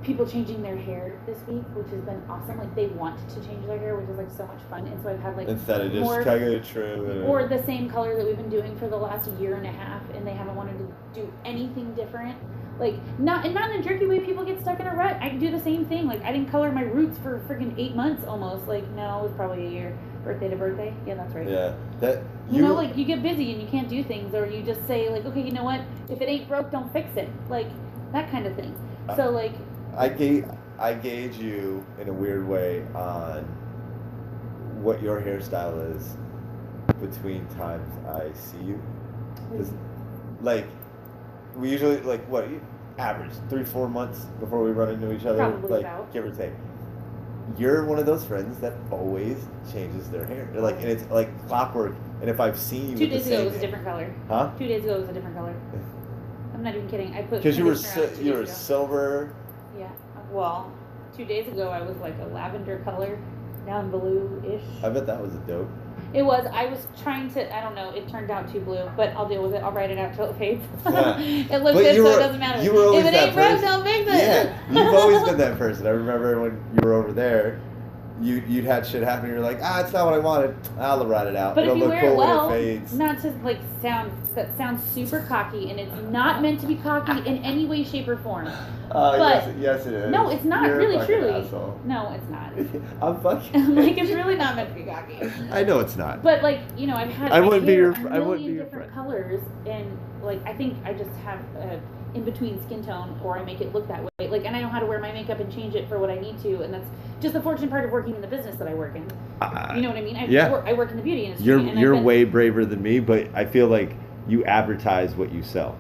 S2: people changing their hair this week, which has been awesome. Like they want to change their hair, which is like so much fun. And so I've had like
S1: instead of just trying to trim
S2: or the same color that we've been doing for the last year and a half, and they haven't wanted to do anything different. Like not in a jerky way. People get stuck in a rut. I do the same thing. Like I didn't color my roots for freaking 8 months almost. Like no, it was probably a year. Birthday to birthday. Yeah, that's right.
S1: Yeah,
S2: you know, like you get busy and you can't do things, or you just say like, okay, you know what? If it ain't broke, don't fix it. Like that kind of thing. So like.
S1: I gauge you in a weird way on what your hairstyle is between times I see you. Because, like, we usually, like, what, average 3-4 months before we run into each other?
S2: Probably
S1: like,
S2: about.
S1: Give or take. You're one of those friends that always changes their hair. They're like, and it's like clockwork. And if I've seen you
S2: 2 days ago, it was a different color.
S1: Huh?
S2: 2 days ago, it was a different color. I'm not even kidding. I put
S1: because you were silver.
S2: Yeah. Well, 2 days ago I was like a lavender color, down blue-ish.
S1: I bet that was a dope.
S2: It was. I was trying to. I don't know. It turned out too blue, but I'll deal with it. I'll write it out till it fades.
S1: Yeah.
S2: It looks good, so it doesn't matter.
S1: You were always
S2: if it ain't broke, don't fix it.
S1: Yeah, you've always been that person. I remember when you were over there. You'd had shit happen. You're like, it's not what I wanted. I'll write it out.
S2: But
S1: It'll
S2: if you
S1: look
S2: wear
S1: cool
S2: it well,
S1: when it fades.
S2: not to like sounds super cocky, and it's not meant to be cocky in any way, shape, or form. But
S1: yes, it is.
S2: No, it's not.
S1: You're
S2: really,
S1: a fucking
S2: truly.
S1: Asshole.
S2: No, it's not.
S1: I'm fucking.
S2: Like it's really not meant to be cocky.
S1: I know it's not.
S2: But like I've had
S1: I
S2: my
S1: wouldn't be
S2: hair
S1: your.
S2: a
S1: I wouldn't be
S2: million
S1: your
S2: different
S1: friend.
S2: colors, and like I think I just have in between skin tone, or I make it look that way. Like, and I know how to wear my makeup and change it for what I need to, and that's just the fortunate part of working in the business that I work in. You know what I mean? I work in the beauty industry.
S1: You're way braver than me, but I feel like you advertise what you sell.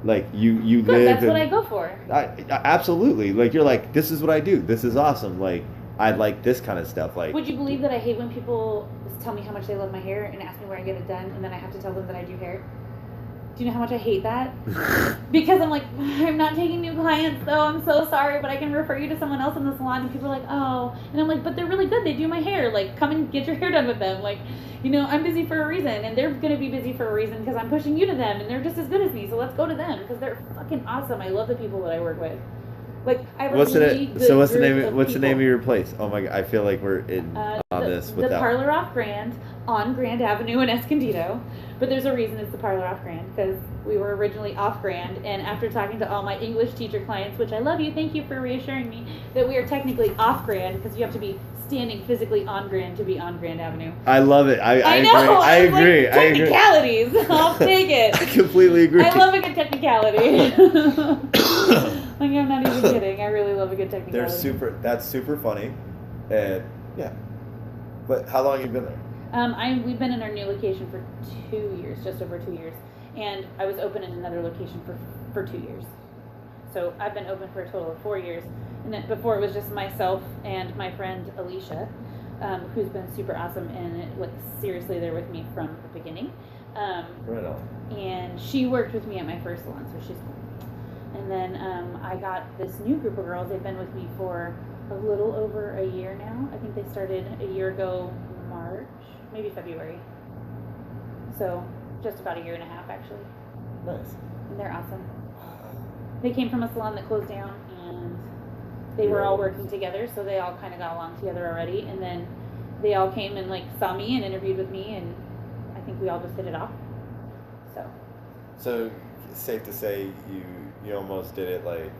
S1: Like you
S2: Good,
S1: live.
S2: That's what I go for.
S1: Absolutely. Like you're like, this is what I do. This is awesome. Like I like this kind of stuff. Like.
S2: Would you believe that I hate when people tell me how much they love my hair and ask me where I get it done, and then I have to tell them that I do hair? Do you know how much I hate that? Because I'm like, I'm not taking new clients though, I'm so sorry, but I can refer you to someone else in the salon. And people are like, oh. And I'm like, but they're really good. They do my hair. Like, come and get your hair done with them. Like, I'm busy for a reason, and they're going to be busy for a reason because I'm pushing you to them, and they're just as good as me. So let's go to them because they're fucking awesome. I love the people that I work with. Like, I have
S1: what's
S2: a really good
S1: what's the name?
S2: group of
S1: What's the name of
S2: people.
S1: your place? Oh my god, I feel like we're in on this with
S2: the
S1: that.
S2: Parlor Off Grand on Grand Avenue in Escondido, but there's a reason it's the Parlor Off Grand because we were originally off Grand, and after talking to all my English teacher clients, which I love you, thank you for reassuring me that we are technically off Grand because you have to be standing physically on Grand to be on Grand Avenue.
S1: I love it. I
S2: know.
S1: I agree.
S2: Like, technicalities. I'll take it.
S1: I completely agree.
S2: I love a good technicality. Like, I'm not even kidding. I really love a good technicality.
S1: That's super funny, and yeah. But how long have you been there?
S2: We've been in our new location for 2 years, just over 2 years, and I was open in another location for 2 years. So I've been open for a total of 4 years, and then before it was just myself and my friend Alicia, who's been super awesome and like seriously there with me from the beginning.
S1: Right on.
S2: And she worked with me at my first salon, so she's cool. And then I got this new group of girls. They've been with me for a little over a year now. I think they started a year ago, March, maybe February. So just about a year and a half, actually.
S1: Nice.
S2: And they're awesome. They came from a salon that closed down, and they were all working together, so they all kind of got along together already. And then they all came and like saw me and interviewed with me, and I think we all just hit it off.
S1: So it's safe to say you almost did it like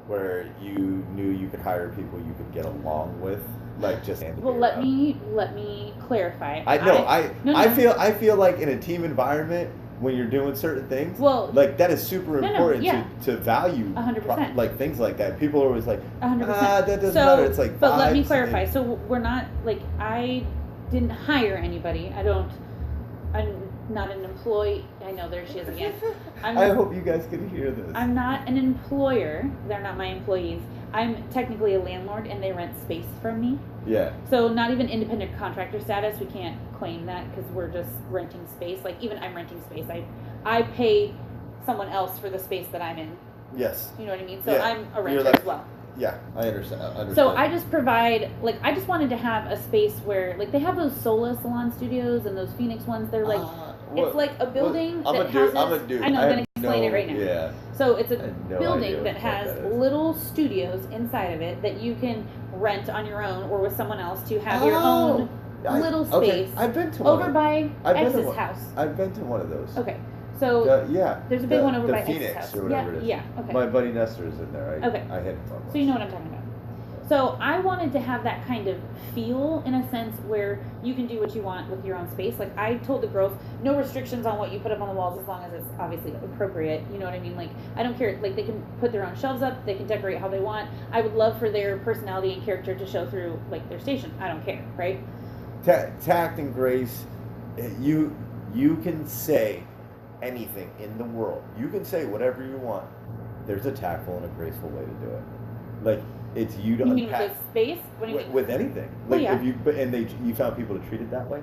S1: where you knew you could hire people you could get along with, like just.
S2: Well, let me clarify.
S1: I feel like in a team environment when you're doing certain things,
S2: well,
S1: like that is super important to value
S2: 100%.
S1: Like things like that. People are always like,
S2: 100%.
S1: That doesn't matter. It's like,
S2: but let me clarify. So we're not like I didn't hire anybody. I'm not an employee. I know there she is again.
S1: I hope you guys can hear this.
S2: I'm not an employer. They're not my employees. I'm technically a landlord, and they rent space from me.
S1: Yeah.
S2: So not even independent contractor status. We can't claim that because we're just renting space. Like even I'm renting space. I pay someone else for the space that I'm in.
S1: Yes.
S2: You know what I mean? So yeah. I'm a renter as well.
S1: Yeah, I understand.
S2: So I just provide, like, I just wanted to have a space where, like, they have those Sola salon studios and those Phoenix ones. They're like It's like a building that houses...
S1: I'm a dude.
S2: I know, I'm going to explain it right now.
S1: Yeah.
S2: So it's a building that has little studios inside of it that you can rent on your own or with someone else to have your own little space.
S1: Okay. I've been to one.
S2: Over by X's house.
S1: I've been to one of those.
S2: Okay. So there's a big one over by X's house.
S1: Or whatever it is.
S2: Yeah. Okay.
S1: My buddy Nestor is in there.
S2: Okay.
S1: I hit him on.
S2: So you know what I'm talking about. So I wanted to have that kind of feel in a sense where you can do what you want with your own space. Like I told the girls, no restrictions on what you put up on the walls as long as it's obviously appropriate. You know what I mean? Like I don't care. Like they can put their own shelves up. They can decorate how they want. I would love for their personality and character to show through like their station. I don't care, right?
S1: Tact and grace. You can say anything in the world. You can say whatever you want. There's a tactful and a graceful way to do it. Like you to
S2: unpack. You mean with space? What do you mean?
S1: With anything. Like if you found people to treat it that way.